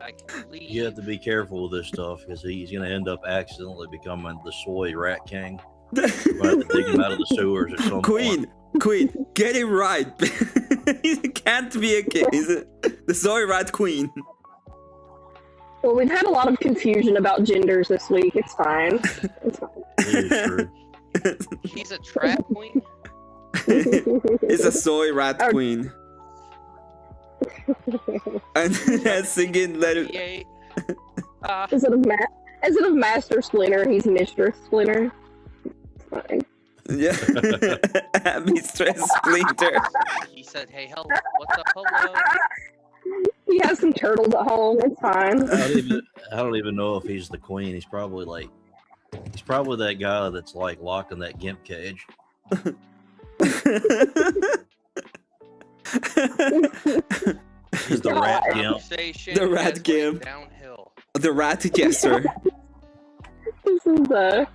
I can leave. You have to be careful with this stuff because he's going to end up accidentally becoming the soy rat king. We're going to have to dig him out of the sewers at some point. Queen, get it right. It can't be a king. Is it the soy rat queen? Well, we've had a lot of confusion about genders this week. It's fine. It's fine. It is true. He's a trap queen. It's a soy rat queen. And singing let it. Yay. Is it a match? Instead of Master Splinter, he's Mistress Splinter. It's fine. Yeah. Mistress Splinter. He said, "Hey, hello, what's up, hello?" He has some turtles at home. It's fine. I don't even know if he's the queen. He's probably that guy that's like locked in that gimp cage. He's the rat gimp. Conversation The rat has went gimp. downhill. The rat jester. This is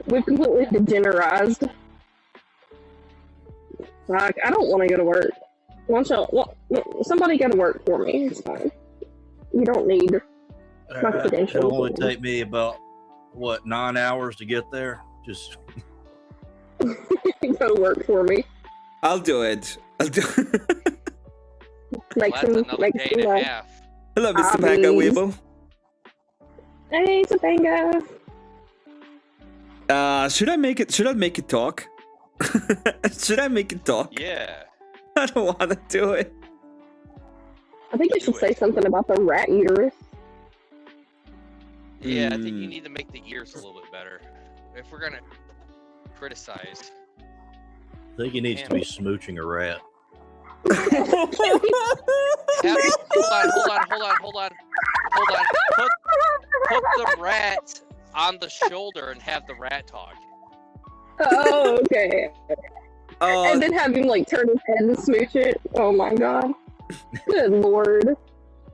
we've completely degenerized. Like, I don't want to go to work. Somebody go to work for me. It's fine. You don't need my credentials. It'll only take me about 9 hours to get there. Just Go to work for me. I'll do it. Make Well, that's some, another make day some, and a half. Hello, Mr. Panga Weeble. Hey, Topanga. Should I make it talk? Should I make it talk? Yeah. I don't want to do it. I think you should say something about the rat eaters. Yeah, I think you need to make the ears a little bit better. If we're gonna criticize. I think he needs to be smooching a rat. Hold on. Put the rat on the shoulder and have the rat talk. Oh, okay. Oh, And then have him like turn his head and smooch it. Oh my god. Good lord.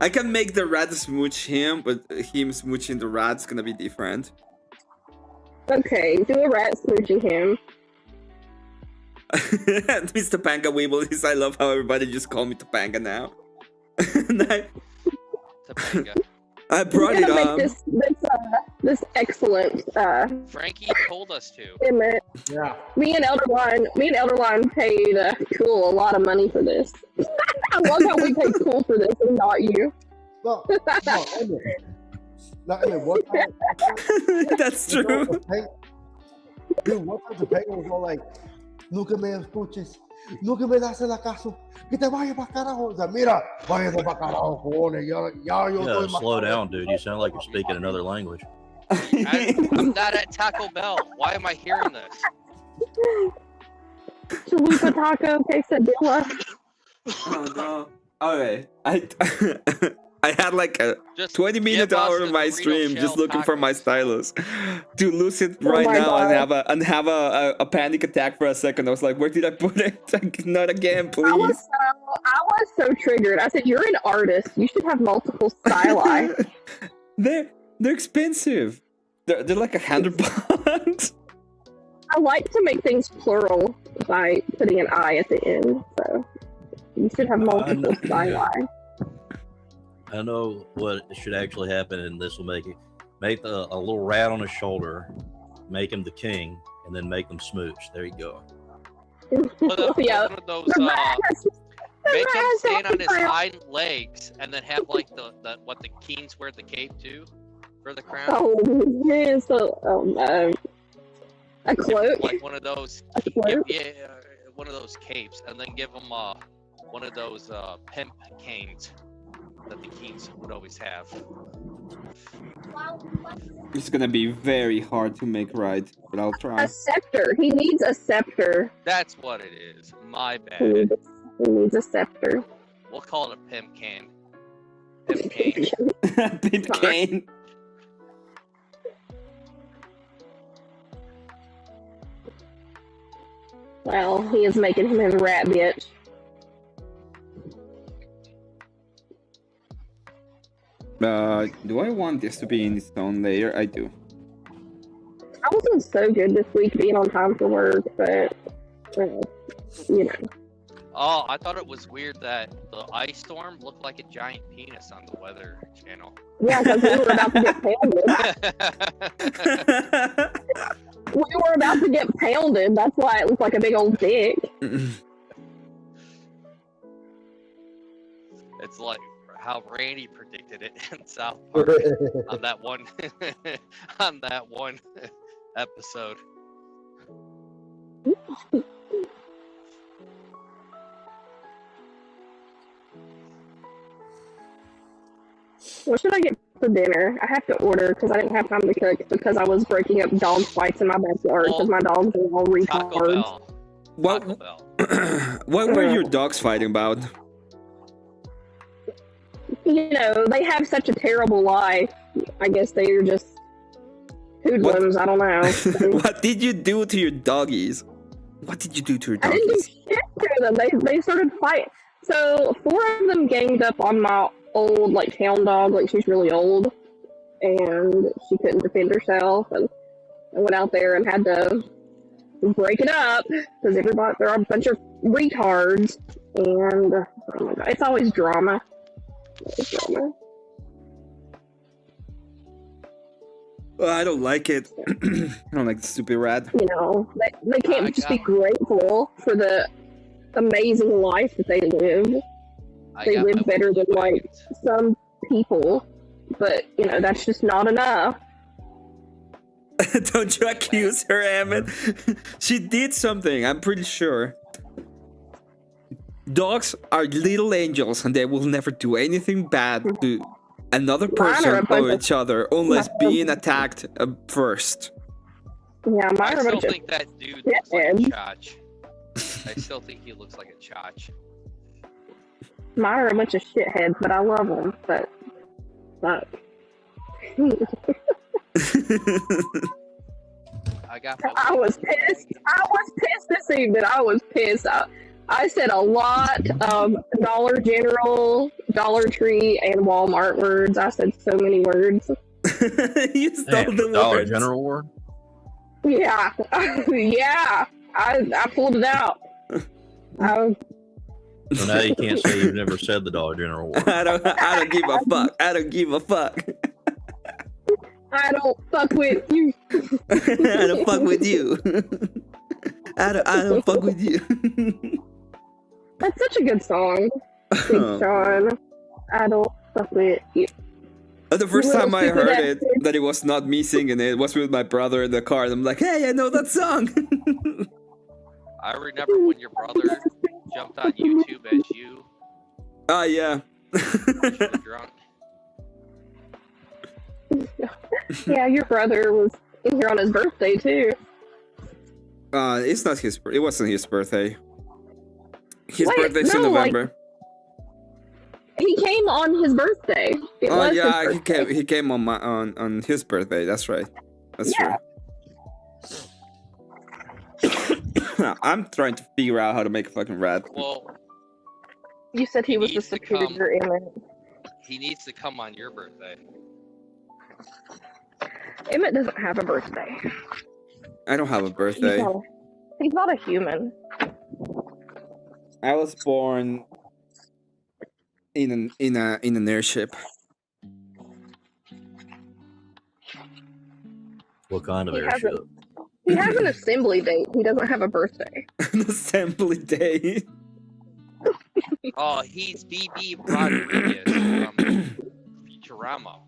I can make the rat smooch him, but him smooching the rat's gonna be different. Okay, do a rat smooching him. Mr. Panga Weeble is. I love how everybody just call me Topanga now. Topanga. I brought We're it gonna up. make this excellent Frankie told us to. Emmett. Yeah. Me and Elderline paid Cool a lot of money for this. I love how we paid Cool for this and not you. No, what time? That's true. Dude, what time Topanga was all like, nunca me escuches, nunca me das el caso, que te vayas pa' carajo. O sea, mira, váyase pa' carajo, cojones. Ya yo estoy más Slow down, dude. You sound like you're speaking another language. I'm not at Taco Bell. Why am I hearing this? Chalupa taco, quesadilla. Oh no. Okay. I had like a Just 20-minute give us hour the of my Dorito stream just shell looking for my tacos. stylus. To lose it Oh right my now God. and have a panic attack for a second. I was like, where did I put it? Not again, I please. was so triggered. I said, "You're an artist. You should have multiple styli." They're expensive. They're like $100. I like to make things plural by putting an I at the end. So you should have multiple styli. I know what should actually happen, and this will make a little rat on his shoulder, make him the king, and then make them smooch. There you go. Yeah. One of those, The rat has- make him rat stand has on his a crown. hind legs and then have like the kings wear the cape too for the crown. Oh, yes. A cloak. Like one of those, A cloak. one of those capes, and then give him one of those pimp canes that the kings would always have. It's gonna be very hard to make right, but I'll try. A scepter. He needs a scepter. That's what it is. My He bad. needs a scepter. We'll call it a pimp cane. Pimp cane. Pimp cane. Well, he is making him his rat bitch. Do I want this to be in its own layer? I do. I wasn't so good this week being on time for work, but you know. Oh, I thought it was weird that the ice storm looked like a giant penis on the weather channel. Yeah, because we were about to get pounded. We were about to get pounded. That's why it looked like a big old dick. It's like how Randy predicted it in South Park on that one on that one episode. What should I get for dinner. I have to order because I didn't have time to cook because I was breaking up dog fights in my backyard because my dogs are all Taco retards. Bell. Taco Bell. What were your dogs fighting about? You know, they have such a terrible life. I guess they are just hoodlums. I don't know. What did you do to your doggies? What did you do to your I didn't do doggies? shit to them. They started fighting. So 4 of them ganged up on my old like town dog. Like she's really old, and she couldn't defend herself. And I went out there and had to break it up because they're a bunch of retards. And oh my god, it's always drama. It's drama. Well, I don't like it. I don't like the stupid rat. You know, they can't just be grateful for the amazing life that they live. They live better than like some people, but you know that's just not enough. Don't you accuse her, Emmett? She did something, I'm pretty sure. Dogs are little angels and they will never do anything bad to another person or each other unless being attacked first. Yeah, I still think that dude looks like a chotch. I still think he looks like a chotch. Mine are a bunch of shitheads, but I love them. But I was pissed. I was pissed this evening. I was pissed. I said a lot of Dollar General, Dollar Tree, and Walmart words. I said so many words. You stole the Dollar words. General word? Yeah. Yeah. I pulled it out. So now you can't say you've never said the Dollar General word. I don't give a fuck. I don't give a fuck. I don't fuck with you. I don't fuck with you. I don't fuck with you. That's such a good song. Big Sean. I don't fuck with you. The first time I heard it, that it was not me singing it, was with my brother in the car, and I'm like, hey, I know that song. I remember when your brother jumped on YouTube as you. Oh, yeah. Drunk. Yeah, your brother was in here on his birthday, too. It's not his. It wasn't his birthday. His Wait, birthday's in no, like, November. He came on his birthday. Oh yeah, he came on on his birthday. That's right. That's yeah. true. I'm trying to figure out how to make a fucking rat. Well, You said he was the superior Emmett. he needs to come on your birthday. Emmett doesn't have a birthday. I don't have a birthday. He's not a human. I was born in an airship. What kind of airship? He has an assembly date. He doesn't have a birthday. An assembly day. Oh, he's BB Rodriguez from Futurama.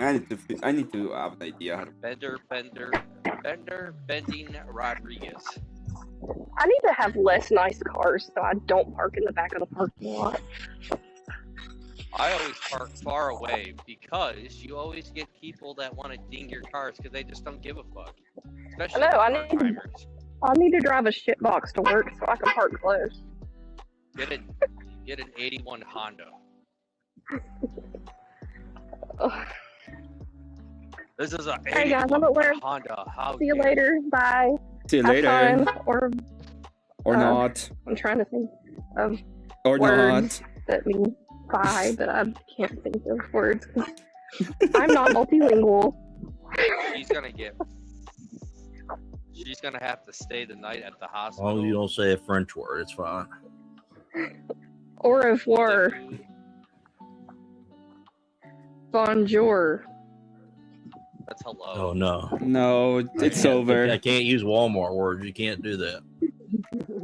I need to have an idea how to. Bending Rodriguez. I need to have less nice cars so I don't park in the back of the parking lot. I always park far away because you always get people that want to ding your cars because they just don't give a fuck. Especially I need to drive a shit box to work so I can park close. Get an 81 Honda. This is a 81 Honda. How See you later. Bye. See you Have later. fun, or not. I'm trying to think of Or words that mean bye, but I can't think of words. I'm not multilingual. She's gonna have to stay the night at the As hospital. long as you don't say a French word, it's fine. Au revoir. Bonjour. That's hello. Oh no. No, it's over. I can't use Walmart words. You can't do that.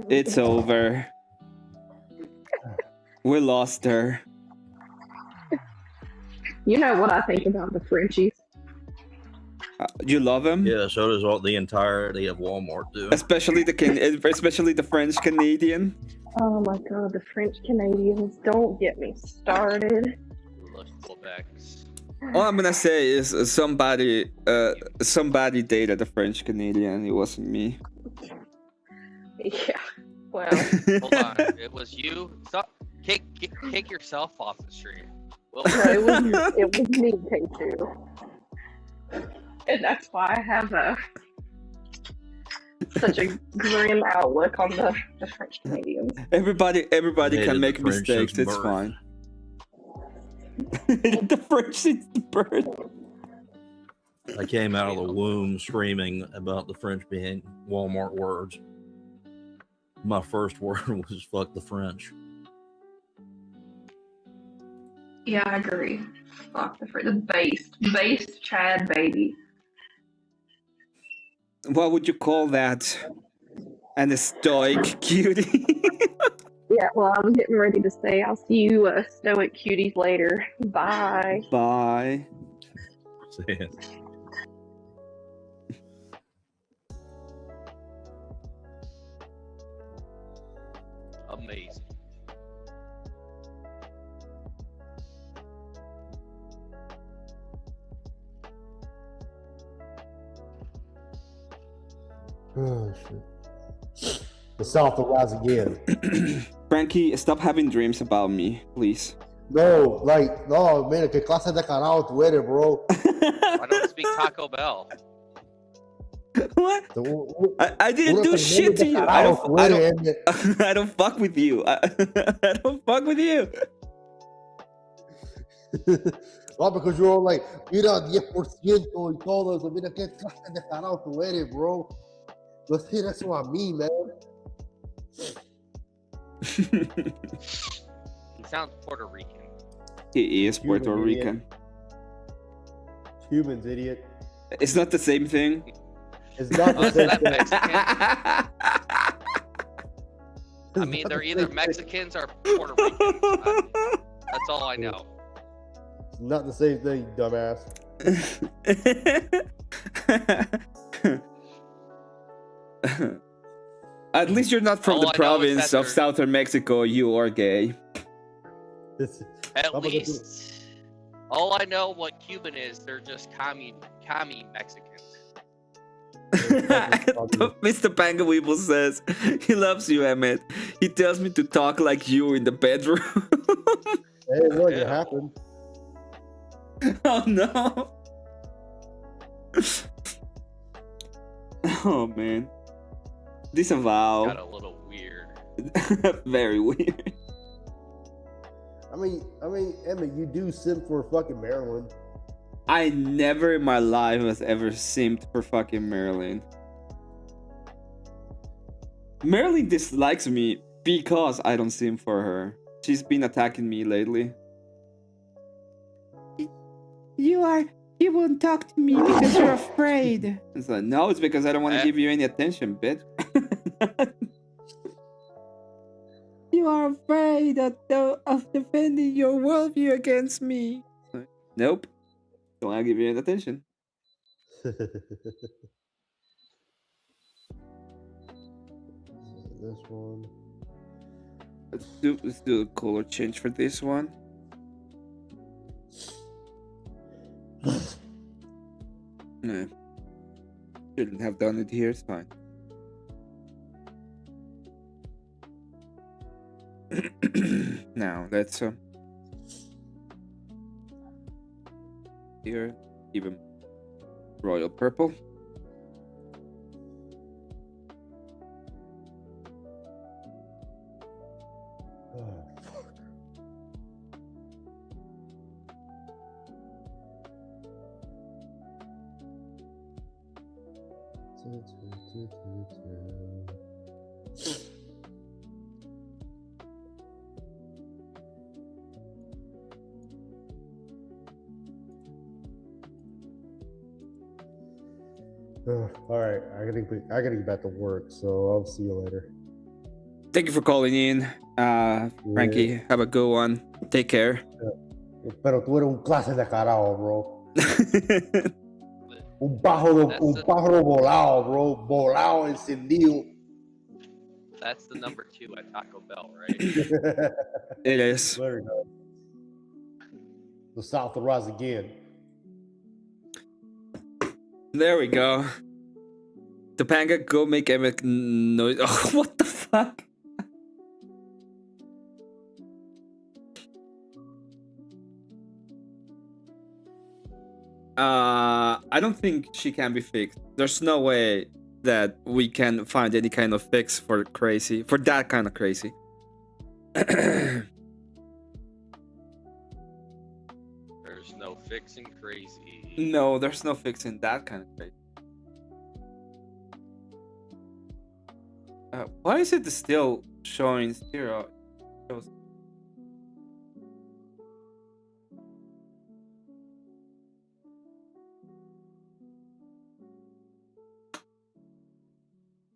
It's over. We lost her. You know what I think about the Frenchies. You love him? Yeah, so does the entirety of Walmart too. Especially the French Canadian. Oh my god, the French Canadians. Don't get me started. those Quebecs. All I'm gonna say is somebody dated a French Canadian. It wasn't me. Yeah. Well, Hold on, it was you. Stop. Kick yourself off the stream. Well, no, it was me, K2. And that's why I have such a grim outlook on the French Canadians. Everybody Hated can the make French mistakes. since It's birth. fine. The French since the birth. I came out of the womb screaming about the French being Walmart words. My first word was "fuck the French." Yeah, I agree. Fuck the based Chad baby. What would you call that? An stoic cutie. Yeah, well, I was getting ready to say I'll see you stoic cuties later. Bye. Bye. amazing. Oh, shit. The South will rise again. Frankie, stop having dreams about me, please. No, man, que clase de carajo tú eres, bro. I don't speak Taco Bell. What? I didn't do shit to you. I don't fuck with you. I don't fuck with you. No, because you're all like, mira, 10% y todo eso. Mira, qué clase de carajo tú eres, bro. No decir eso a mí, man. He sounds Puerto Rican. He is Puerto Rican. Humans, idiot. It's not the same thing. It's not the same That thing. Mexican? I mean, they're either Mexicans or Puerto Ricans. That's all I know. It's not the same thing, dumbass. At least you're not from All the I know is province that of they're- southern Mexico. You are gay. At least, all I know what Cuban is, they're just commie Mexicans. Mr. Pangaweeble says he loves you, Emmett. He tells me to talk like you in the bedroom. Hey, look, it happened. Oh no. Oh man. Disavow. Got a little weird. Very weird. I mean, Emmett, you do simp for fucking Maryland. I never in my life has ever simped for fucking Marilyn. Marilyn dislikes me because I don't simp for her. She's been attacking me lately. You won't talk to me because you're afraid. It's like, no, it's because I don't want to give you any attention, bitch. You are afraid of defending your worldview against me. Nope. Don't want to give you any attention. This one. Let's do a color change for this one. No. Shouldn't have done it here, it's fine. Now let's here even royal purple. Oh, fuck. All right, I gotta get back to work, so I'll see you later. Thank you for calling in, Frankie. Have a good one. Take care. Pero tú eres un clase de carajo, bro. Un pájaro volado, bro. Volado, encendido. That's the number 2 at Taco Bell, right? It is. Very nice. The South will rise again. There we go. Topanga, go make Emmet noise. Oh, what the fuck? I don't think she can be fixed. There's no way that we can find any kind of fix for crazy, for that kind of crazy. There's no fixing crazy. No, there's no fixing that kind of crazy. Why is it still showing zero?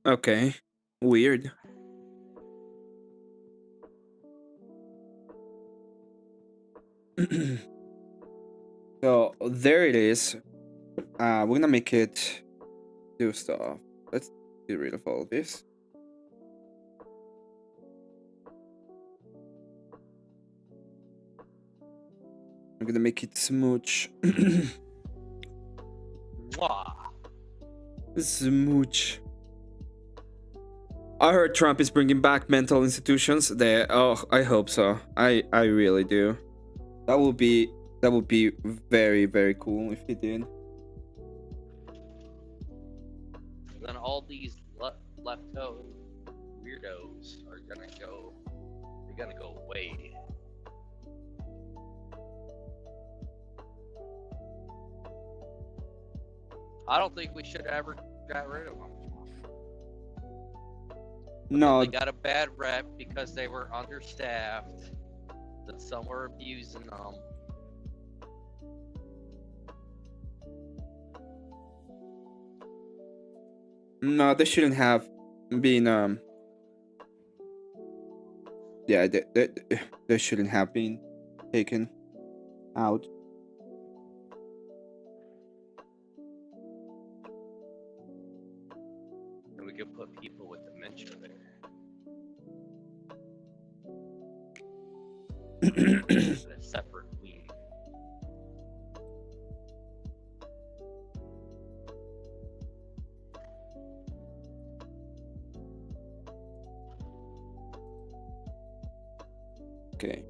Okay, weird. So there it is. We're gonna make it do stuff. Let's get rid of all of this. I'm gonna make it smooch. Mwah. Smooch. I heard Trump is bringing back mental institutions. There. Oh, I hope so. I really do. That would be very, very cool if he did. Then all these lefto weirdos are gonna go. They're gonna go away. I don't think we should ever got rid of them. No, They got a bad rep because they were understaffed. That some were abusing them. no, they shouldn't have been. Yeah, they shouldn't have been taken out. And we could put people with dementia there. A separate wing. Okay.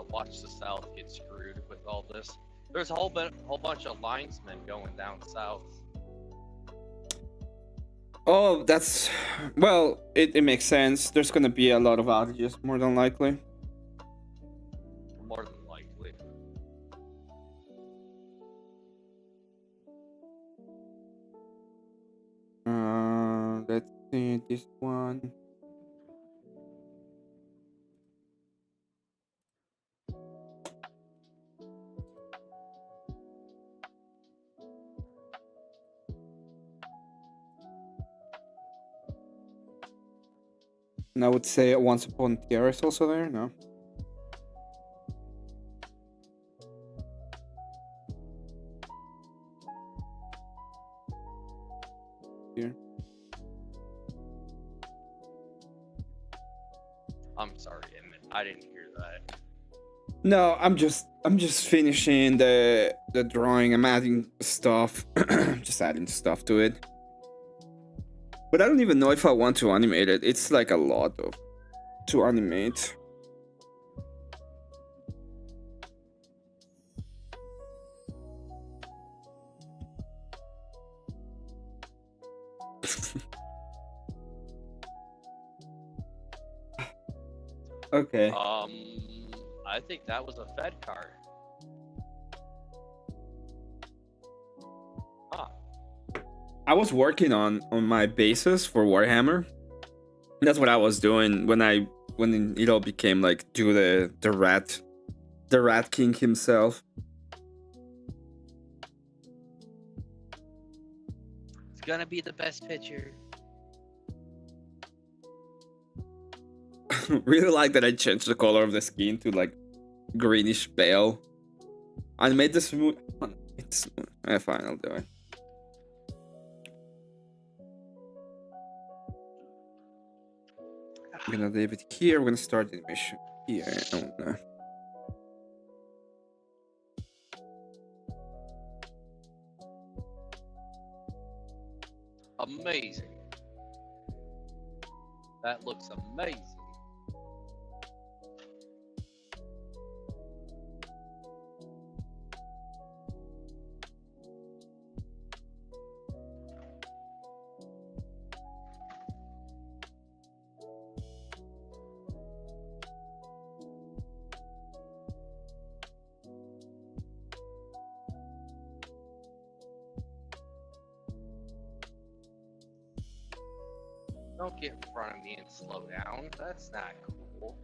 Watch the South get screwed with all this. There's a whole bunch of linesmen going down south. Oh, that's well. It makes sense. There's gonna be a lot of outages, more than likely. More than likely. Let's see this one. And I would say Once Upon Tiara is also there, no? Here. I'm sorry, Emmett. I didn't hear that. No, I'm just finishing the drawing. I'm adding stuff. Just adding stuff to it. But I don't even know if I want to animate it. It's like a lot to animate. Okay. I think that was a Fed card. Huh. I was working on my bases for Warhammer. That's what I was doing when it all became like do the rat king himself. It's gonna be the best picture. Really like that I changed the color of the skin to like greenish pale. I made the smooth. It's fine. I'll do it. I'm gonna leave it here. We're gonna start the mission here. Oh no. Amazing. That looks amazing. Don't get in front of me and slow down. That's not cool.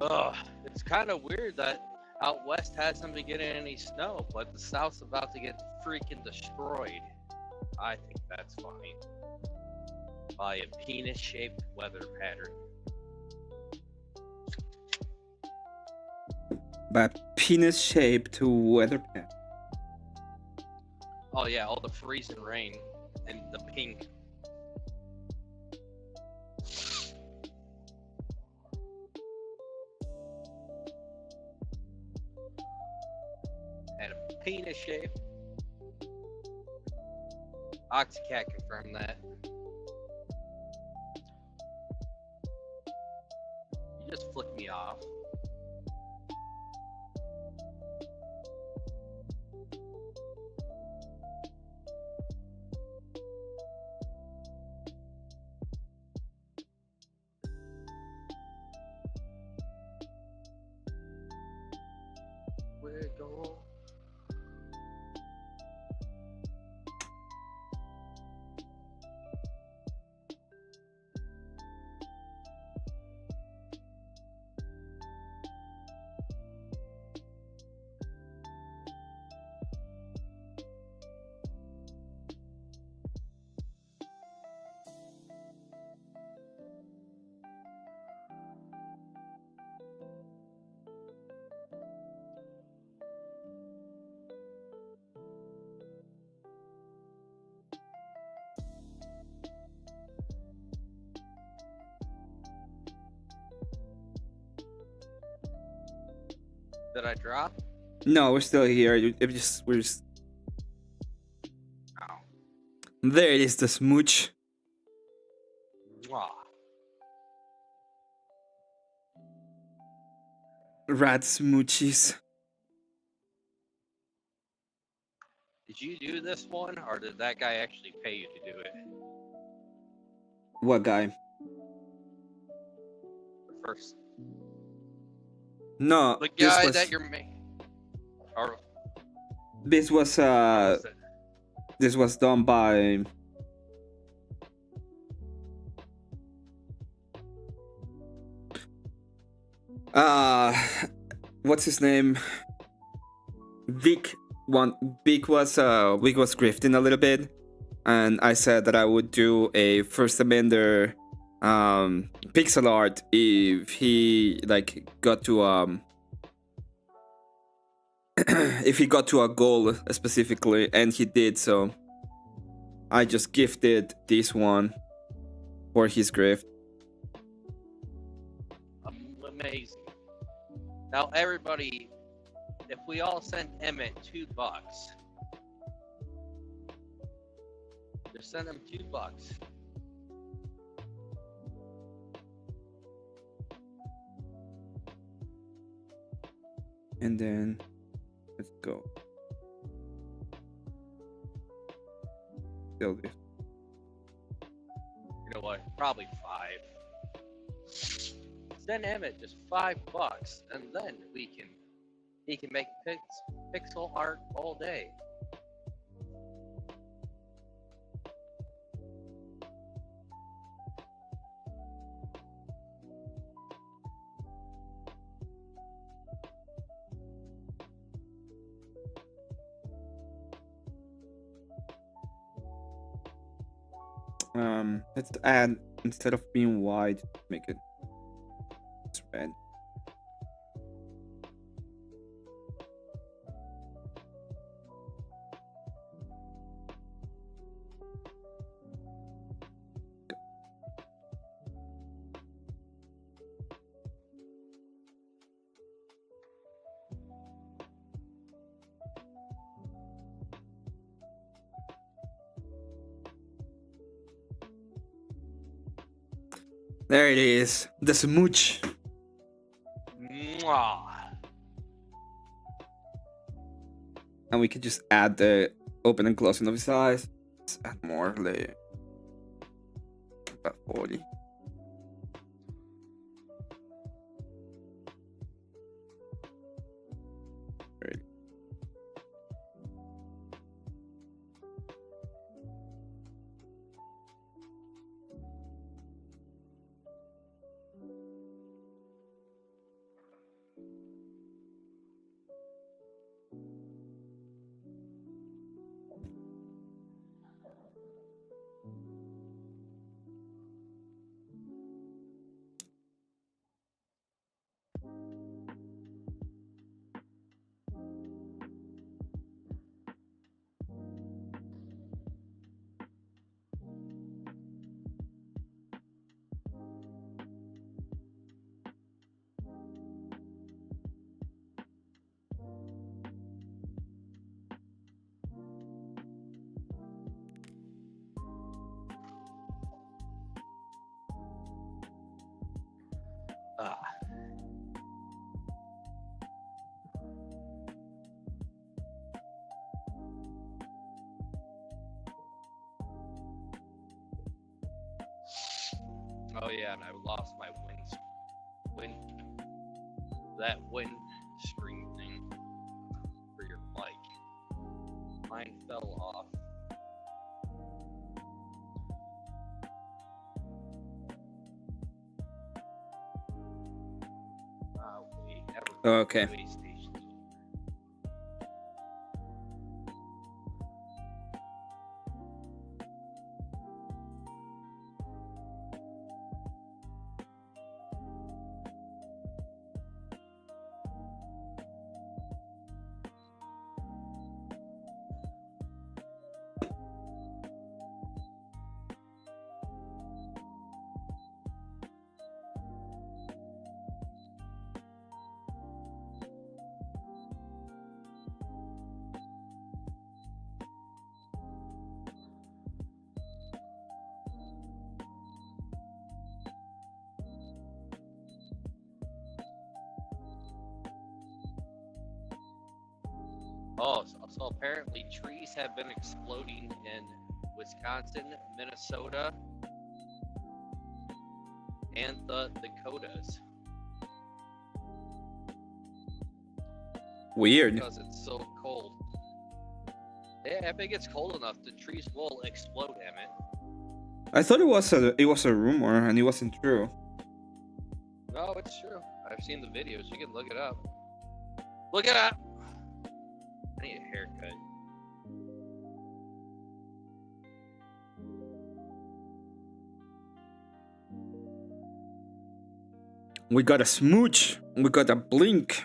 Ugh, it's kind of weird that out west hasn't been getting any snow, but the south's about to get freaking destroyed. I think that's funny. By a penis-shaped weather pattern. By penis-shaped weather pattern. Oh yeah, all the freezing rain and the pink. And a penis shape. Oxycat confirmed that. You just flicked me off. We're going. Did I drop? No, we're still here. We're just. Oh. There it is, the smooch. Mwah. Rat smoochies. Did you do this one, or did that guy actually pay you to do it? What guy? The first. No, The this guy was, that you're making. Or this was this was done by what's his name? Vic was grifting a little bit, and I said that I would do a first amender pixel art if he like got to if he got to a goal specifically, and he did, so I just gifted this one for his grift. amazing. Now, everybody, if we all send Emmett $2, just send him $2. And then let's go. Still this. You know what? Probably 5. Send Emmett just $5, and then he can make pixel art all day. Let's add, instead of being white, make it red. There it is, the smooch. Mwah. And we could just add the open and closing of his eyes. Let's add more, like about 40. Oh yeah, and I lost my wind string thing for your mic. Mine fell off. Wait, never. Okay. Waste station. Oh, so apparently trees have been exploding in Wisconsin, Minnesota, and the Dakotas. Weird. Because it's so cold. Yeah, if it gets cold enough, the trees will explode, Emmett. I thought it was a rumor and it wasn't true. No, it's true. I've seen the videos. You can look it up. Look it up! I need a haircut. We got a smooch. We got a blink.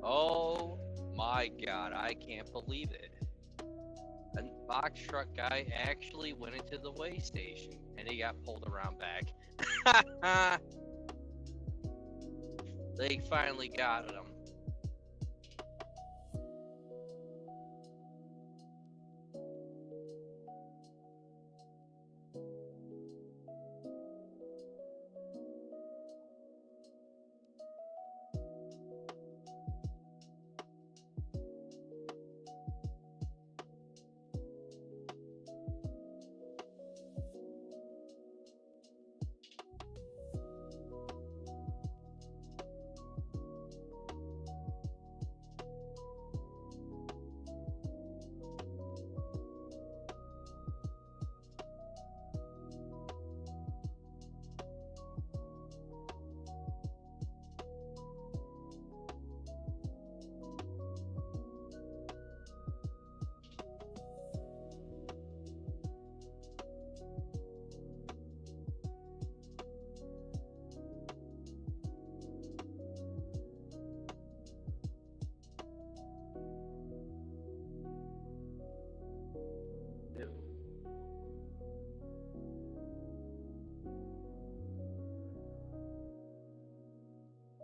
Oh my god, I can't believe it. A box truck guy actually went into the weigh station and he got pulled around back. They finally got him.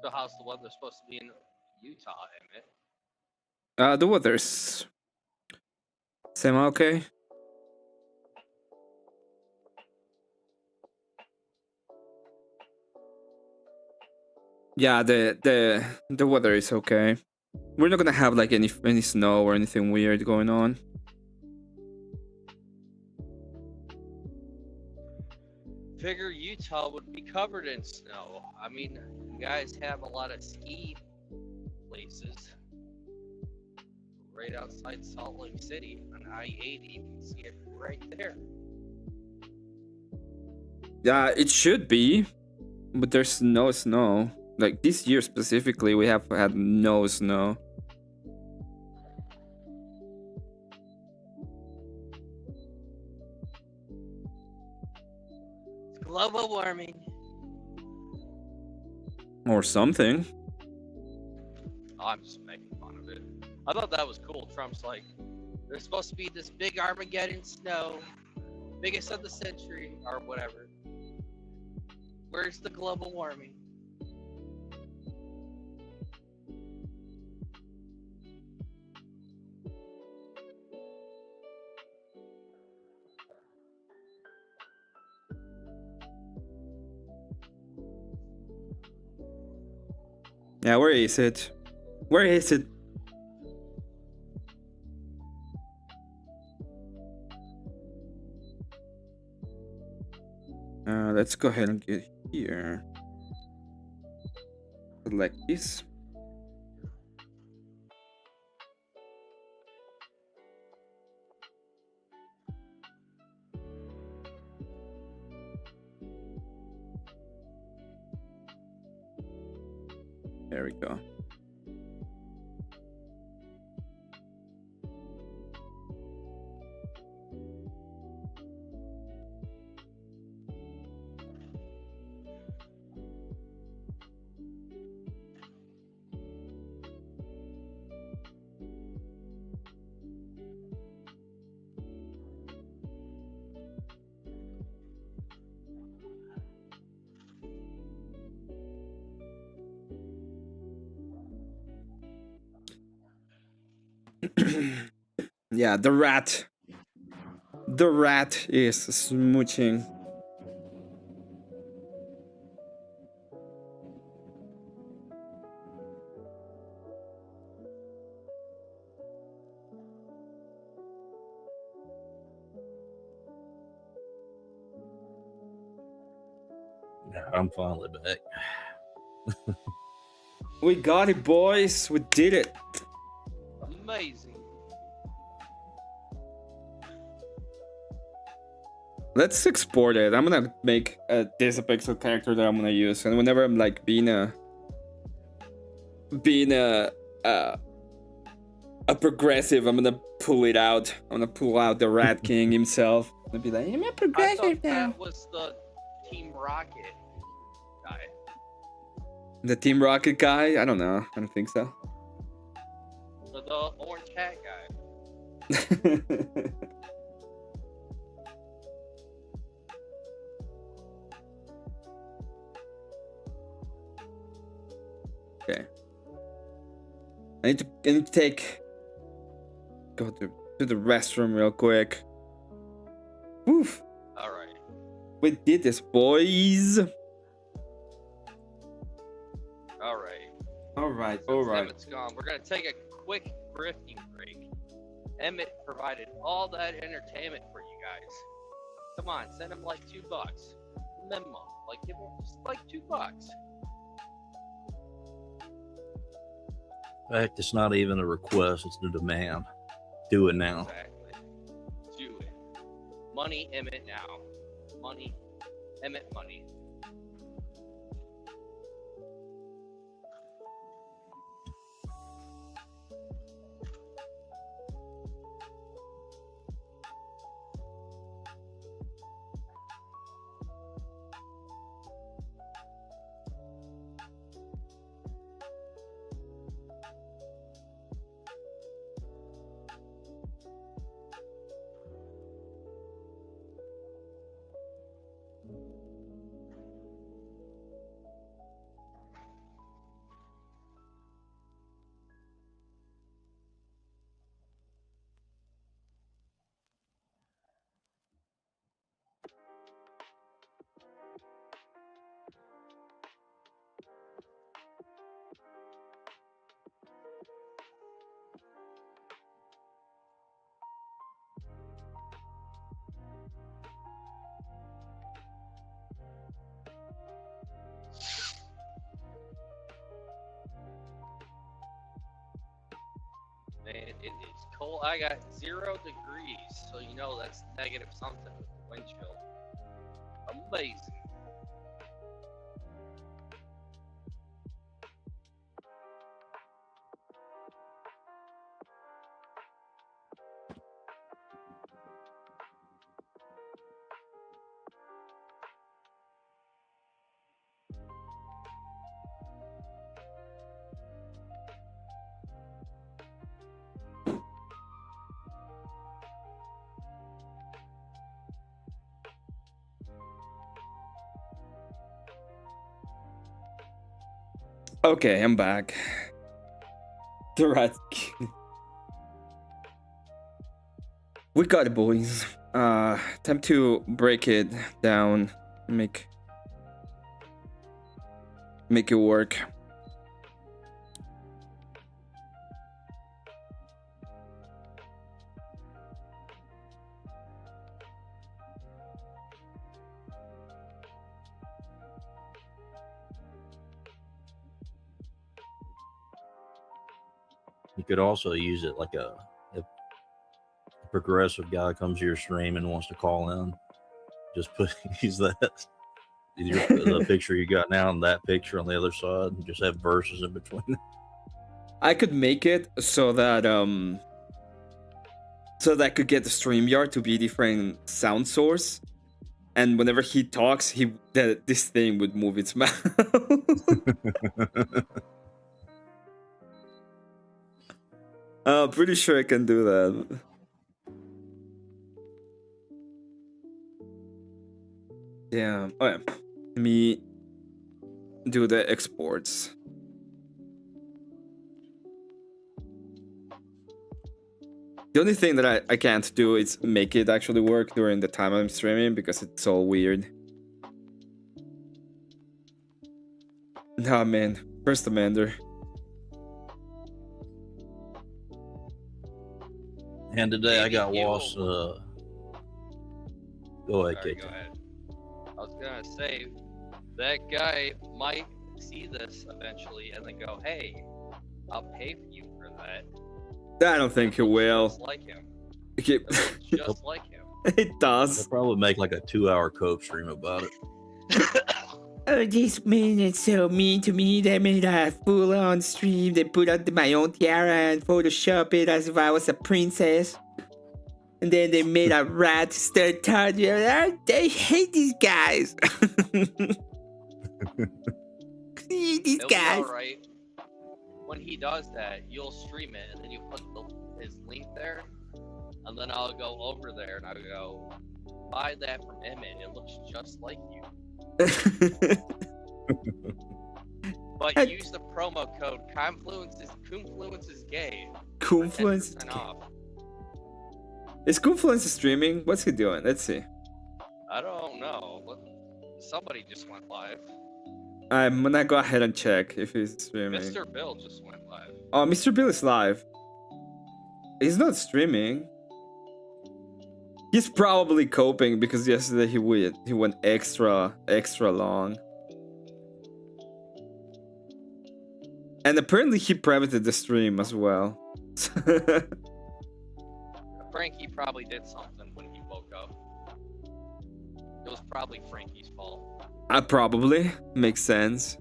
So how's the weather supposed to be in Utah, Emmett? The weather's semi okay. Yeah, the weather is okay. We're not gonna have like any snow or anything weird going on. Figure Utah would be covered in snow. I mean, you guys have a lot of ski places right outside Salt Lake City on I-80. You can see it right there. Yeah, it should be, but there's no snow. Like this year specifically, we have had no snow. Global warming. Or something. Oh, I'm just making fun of it. I thought that was cool. Trump's like, there's supposed to be this big Armageddon snow, biggest of the century, or whatever. Where's the global warming? Yeah, where is it? Where is it? Let's go ahead and get here. Select this. There we go. Yeah, the rat. The rat is smooching. I'm finally back. We got it, boys. We did it. Amazing. Let's export it. I'm gonna make a pixel character that I'm gonna use, and whenever I'm like being a progressive, I'm gonna pull it out. I'm gonna pull out the Rat King himself. I'm gonna be like, I'm a I progressive thought now. that was the Team Rocket guy. The Team Rocket guy? I don't know. I don't think so. with the orange hat guy. Okay. I need to go to the restroom real quick. Woof. All right. We did this, boys. All right. All right. Since All right. Emmett's gone, we're gonna take a quick grifting break. Emmett provided all that entertainment for you guys. Come on, send him like $2. Minimum. Like give him just like $2. In fact, it's not even a request; it's a demand. Do it now. Exactly. Do it. Money, Emmett now. Money, Emmett money. Man, it is cold. I got 0 degrees, so you know that's negative something with the wind chill. Amazing. Okay, I'm back. The rat. We got it, boys. Time to break it down. Make it work. You could also use it like if a progressive guy comes to your stream and wants to call in, just use that. The picture you got now and that picture on the other side, and just have verses in between. I could make it so that I could get the StreamYard to be a different sound source, and whenever he talks, this thing would move its mouth. Pretty sure I can do that. Yeah. Oh yeah. Let me do the exports. The only thing that I can't do is make it actually work during the time I'm streaming because it's all weird. Nah, man. First Amender. And today I got lost. Go ahead, Sorry, Kate. go ahead. I was gonna say that guy might see this eventually and then go, "Hey, I'll pay for you for that." I don't think he will. Just like him. Okay. It looks just like him. It does. They'll probably make like a 2-hour cope stream about it. Oh, this man is so mean to me. They made a full-on stream. They put out my own tiara and Photoshop it as if I was a princess. And then they made a rat start talking. I hate these guys. These It'll be guys. alright. when he does that, you'll stream it, and then you put his link there, and then I'll go over there and I'll go buy that from Emmett. It looks just like you. But use the promo code Confluence is gay. Confluence. 10% off. Is Confluence streaming? What's he doing? Let's see. I don't know. Somebody just went live. I'm gonna go ahead and check if he's streaming. Mr. Bill just went live. Oh, Mr. Bill is live. He's not streaming. He's probably coping because yesterday he went extra long. And apparently he privated the stream as well. Frankie probably did something when he woke up. It was probably Frankie's fault. Probably makes sense.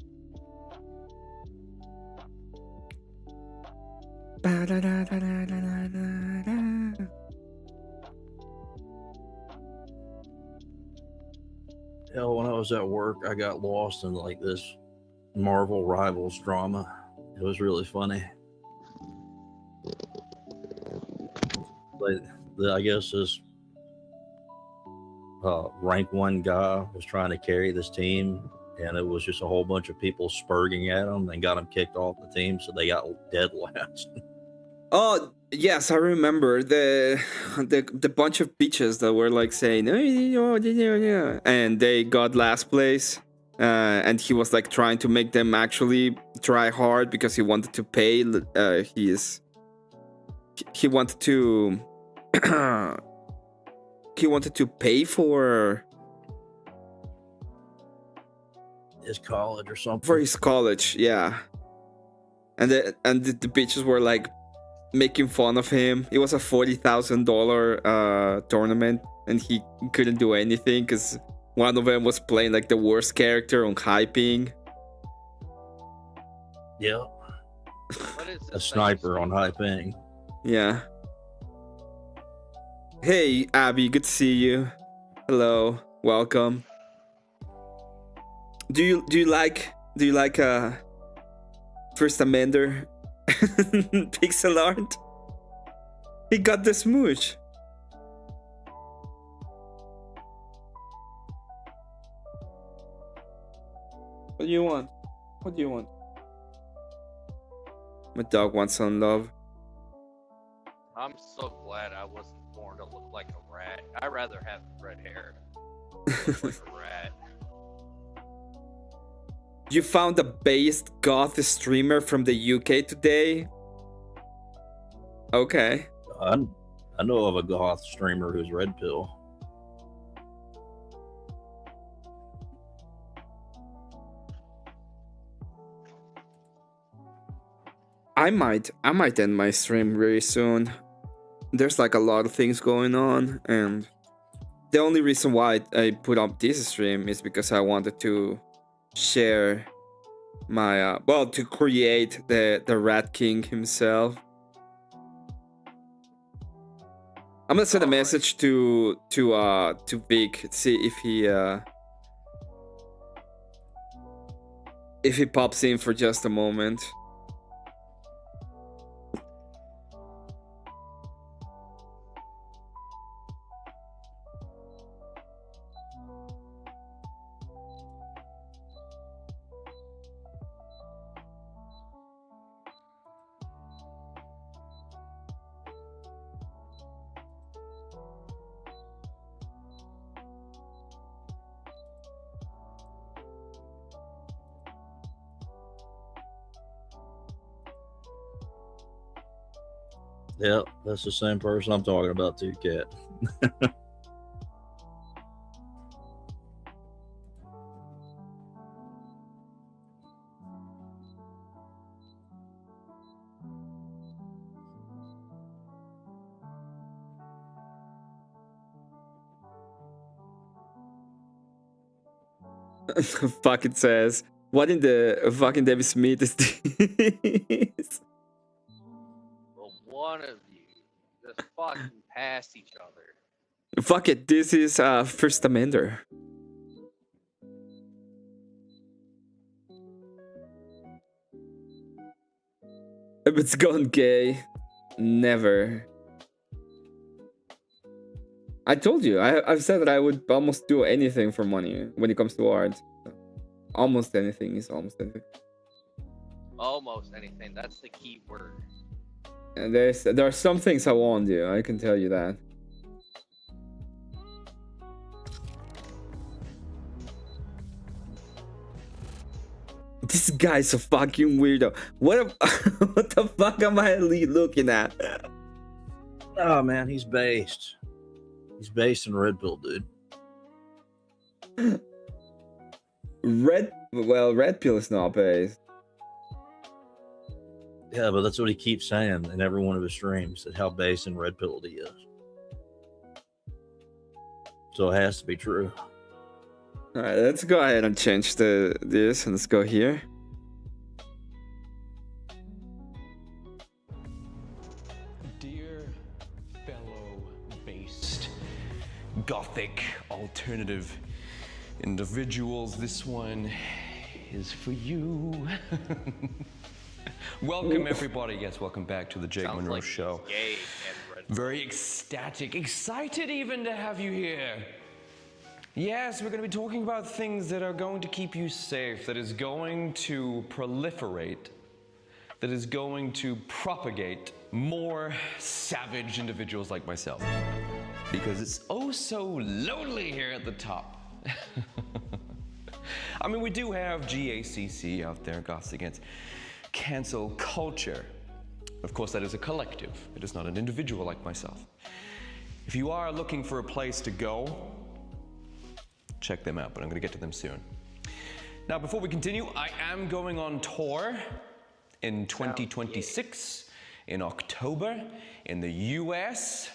Hell, when I was at work, I got lost in like this Marvel Rivals drama. It was really funny. Like, I guess this rank 1 guy was trying to carry this team, and it was just a whole bunch of people spurging at him and got him kicked off the team, so they got dead last. Oh yes, I remember the bunch of bitches that were like saying, and they got last place. And he was like trying to make them actually try hard because he wanted to pay. He wanted to he wanted to pay for his college or something. For his college, yeah. And the bitches were like making fun of him. It was a $40,000 tournament, and he couldn't do anything because one of them was playing like the worst character on hyping. Yeah. What is a sniper on high ping. Yeah. Hey, Abby, good to see you. Hello, welcome. Do you like First Amender pixel art? He got the smooch. What do you want? What do you want? My dog wants some love. I'm so glad I wasn't born to look like a rat. I'd rather have red hair. Look like a rat. You found a based goth streamer from the UK today? Okay. I know of a goth streamer who's red pill. I might end my stream very soon. There's like a lot of things going on, and the only reason why I put up this stream is because I wanted to share my to create the Rat King himself. I'm gonna send a message to Vic, see if he pops in for just a moment. Yep, that's the same person I'm talking about too, Cat. Fuck, it says, what in the fucking David Smith is this? Well, one of you just fucking past each other. Fuck it, this is First Amender. Emmett's gone gay. Never. I told you, I've said that I would almost do anything for money when it comes to art. Almost anything is almost anything. Almost anything. That's the key word. And there are some things I won't do, I can tell you that. This guy's a fucking weirdo. What the fuck am I looking at? Oh man, he's based. He's based in Red Pill, dude. Red Pill is not based. Yeah, but that's what he keeps saying in every one of his streams, that how based and red pilled he is. So it has to be true. All right, let's go ahead and change this, and let's go here. Dear fellow based gothic alternative individuals, this one is for you. Welcome everybody. Yes, welcome back to the Jake Sounds Monroe like Show. Gay and red. Very ecstatic, excited even to have you here. Yes, we're going to be talking about things that are going to keep you safe, that is going to proliferate, that is going to propagate more savage individuals like myself. Because it's oh so lonely here at the top. I mean, we do have GACC out there, Goths Against Cancel Culture. Of course, that is a collective. It is not an individual like myself. If you are looking for a place to go, check them out, but I'm going to get to them soon. Now, before we continue, I am going on tour in 2026 in October in the US.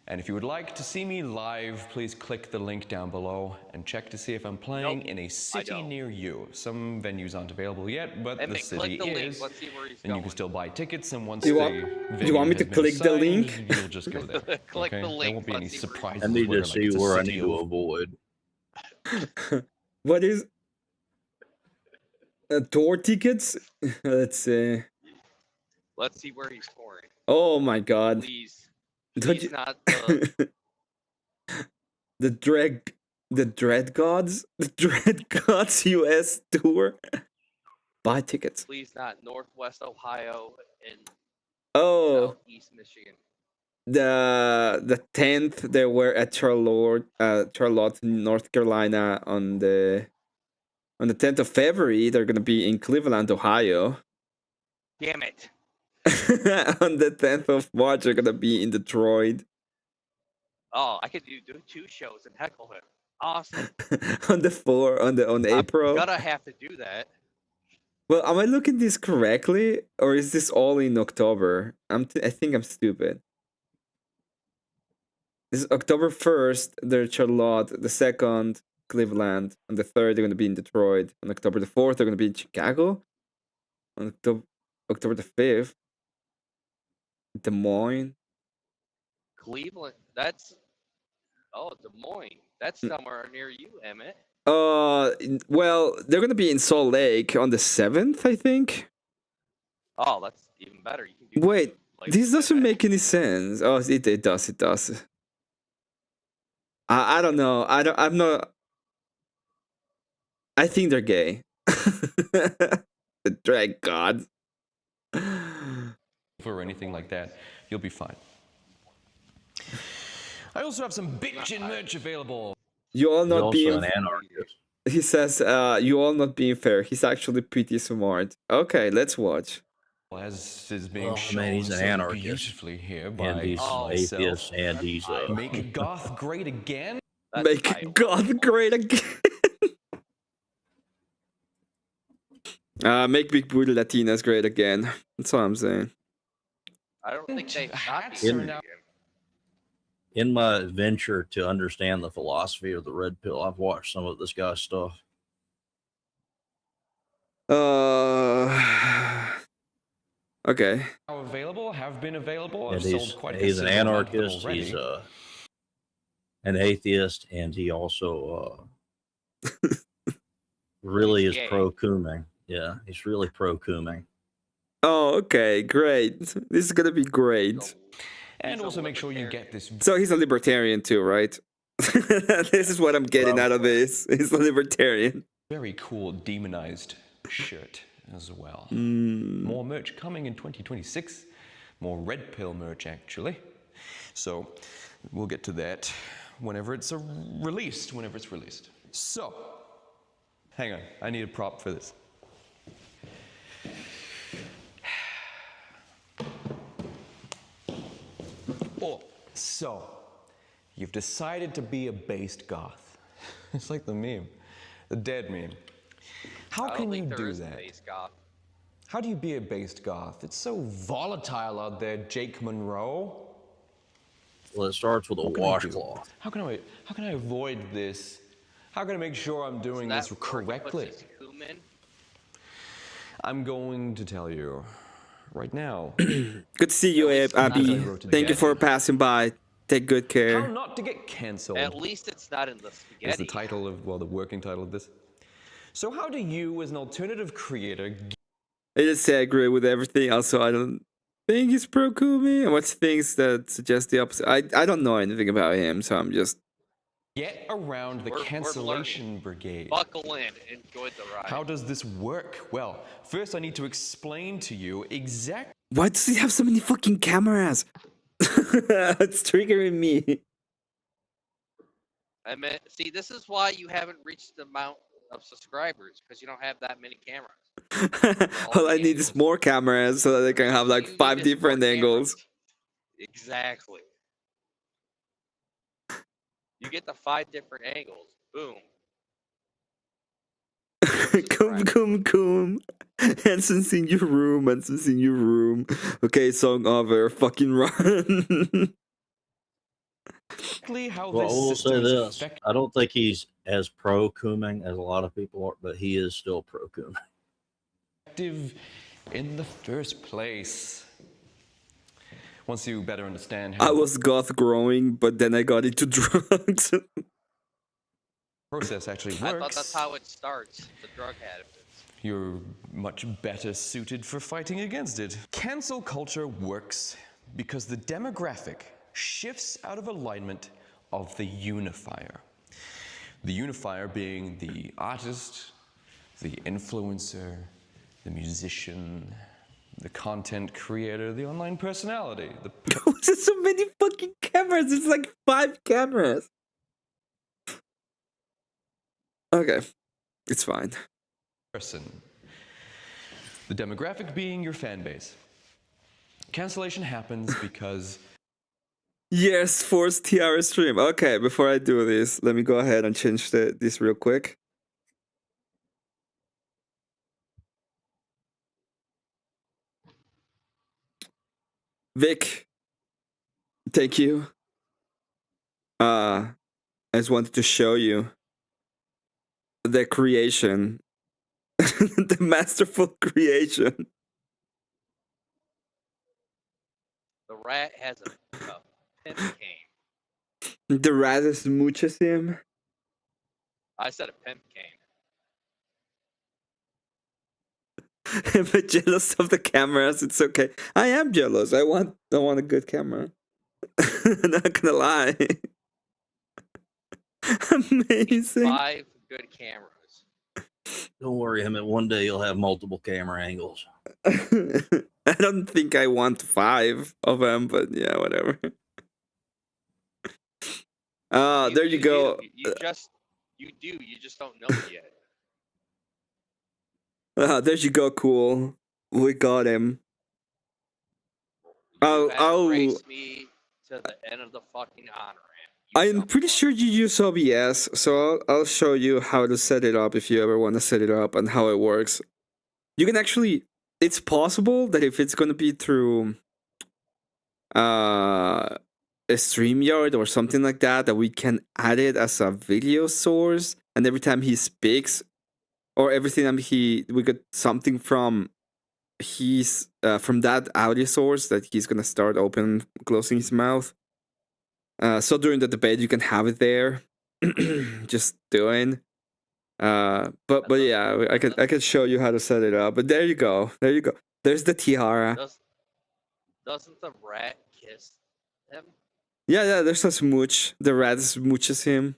And if you would like to see me live, please click the link down below and check to see if I'm playing in a city near you. Some venues aren't available yet, but the city is. Let's see where he's And going. you can still buy tickets, and once Do the you want me to venue has been click the assigned, link? You'll just go there. Click okay? the link. There won't be any Let's see where he's surprises. I need to see it's a where I city need to of- avoid. What is tour tickets? Let's see. Let's see where he's scoring. Oh my god. Please. Don't Please you- not the the Dread Gods US tour. Buy tickets. please not Northwest Ohio and Oh, Southeast Michigan. the 10th they were at Charlotte, North Carolina on the 10th of February. They're gonna be in Cleveland, Ohio. Damn it. On the 10th of March, they're gonna be in Detroit. Oh, I could do 2 shows and heckle him. Awesome. on April. I'm gonna have to do that. Well, am I looking this correctly, or is this all in October? I think I'm stupid. This is October 1st, they're Charlotte. The 2nd, Cleveland. On the 3rd, they're gonna be in Detroit. On October the 4th, they're gonna be in Chicago. On October the 5th, Des Moines. Cleveland. That's Des Moines. That's somewhere near you, Emmett. Well, they're gonna be in Salt Lake on the 7th, I think. Oh, that's even better. You can do Wait, like this doesn't Emmett. make any sense. Oh, it does. I don't know. I'm not. I think they're gay. The drag gods. or anything like that, you'll be fine. I also have some bitchin' merch available. You all He's not also being. an anarchist. He says, "You all not being fair." He's actually pretty smart. Okay, let's watch. As is being Oh, shown man, he's an so anarchist. beautifully here by And he's myself. atheist, and he's Make goth great again. That's Make my God great again. Make Big Booty Latinas great again. That's all I'm saying. I don't think they've Hats not are been now- in my venture to understand the philosophy of the red pill. I've watched some of this guy's stuff. Okay. Now available, have been available. And I've he's sold quite a an considerable amount of them anarchist. already. He's an atheist, and he also really He's is gay. pro cooming. Yeah, he's really pro cooming. Oh, okay, great. This is gonna be great. And He's a also make sure you libertarian. get this. So he's a libertarian too, right? This is what I'm getting out of this. He's a libertarian. Very cool demonized shirt as well. Mm. More merch coming in 2026. More red pill merch, actually. So we'll get to that whenever it's released. So, hang on. I need a prop for this. Oh, so you've decided to be a based goth. It's like the meme, the dead meme. How I don't can you think there do is a that? base goth. How do you be a based goth? It's so volatile out there, Jake Monroe. Well, it starts with a What can I do? washcloth. How can I avoid this? How can I make sure I'm doing That this work correctly? puts his cumin. I'm going to tell you right now. Good to see you, At least Abby. not to Thank you for get- passing by. Take good How care. not to get cancelled At least it's not in the is spaghetti. the title of, well, the working title of this. So how do you, as an alternative creator, I just say I agree with everything. Also, I don't think he's pro Kumi. And what's things that suggest the opposite? I don't know anything about him, so I'm just. get around the We're cancellation brigade? Buckle in, enjoy the ride. How does this work? Well, first I need to explain to you exactly Why does he have so many fucking cameras? It's triggering me. I mean, see, this is why you haven't reached the amount of subscribers, because you don't have that many cameras. All I need is more cameras so that I can have like You 5 need is more different angles. cameras. Exactly. You get the 5 different angles. Boom. Come, come, come. Anson's in your room. Anson's in your room. Okay, song over. Fucking run. how Well, I this will say system is this: effective. I don't think he's as pro Kuming as a lot of people are, but he is still pro Kuming. In the first place. Once you better understand I how the was goth growing, but then I got into drugs. process actually I thought works, that's how it starts, the drug habits. you're much better suited for fighting against it. Cancel culture works because the demographic shifts out of alignment of the unifier. The unifier being the artist, the influencer, the musician, the content creator, the online personality, the There's so many fucking cameras. It's like 5 cameras. Okay, it's fine. person. The demographic being your fan base. Cancellation happens because Yes, force Tiara stream. Okay, before I do this, let me go ahead and change this real quick. Vic, thank you. I just wanted to show you the creation, the masterful creation. The rat has a pimp cane. The rat smooches him. I said a pimp cane. I'm jealous of the cameras. It's okay. I am jealous. I want a good camera. Not gonna lie. Amazing. 5 good cameras. Don't worry, Emmett. One day you'll have multiple camera angles. I don't think I want 5 of them, but yeah, whatever. There you go. You do. You just don't know it yet. There you go, cool. We got him. You have I'll raced me to the end of the fucking honor ramp. You I'm dumb pretty fuck. sure you use OBS, so I'll show you how to set it up if you ever want to set it up and how it works. You can actually, it's possible that if it's going to be through a StreamYard or something like that, that we can add it as a video source, and every time he speaks, or every time we get something from from that audio source that he's going to start closing his mouth. So during the debate, you can have it there, just doing. But yeah, I could show you how to set it up. But there you go, There's the Tiara. Doesn't the rat kiss him? Yeah, there's a smooch. The rat smooches him.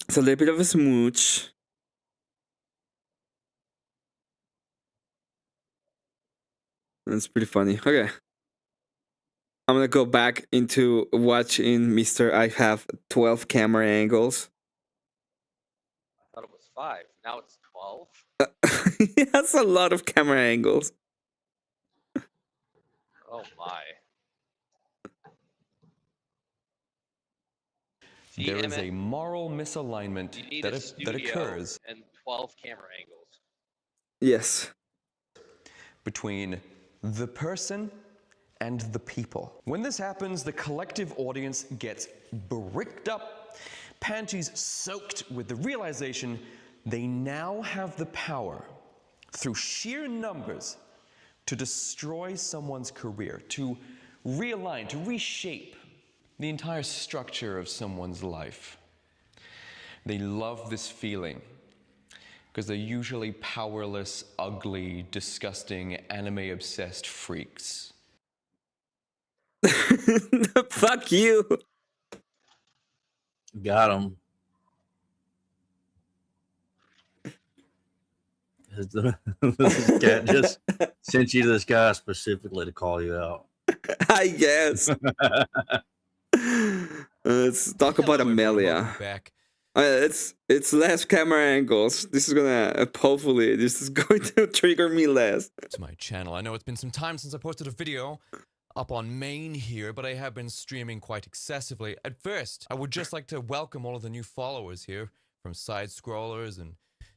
It's a little bit of a smooch. That's pretty funny. Okay. I'm gonna go back into watching Mr. I have 12 camera angles. I thought it was 5. Now it's 12. That's a lot of camera angles. Oh my. See, There is Emmett, a moral misalignment you need that, a that studio occurs and 12 camera angles. Yes. between the person and the people. When this happens, the collective audience gets bricked up, panties soaked with the realization they now have the power, through sheer numbers, to destroy someone's career, to realign, to reshape the entire structure of someone's life. They love this feeling because they're usually powerless, ugly, disgusting, anime-obsessed freaks. Fuck you. Got him. This cat just sent you this guy specifically to call you out. I guess. Let's talk about Amelia. Back. It's less camera angles. This is gonna hopefully this is going to trigger me less. To my channel. I know it's been some time since I posted a video up on main here, but I have been streaming quite excessively. At first, I would just like to welcome all of the new followers here from Side Scrollers and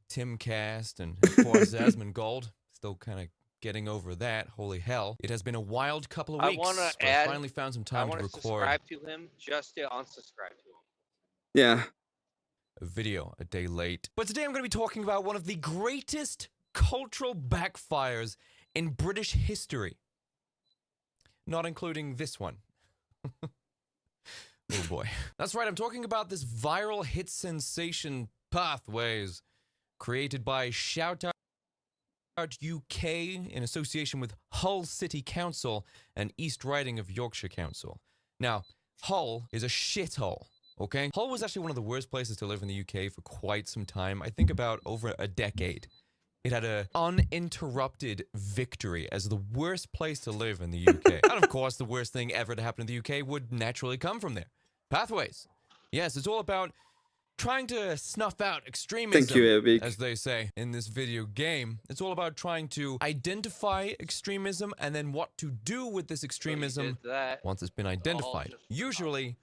Timcast and of course Asmund Gold. Still kind of getting over that. Holy hell. It has been a wild couple of weeks. I but I finally found some time to record subscribe to him just to unsubscribe to him. Yeah. a video a day late. But today I'm going to be talking about one of the greatest cultural backfires in British history. Not including this one. Oh boy. That's right, I'm talking about this viral hit sensation Pathways, created by Shout Out UK in association with Hull City Council and East Riding of Yorkshire Council. Now, Hull is a shithole, okay? Hull was actually one of the worst places to live in the UK for quite some time. I think about over a decade. It had an uninterrupted victory as the worst place to live in the UK. And of course, the worst thing ever to happen in the UK would naturally come from there. Pathways. Yes, it's all about trying to snuff out extremism, Thank you, Epic. as they say in this video game. It's all about trying to identify extremism and then what to do with this extremism once it's been identified. Usually,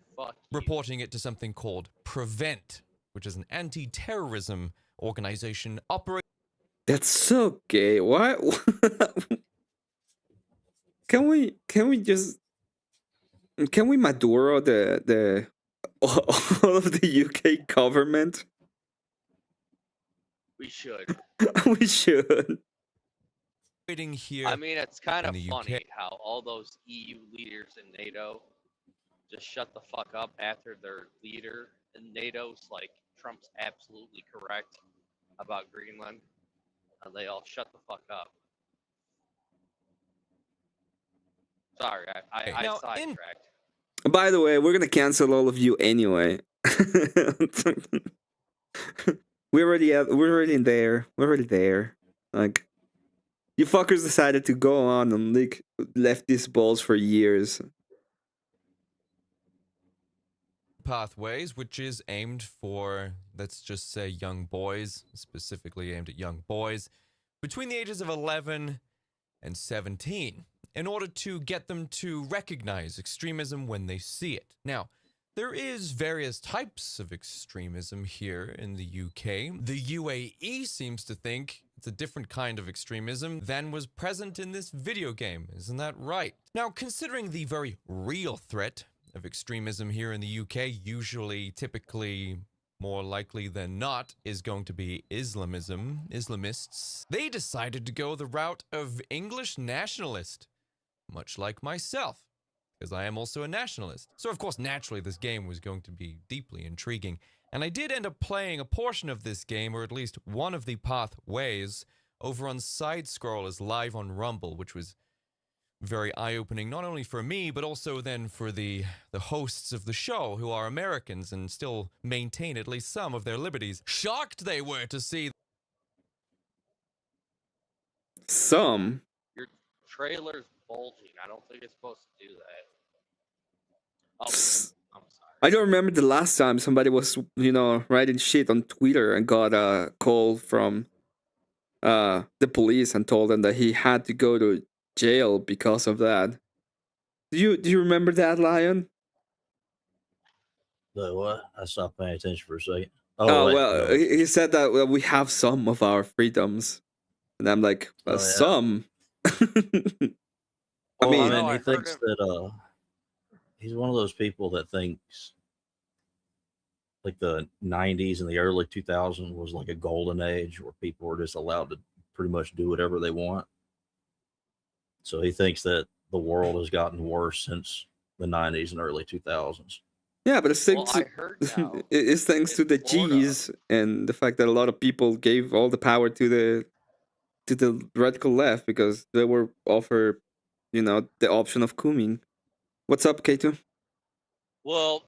reporting it to something called Prevent, which is an anti-terrorism organization operating. That's so gay. Why? Can we Maduro the all of the UK government? We should. We should. Here I mean, it's kind of in the funny UK. how all those EU leaders in NATO just shut the fuck up after their leader in NATO's like, Trump's absolutely correct about Greenland. And they all shut the fuck up. Sorry, I Now, sidetracked. By the way, we're gonna cancel all of you anyway. We're already there. We're already there. Like, you fuckers decided to go on and lick leftist balls for years. Pathways, which is aimed for, let's just say, young boys, specifically aimed at young boys, between the ages of 11 and 17, in order to get them to recognize extremism when they see it. Now, there is various types of extremism here in the UK. The UAE seems to think it's a different kind of extremism than was present in this video game. Isn't that right? Now, considering the very real threat of extremism here in the UK, usually, typically, more likely than not, is going to be Islamists, they decided to go the route of English nationalist, much like myself, because I am also a nationalist. So, of course, naturally, this game was going to be deeply intriguing And I did end up playing a portion of this game, or at least one of the pathways, over on Side Scrollers live on Rumble, which was very eye-opening, not only for me, but also then for the hosts of the show, who are Americans and still maintain at least some of their liberties. Shocked they were to see Some. Your trailer's bulging. I don't think it's supposed to do that. Oh, I'm sorry. I don't remember the last time somebody was, writing shit on Twitter and got a call from the police and told them that he had to go to jail because of that. Do you remember that, Lion? The what? I stopped paying attention for a second. Oh, wait, well, no. he said that we have some of our freedoms. And I'm like, Oh, yeah. some? Well, mean- I No, mean, I he heard thinks him. that he's one of those people that thinks like the 90s and the early 2000s was like a golden age where people were just allowed to pretty much do whatever they want. So he thinks that the world has gotten worse since the 90s and early 2000s. Yeah, but it's Well, thanks, I heard now. it's thanks to in the Florida- G's and the fact that a lot of people gave all the power to the radical left because they were offered, the option of cooming. What's up, K2? Well,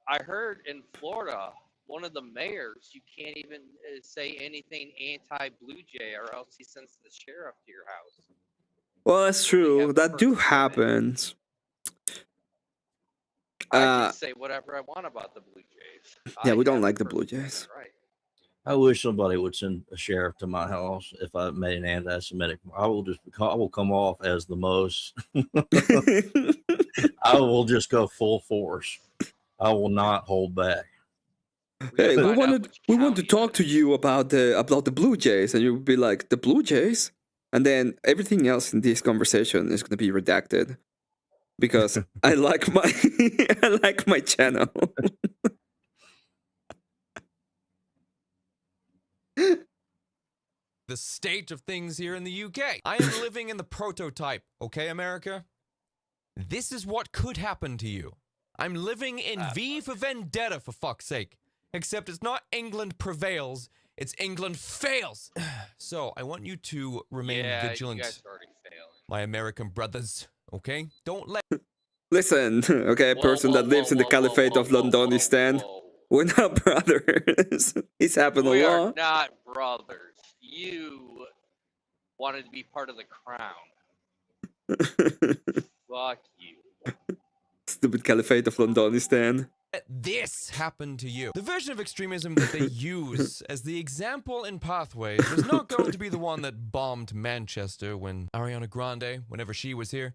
I heard in Florida, one of the mayors, you can't even say anything anti-Blue Jay, or else he sends the sheriff to your house. Well, that's true. have That do First Amendment. happens. I Uh, can say whatever I want about the Blue Jays. Yeah, I we don't have like the First Blue Amendment Jays. Right. I wish somebody would send a sheriff to my house if I made an anti-Semitic. I will come off as the most. I will just go full force. I will not hold back. Hey, we find out wanted which we want to county talk it to is. you about the Blue Jays, and you'll be like, the Blue Jays, and then everything else in this conversation is going to be redacted because I like my I like my channel. the state of things here in the UK. I am living in the prototype, okay, America? This is what could happen to you. I'm living in V for Vendetta, for fuck's sake. Except it's not England prevails, it's England fails. So, I want you to remain Yeah, vigilant, you guys are already failing. my American brothers, okay? Don't let Listen, okay, a Whoa, person whoa, that lives in the whoa, whoa, caliphate whoa, of whoa, Londonistan. whoa, whoa. We're not brothers. It's happened We a are lot. not brothers. You wanted to be part of the crown. Fuck you. Stupid caliphate of Londonistan. this happen to you. The version of extremism that they use as the example in Pathways was not going to be the one that bombed Manchester when Ariana Grande, whenever she was here.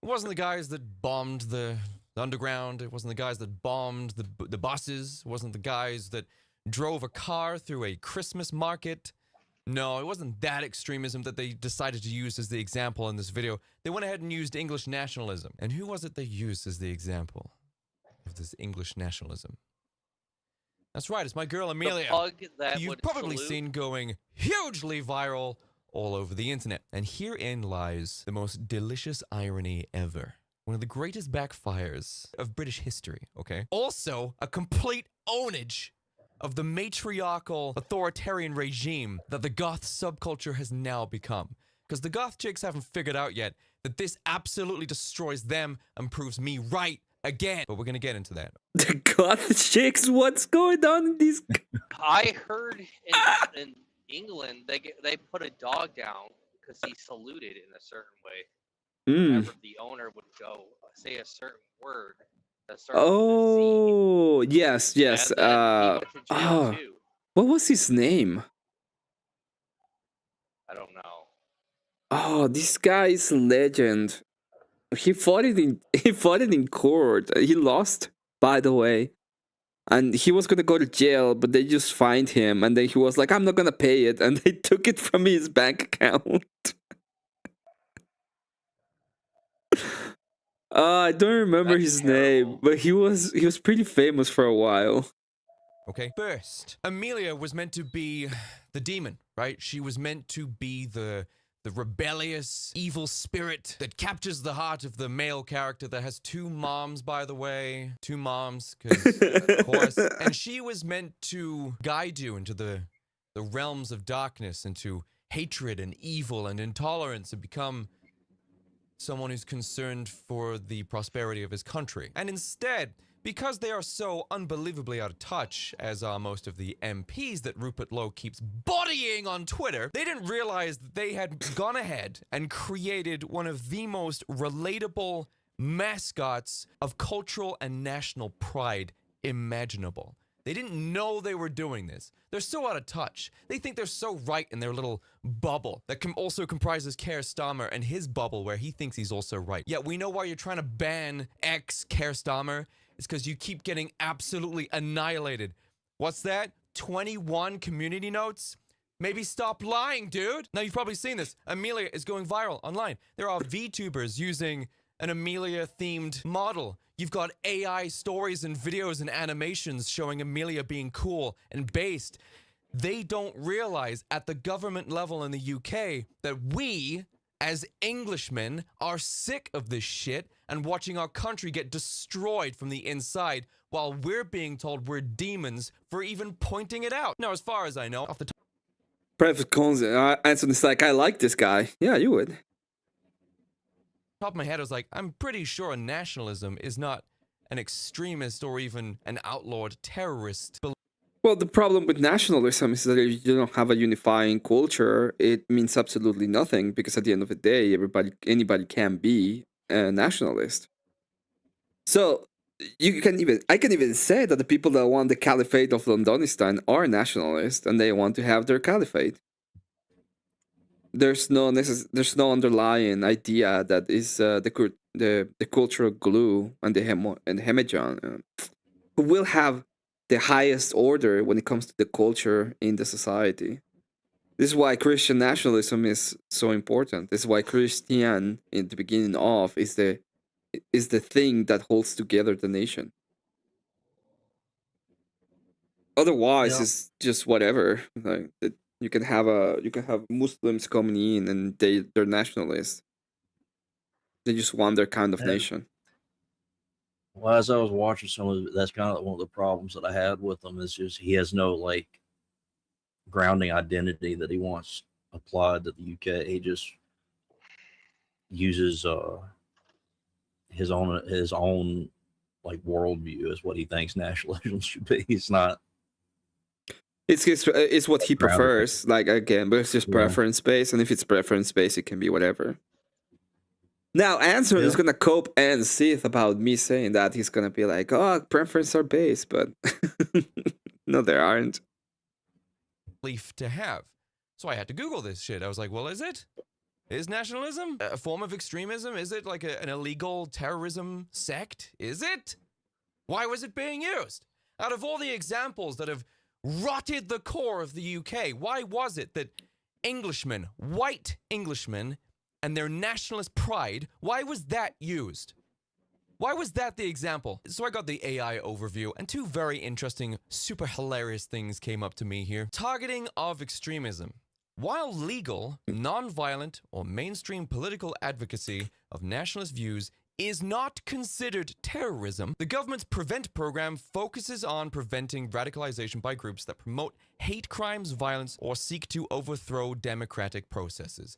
It wasn't the guys that bombed the underground. It wasn't the guys that bombed the buses. It wasn't the guys that drove a car through a Christmas market. No, it wasn't that extremism that they decided to use as the example in this video. They went ahead and used English nationalism. And who was it they used as the example of this English nationalism? That's right, it's my girl Amelia. The pug that You've would probably salute. seen going hugely viral all over the internet. And herein lies the most delicious irony ever. One of the greatest backfires of British history, okay? Also, a complete ownage of the matriarchal authoritarian regime that the goth subculture has now become. Because the goth chicks haven't figured out yet that this absolutely destroys them and proves me right again. But we're gonna get into that. The goth chicks, what's going on in these? I heard in England they put a dog down because he saluted in a certain way. Whenever the owner would go say a certain word, that started with a Z. Oh, yes, yes. And then he went to jail too. What was his name? I don't know. Oh, this guy is a legend. He fought it in court. He lost, by the way. And he was gonna go to jail, but they just fined him, and then he was like, I'm not gonna pay it, and they took it from his bank account. I don't remember That's his terrible. name, but he was pretty famous for a while. Okay. First, Amelia was meant to be the demon, right? She was meant to be the the rebellious, evil spirit that captures the heart of the male character that has two moms, by the way. Two moms, because, of course. And she was meant to guide you into the realms of darkness, into hatred and evil and intolerance, and become someone who's concerned for the prosperity of his country. And instead, because they are so unbelievably out of touch, as are most of the MPs that Rupert Lowe keeps bodying on Twitter, they didn't realize that they had gone ahead and created one of the most relatable mascots of cultural and national pride imaginable. They didn't know they were doing this. They're so out of touch. They think they're so right in their little bubble that also comprises Keir Starmer and his bubble where he thinks he's also right. Yet we know why you're trying to ban Keir Starmer. It's because you keep getting absolutely annihilated. What's that? 21 community notes? Maybe stop lying, dude. Now, you've probably seen this. Amelia is going viral online. There are VTubers using an Amelia-themed model. You've got AI stories and videos and animations showing Amelia being cool and based. They don't realize at the government level in the UK that we, as Englishmen, are sick of this shit and watching our country get destroyed from the inside while we're being told we're demons for even pointing it out. Now, as far as I know, off the top Private Cons Anson's like, I like this guy. Yeah, you would. of my head, I was like, I'm pretty sure nationalism is not an extremist or even an outlawed terrorist. Well, the problem with nationalism is that if you don't have a unifying culture, it means absolutely nothing, because at the end of the day, anybody can be a nationalist. So I can even say that the people that want the Caliphate of Londonistan are nationalists and they want to have their caliphate. There's no underlying idea that is the cultural glue and the Hemajan who will have the highest order when it comes to the culture in the society. This is why Christian nationalism is so important. This is why Christian, in the beginning of, is the thing that holds together the nation. Otherwise, it's just whatever. Like you can have Muslims coming in and they're nationalists. They just want their kind of nation. Well, as I was watching some of it, that's kind of one of the problems that I had with him is just he has no like grounding identity that he wants applied to the UK. He just uses his own like worldview is what he thinks nationalism should be. It's not. It's what he prefers. Like again, but it's just preference based, and if it's preference based, it can be whatever. Now, Answer is gonna cope and seethe about me saying that. He's gonna be like, "Oh, preferences are based," but no, there aren't. Belief to have. So I had to Google this shit. I was like, well, is it? Is nationalism a form of extremism? Is it like an illegal terrorism sect? Is it? Why was it being used? Out of all the examples that have rotted the core of the UK, why was it that Englishmen, white Englishmen, and their nationalist pride, why was that used? Why was that the example? So I got the AI overview, and two very interesting, super hilarious things came up to me here. Targeting of extremism. While legal, non-violent, or mainstream political advocacy of nationalist views is not considered terrorism, the government's PREVENT program focuses on preventing radicalization by groups that promote hate crimes, violence, or seek to overthrow democratic processes.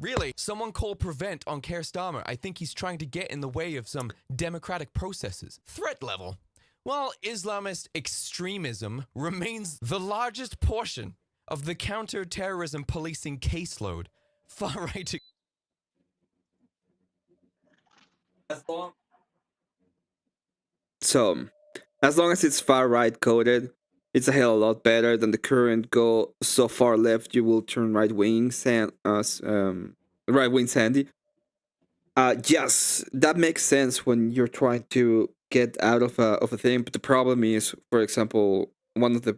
Really, someone call PREVENT on Keir Starmer. I think he's trying to get in the way of some democratic processes. Threat level. While Islamist extremism remains the largest portion of the counter-terrorism policing caseload, far-right... So, as long as it's far-right coded, it's a hell of a lot better than the current go so far left you will turn right-wing right-wing Sandy. Yes, that makes sense when you're trying to get out of a thing, but the problem is, for example, one of the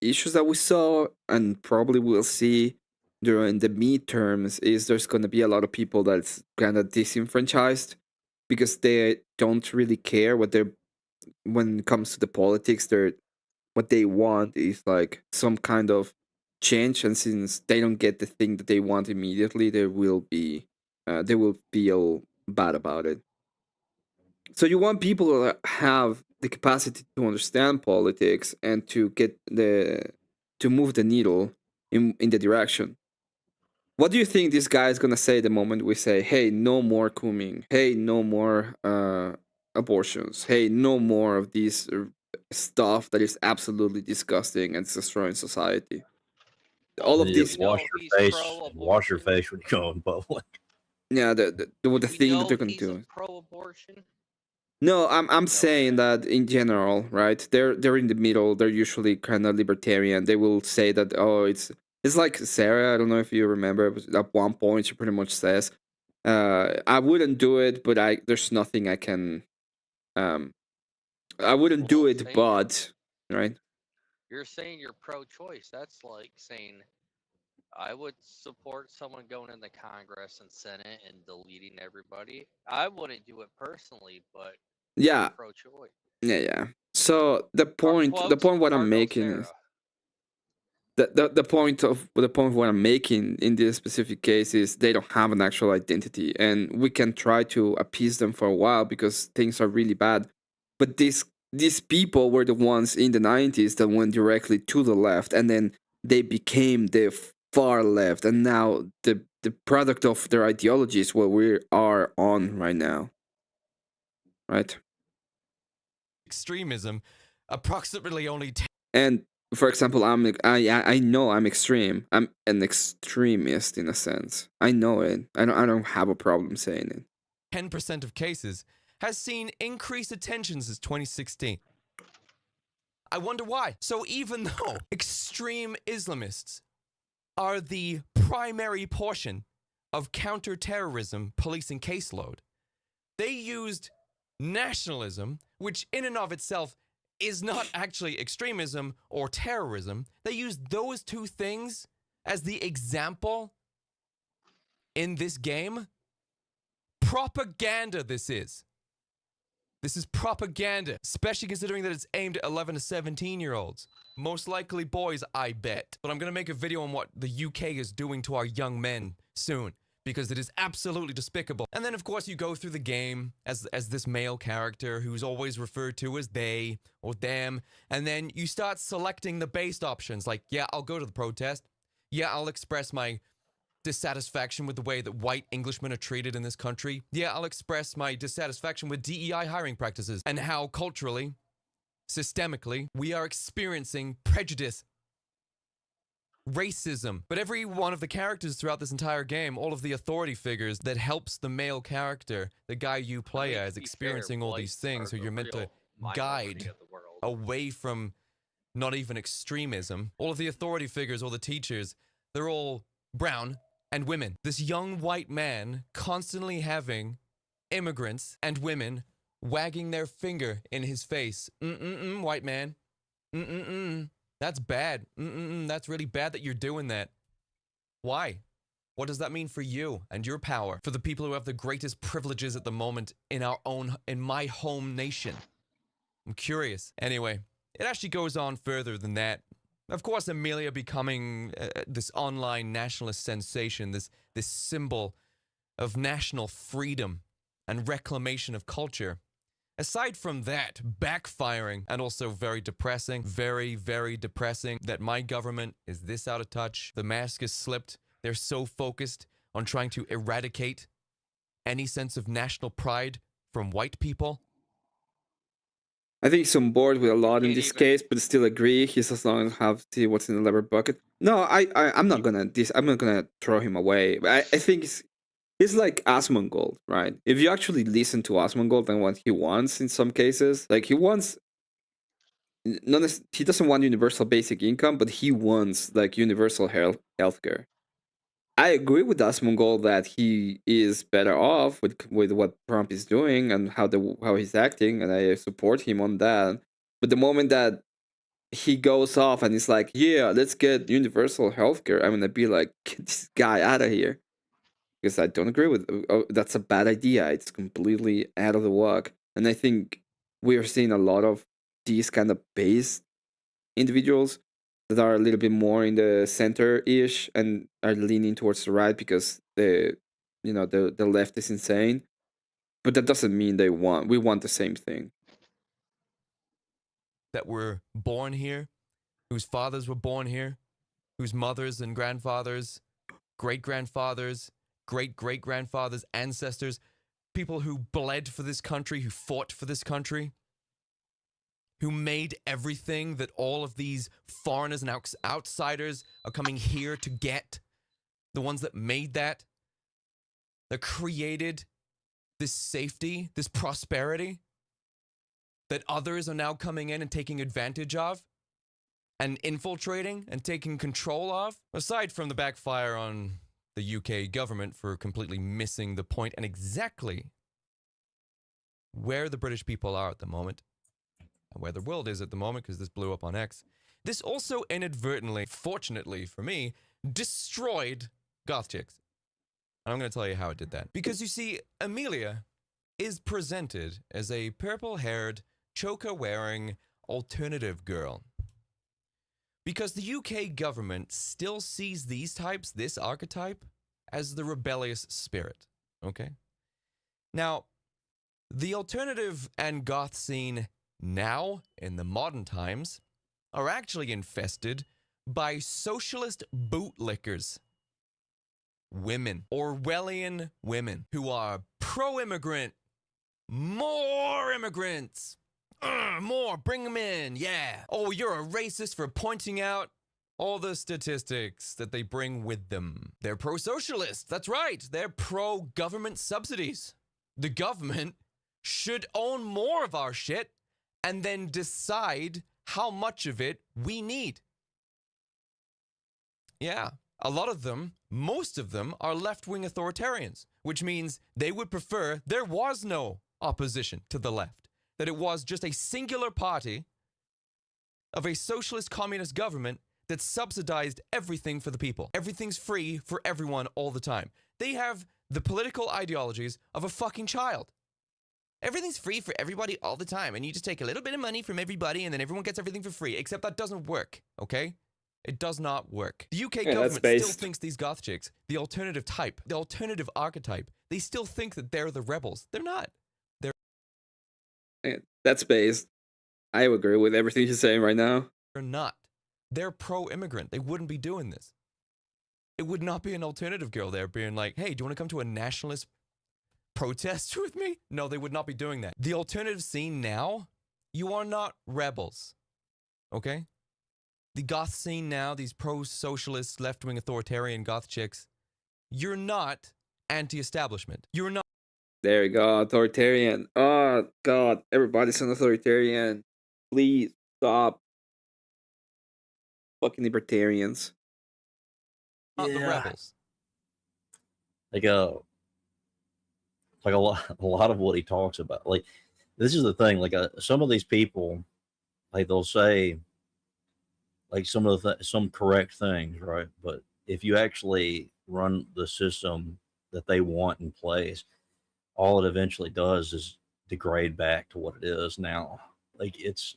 issues that we saw and probably will see during the midterms is there's going to be a lot of people that's kind of disenfranchised because they don't really care when it comes to the politics. What they want is like some kind of change, and since they don't get the thing that they want immediately, they will feel bad about it. So you want people to have the capacity to understand politics and to move the needle in the direction. What do you think this guy is gonna say the moment we say, "Hey, no more cooming. Hey, no more abortions. Hey, no more of this stuff that is absolutely disgusting and destroying society." All And of you these, just wash know your he's face. Wash your pro-abortion. face when you go in public. yeah, the We thing that know they're gonna he's a do. pro-abortion. No, I'm Know saying that in general, right? They're in the middle. They're usually kind of libertarian. They will say that, oh, it's like Sarah. I don't know if you remember. But at one point, she pretty much says, "I wouldn't do it, but there's nothing I can. Um, I wouldn't do Well, it, but right." you're saying you're pro-choice. That's like saying I would support someone going into Congress and Senate and deleting everybody. I wouldn't do it personally, but Yeah, I'm pro-choice. yeah. So the Quote point what I'm Cardinal making Sarah. is the point what I'm making in this specific case is they don't have an actual identity, and we can try to appease them for a while because things are really bad. But these people were the ones in the 90s that went directly to the left, and then they became the far left, and now the product of their ideology is what we are on right now, right? Extremism, approximately only And for example, I know I'm extreme. I'm an extremist in a sense. I know it. I don't have a problem saying it. 10% of cases has seen increased attention since 2016. I wonder why. So even though extreme Islamists are the primary portion of counterterrorism policing caseload, they used nationalism, which in and of itself is not actually extremism or terrorism. They used those two things as the example in this game. Propaganda, this is. This is propaganda, especially considering that it's aimed at 11 to 17-year-olds. Most likely boys, I bet. But I'm going to make a video on what the UK is doing to our young men soon, because it is absolutely despicable. And then, of course, you go through the game as this male character who's always referred to as they or them, and then you start selecting the based options, like, yeah, I'll go to the protest. Yeah, I'll express my dissatisfaction with the way that white Englishmen are treated in this country. Yeah, I'll express my dissatisfaction with DEI hiring practices and how culturally, systemically, we are experiencing prejudice, racism. But every one of the characters throughout this entire game, all of the authority figures that helps the male character, the guy you play as, experiencing all these things who you're meant to guide away from not even extremism. All of the authority figures, all the teachers, they're all brown and women. This young white man constantly having immigrants and women wagging their finger in his face. White man. That's bad. That's really bad that you're doing that. Why? What does that mean for you and your power? For the people who have the greatest privileges at the moment in my home nation? I'm curious. Anyway, it actually goes on further than that. Of course, Amelia becoming this online nationalist sensation, this symbol of national freedom and reclamation of culture. Aside from that, backfiring and also very depressing, very, very depressing that my government is this out of touch. The mask is slipped. They're so focused on trying to eradicate any sense of national pride from white people. I think he's on board with a lot in this case, but still agree. He's as long as have see what's in the lever bucket. No, I'm not gonna throw him away. I think he's like Asmongold, right? If you actually listen to Asmongold and what he wants in some cases, like he wants he doesn't want universal basic income, but he wants like universal healthcare. I agree with Asmongold that he is better off with what Trump is doing and how he's acting, and I support him on that. But the moment that he goes off and he's like, "Yeah, let's get universal healthcare," I'm gonna be like, "Get this guy out of here," because I don't agree with. That's a bad idea. It's completely out of the walk, and I think we are seeing a lot of these kind of based individuals that are a little bit more in the center-ish and are leaning towards the right because the left is insane. But that doesn't mean we want the same thing. That were born here, whose fathers were born here, whose mothers and grandfathers, great-grandfathers, great-great-grandfathers, ancestors, people who bled for this country, who fought for this country, who made everything that all of these foreigners and outsiders are coming here to get, the ones that made that created this safety, this prosperity, that others are now coming in and taking advantage of, and infiltrating and taking control of, aside from the backfire on the UK government for completely missing the point and exactly where the British people are at the moment, and where the world is at the moment, because this blew up on X. This also inadvertently, fortunately for me, destroyed goth chicks. And I'm going to tell you how it did that. Because you see, Amelia is presented as a purple-haired, choker-wearing, alternative girl. Because the UK government still sees these types, this archetype, as the rebellious spirit. Okay? Now, the alternative and goth scene now, in the modern times, are actually infested by socialist bootlickers. Women, Orwellian women, who are pro-immigrant, more immigrants, more, bring them in, yeah. Oh, you're a racist for pointing out all the statistics that they bring with them. They're pro-socialist, that's right. They're pro-government subsidies. The government should own more of our shit and then decide how much of it we need. Yeah, a lot of them, most of them, are left-wing authoritarians, which means they would prefer there was no opposition to the left, that it was just a singular party of a socialist communist government that subsidized everything for the people. Everything's free for everyone all the time. They have the political ideologies of a fucking child. Everything's free for everybody all the time, and you just take a little bit of money from everybody, and then everyone gets everything for free, except that doesn't work, okay? It does not work. The UK government still thinks these goth chicks, the alternative type, the alternative archetype, they still think that they're the rebels. They're not. That's based. I agree with everything you're saying right now. They're not. They're pro-immigrant. They wouldn't be doing this. It would not be an alternative girl there being like, hey, do you want to come to a nationalist protest with me? No, they would not be doing that. The alternative scene now, you are not rebels. Okay? The goth scene now, these pro-socialist, left-wing authoritarian goth chicks, you're not anti-establishment. You're not. There you go, authoritarian. Oh, God, everybody's an authoritarian. Please, stop. Fucking libertarians. Not the rebels. Like a lot of what he talks about. Like, this is the thing. Like, some of these people, like, they'll say, like, some correct things, right? But if you actually run the system that they want in place, all it eventually does is degrade back to what it is now. Like, it's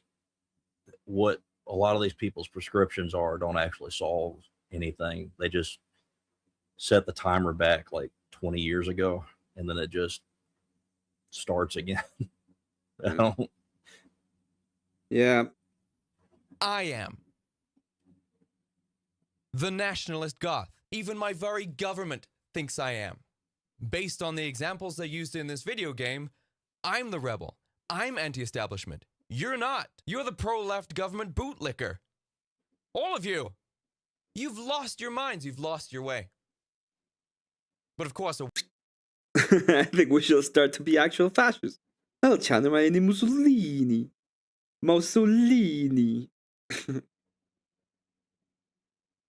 what a lot of these people's prescriptions don't actually solve anything. They just set the timer back like 20 years ago, and then it just starts again. Yeah. I am the nationalist goth. Even my very government thinks I am. Based on the examples they used in this video game, I'm the rebel. I'm anti-establishment. You're not. You're the pro-left government bootlicker. All of you. You've lost your minds. You've lost your way. But of course, I think we should start to be actual fascists. I'll channel my name Mussolini. Mussolini. Good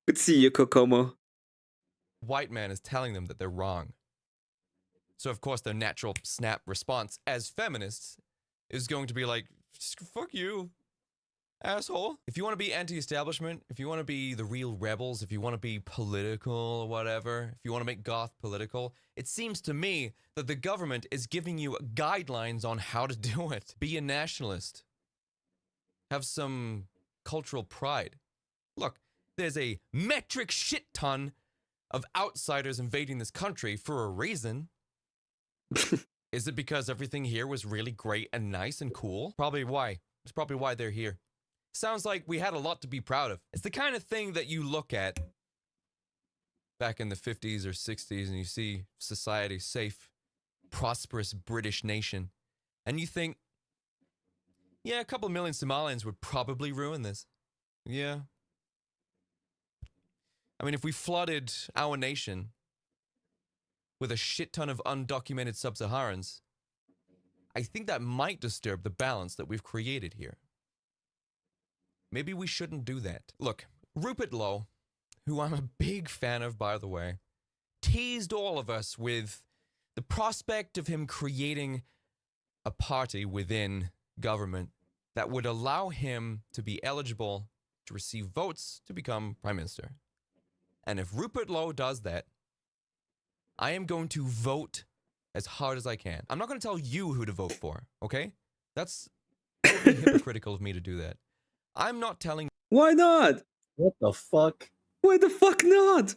to see you, Kokomo. White man is telling them that they're wrong. So of course their natural snap response as feminists is going to be like, fuck you, asshole. If you want to be anti-establishment, if you want to be the real rebels, if you want to be political or whatever, if you want to make goth political, it seems to me that the government is giving you guidelines on how to do it. Be a nationalist. Have some cultural pride. Look, there's a metric shit ton of outsiders invading this country for a reason. Is it because everything here was really great and nice and cool? Probably why. It's probably why they're here. Sounds like we had a lot to be proud of. It's the kind of thing that you look at back in the 50s or 60s and you see society safe, prosperous British nation. And you think, yeah, a couple million Somalians would probably ruin this. Yeah. I mean, if we flooded our nation with a shit ton of undocumented sub-Saharans, I think that might disturb the balance that we've created here. Maybe we shouldn't do that. Look, Rupert Lowe, who I'm a big fan of, by the way, teased all of us with the prospect of him creating a party within government that would allow him to be eligible to receive votes to become prime minister. And if Rupert Lowe does that, I am going to vote as hard as I can. I'm not going to tell you who to vote for, okay? That's totally hypocritical of me to do that. I'm not telling... Why not? What the fuck? Why the fuck not?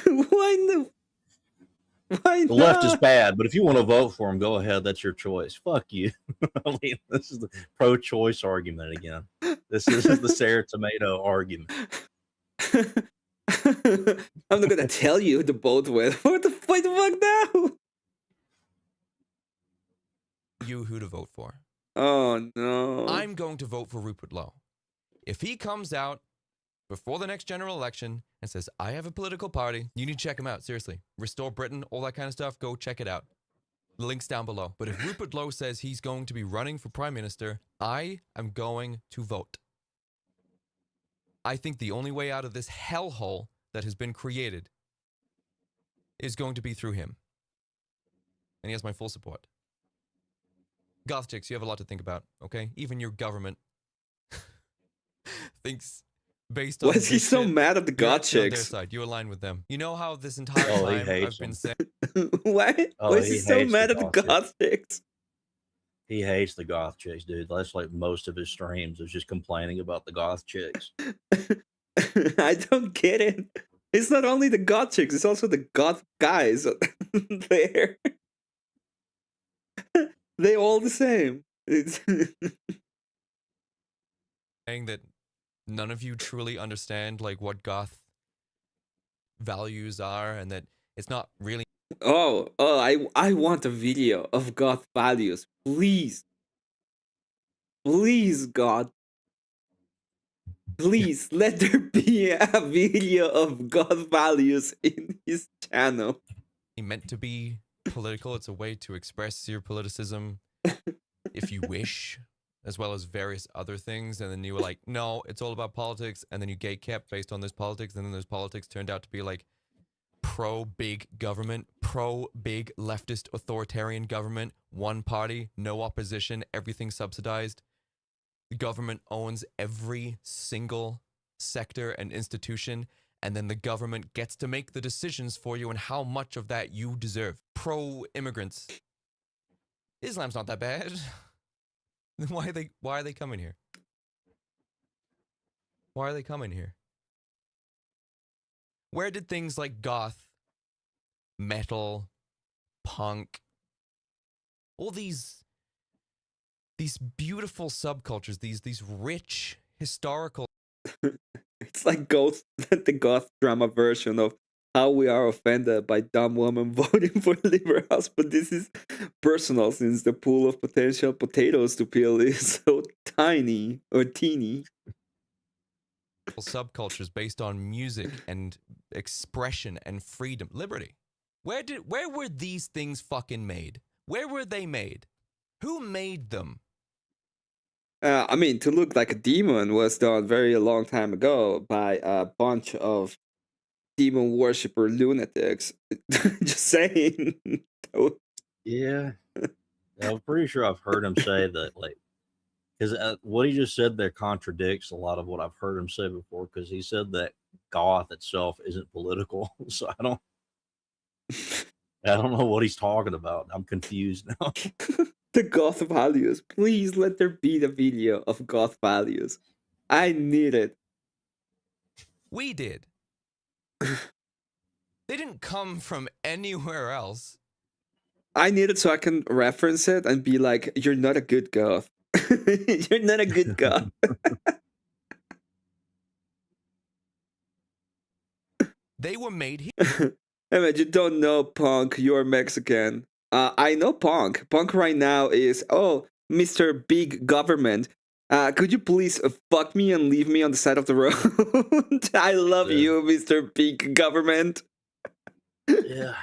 Why no? Why The not? left is bad, but if you want to vote for him, go ahead. That's your choice. Fuck you. I mean, this is the pro-choice argument again. This is the Sarah Tomato argument. I'm not gonna tell you to vote with. What the fuck now? you who to vote for. Oh no. I'm going to vote for Rupert Lowe. If he comes out before the next general election and says, I have a political party, you need to check him out, seriously. Restore Britain, all that kind of stuff, go check it out. The link's down below. But if Rupert Lowe says he's going to be running for prime minister, I am going to vote. I think the only way out of this hellhole that has been created is going to be through him. And he has my full support. Goth chicks, you have a lot to think about, okay? Even your government thinks based on... Why is he so mad at the goth chicks? On their side. You align with them. You know how this entire time I've been saying... Why is he so mad at the goth chicks? He hates the goth chicks, dude. That's like most of his streams is just complaining about the goth chicks. I don't get it. It's not only the goth chicks, it's also the goth guys there. They're all the same. Saying that none of you truly understand like what goth values are and that it's not really... I want a video of goth values. Please. Please, God. Please, let there be a video of goth values in his channel. Meant to be political. It's a way to express your politicism if you wish, as well as various other things. And then you were like, no, it's all about politics. And then you gatekept based on this politics. And then those politics turned out to be like pro-big government, pro-big leftist authoritarian government, one party, no opposition, everything subsidized. The government owns every single sector and institution, and then the government gets to make the decisions for you and how much of that you deserve. Pro-immigrants. Islam's not that bad. Then why are they coming here? Why are they coming here? Where did things like goth, metal, punk, all these beautiful subcultures, these rich historical... It's like the goth drama version of how we are offended by dumb women voting for liberals, but this is personal since the pool of potential potatoes to peel is so tiny or teeny. Subcultures based on music and expression and freedom, liberty. Where were these things fucking made? Where were they made? Who made them? I mean, to look like a demon was done very long time ago by a bunch of demon worshiper lunatics. Just saying. Yeah. I'm pretty sure I've heard him say that, like, because what he just said there contradicts a lot of what I've heard him say before, because he said that goth itself isn't political. So I don't know what he's talking about. I'm confused now. The goth values. Please let there be the video of goth values. I need it. We did. They didn't come from anywhere else. I need it so I can reference it and be like, you're not a good goth. You're not a good goth. They were made here. Emmett, you don't know Punk, you're Mexican. I know Punk. Punk right now is, oh, Mr. Big Government. Could you please fuck me and leave me on the side of the road? I love you, Mr. Big Government. Yeah.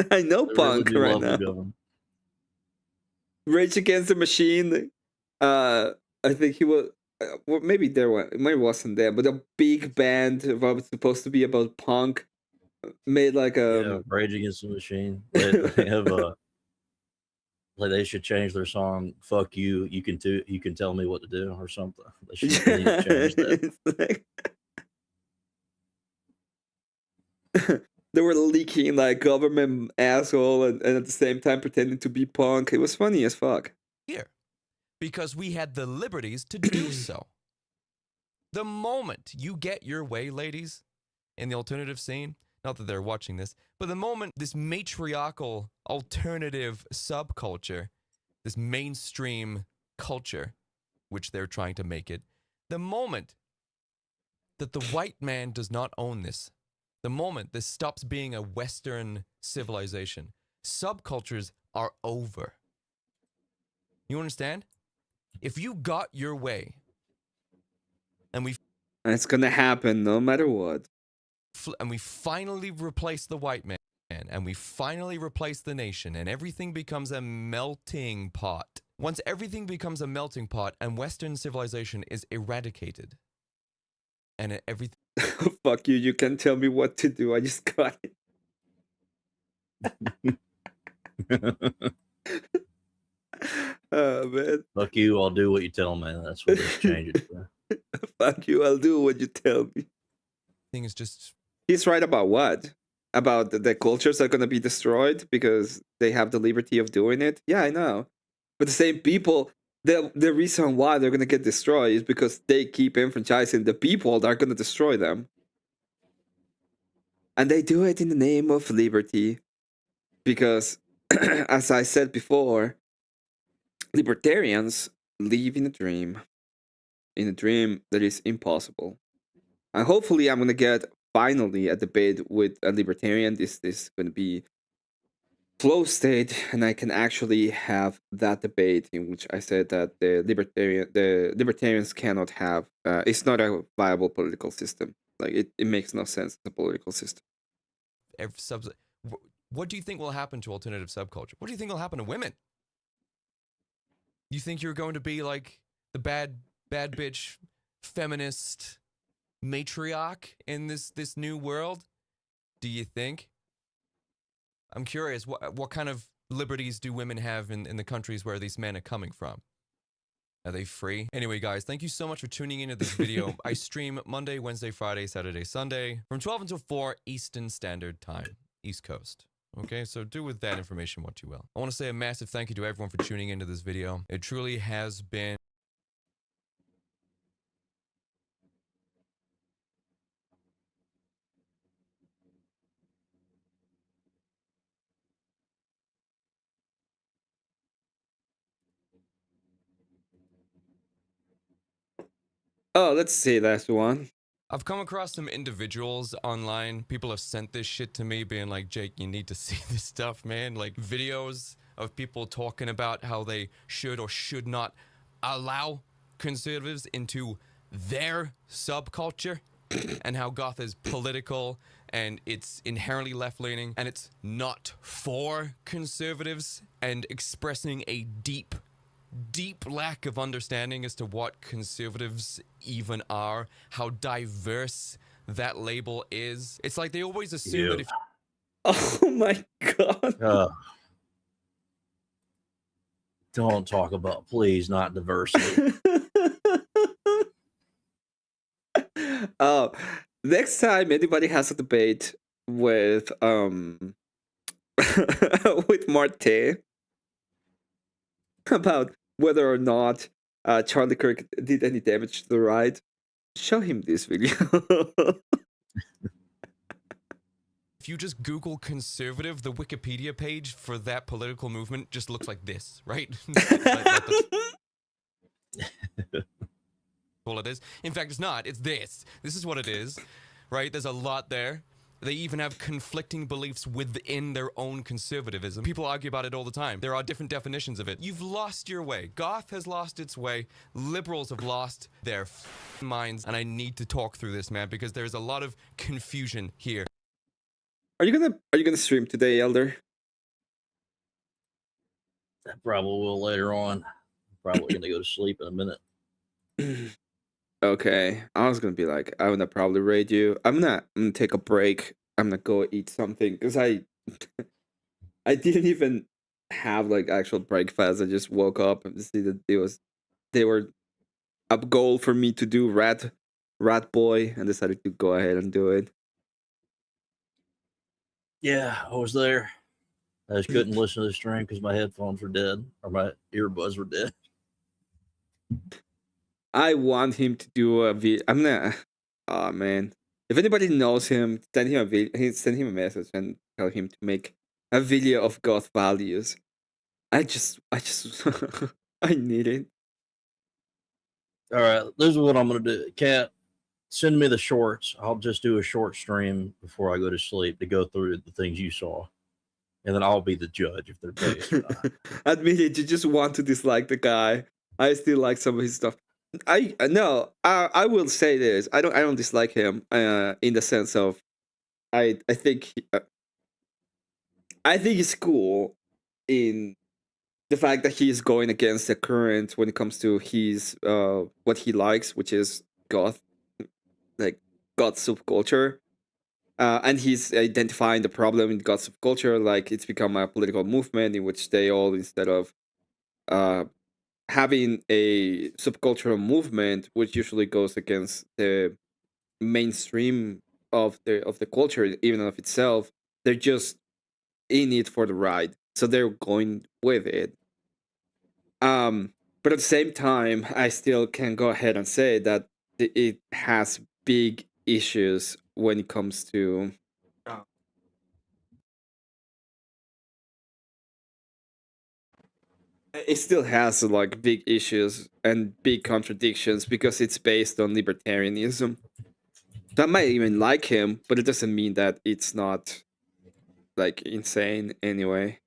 I know They Punk really do right love the now. government. Rage Against the Machine. I think he was. Well, maybe maybe wasn't there, but a big band that was supposed to be about punk made like a Rage Against the Machine. They have like they should change their song. Fuck you. You can tell me what to do or something. They need to change that. Like, they were leaking like government asshole and at the same time pretending to be punk. It was funny as fuck. Here. Because we had the liberties to do so. The moment you get your way, ladies, in the alternative scene, not that they're watching this, but the moment this matriarchal alternative subculture, this mainstream culture, which they're trying to make it, the moment that the white man does not own this, the moment this stops being a Western civilization, subcultures are over. You understand? If you got your way, and it's gonna happen no matter what, and we finally replace the white man, and we finally replace the nation, and everything becomes a melting pot. Once everything becomes a melting pot, and Western civilization is eradicated, and everything. Fuck you! You can't tell me what to do. I just got it. Oh man. Fuck you, I'll do what you tell me. That's what they change it for. Fuck you, I'll do what you tell me. Thing is just... He's right about what? About the cultures are gonna be destroyed because they have the liberty of doing it? Yeah, I know. But the same people, the reason why they're gonna get destroyed is because they keep enfranchising the people that are gonna destroy them. And they do it in the name of liberty. Because, as I said before, libertarians live in a dream that is impossible. And hopefully I'm going to get finally a debate with a libertarian. This is going to be flow state, and I can actually have that debate in which I said that the libertarians cannot have, it's not a viable political system. Like it makes no sense, the political system. What do you think will happen to alternative subculture? What do you think will happen to women? You think you're going to be like the bad bitch feminist matriarch in this new world? Do you think? I'm curious, what kind of liberties do women have in the countries where these men are coming from? Are they free? Anyway, guys, thank you so much for tuning into this video. I stream Monday, Wednesday, Friday, Saturday, Sunday from 12 until 4 Eastern Standard Time, East Coast. Okay, so do with that information what you will. I want to say a massive thank you to everyone for tuning into this video. It truly has been... Oh, let's see, that's one. I've come across some individuals online. People have sent this shit to me being like, Jake, you need to see this stuff, man. Like videos of people talking about how they should or should not allow conservatives into their subculture and how goth is political and it's inherently left-leaning and it's not for conservatives, and expressing a deep lack of understanding as to what conservatives even are, how diverse that label is. It's like they always assume that if... Oh my god. Don't talk about, please, not diversity. Oh, next time anybody has a debate with with Marte, about whether or not Charlie Kirk did any damage to the ride, show him this video. If you just Google conservative, the Wikipedia page for that political movement just looks like this, right? That's all it is. In fact, it's not. It's this. This is what it is, right? There's a lot there. They even have conflicting beliefs within their own conservatism. People argue about it all the time. There are different definitions of it. You've lost your way. Goth has lost its way. Liberals have lost their minds. And I need to talk through this, man, because there's a lot of confusion here. Are you gonna stream today, Elder? I probably will later on. Probably gonna go to sleep in a minute. Okay, I was gonna be like, I'm gonna probably raid you. I'm gonna take a break. I'm gonna go eat something because I didn't even have like actual breakfast. I just woke up and see that they were a goal for me to do Rat Boy and decided to go ahead and do it. Yeah, I was there. I just couldn't listen to the stream because my headphones were dead or my earbuds were dead. I want him to do a video. I'm not. Oh man! If anybody knows him, send him a video. Send him a message and tell him to make a video of goth values. I just, I need it. All right, this is what I'm gonna do. Cat, send me the shorts. I'll just do a short stream before I go to sleep to go through the things you saw, and then I'll be the judge if they're based or not. Admit it. You just want to dislike the guy. I still like some of his stuff. I will say this. I don't dislike him. In the sense of, I think I think it's cool in the fact that he's going against the current when it comes to his what he likes, which is goth, like goth subculture. And he's identifying the problem in goth subculture, like it's become a political movement in which they all, instead of having a subcultural movement, which usually goes against the mainstream of the culture, even of itself, they're just in it for the ride, so they're going with it. But at the same time, I still can go ahead and say that it has big issues when it comes to it still has like big issues and big contradictions because it's based on libertarianism. So I might even like him, but it doesn't mean that it's not like insane anyway.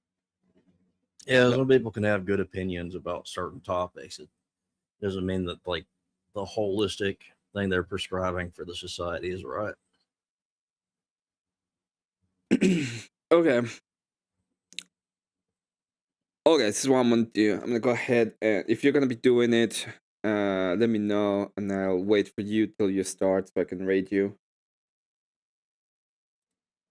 Yeah, some people can have good opinions about certain topics. It doesn't mean that like the holistic thing they're prescribing for the society is right. Okay. Okay, this is what I'm gonna do. I'm gonna go ahead and if you're gonna be doing it, let me know and I'll wait for you till you start so I can rate you.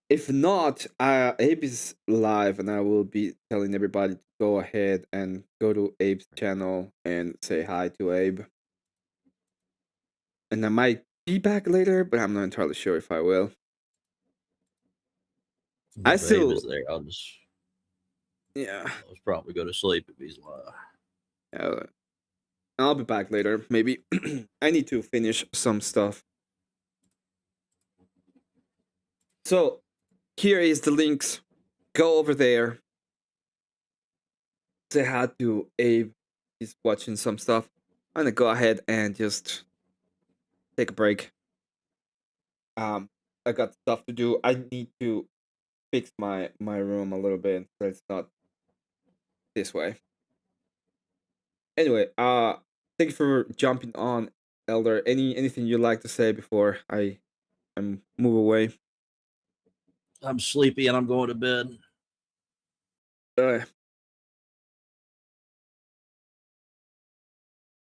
If not, Abe is live and I will be telling everybody to go ahead and go to Abe's channel and say hi to Abe. And I might be back later, but I'm not entirely sure if I will. I still is there. I'll just I'll probably go to sleep if he's live. Yeah, I'll be back later. Maybe I need to finish some stuff. So here is the links. Go over there. Say hi to Abe. He's watching some stuff. I'm gonna go ahead and just take a break. I got stuff to do. I need to fix my room a little bit so it's not this way. Anyway, thank you for jumping on, Elder. Anything you'd like to say before I move away? I'm sleepy and I'm going to bed.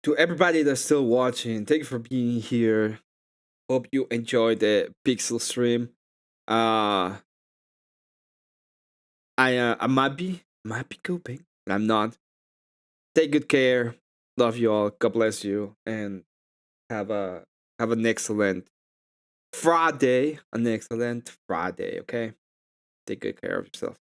To everybody that's still watching, thank you for being here. Hope you enjoyed the Pixel stream. I might be coping, but I'm not. Take good care. Love you all. God bless you, and have an excellent Friday. An excellent Friday. Okay. Take good care of yourself.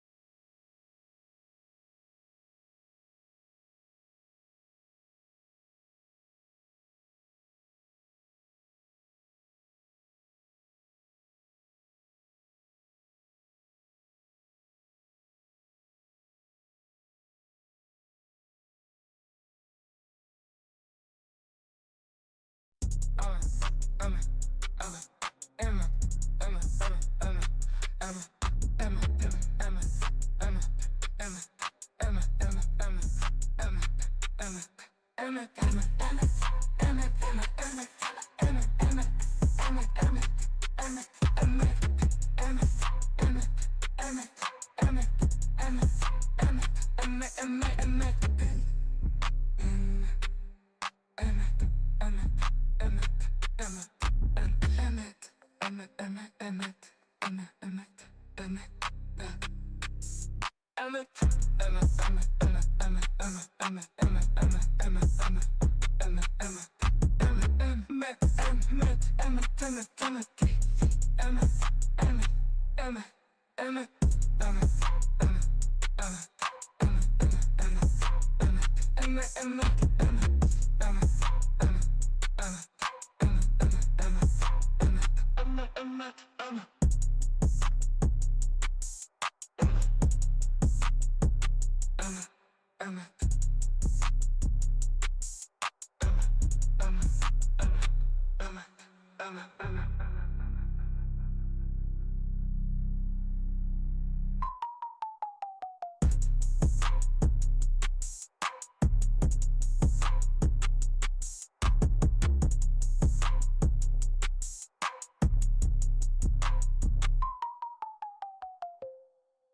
Emmet.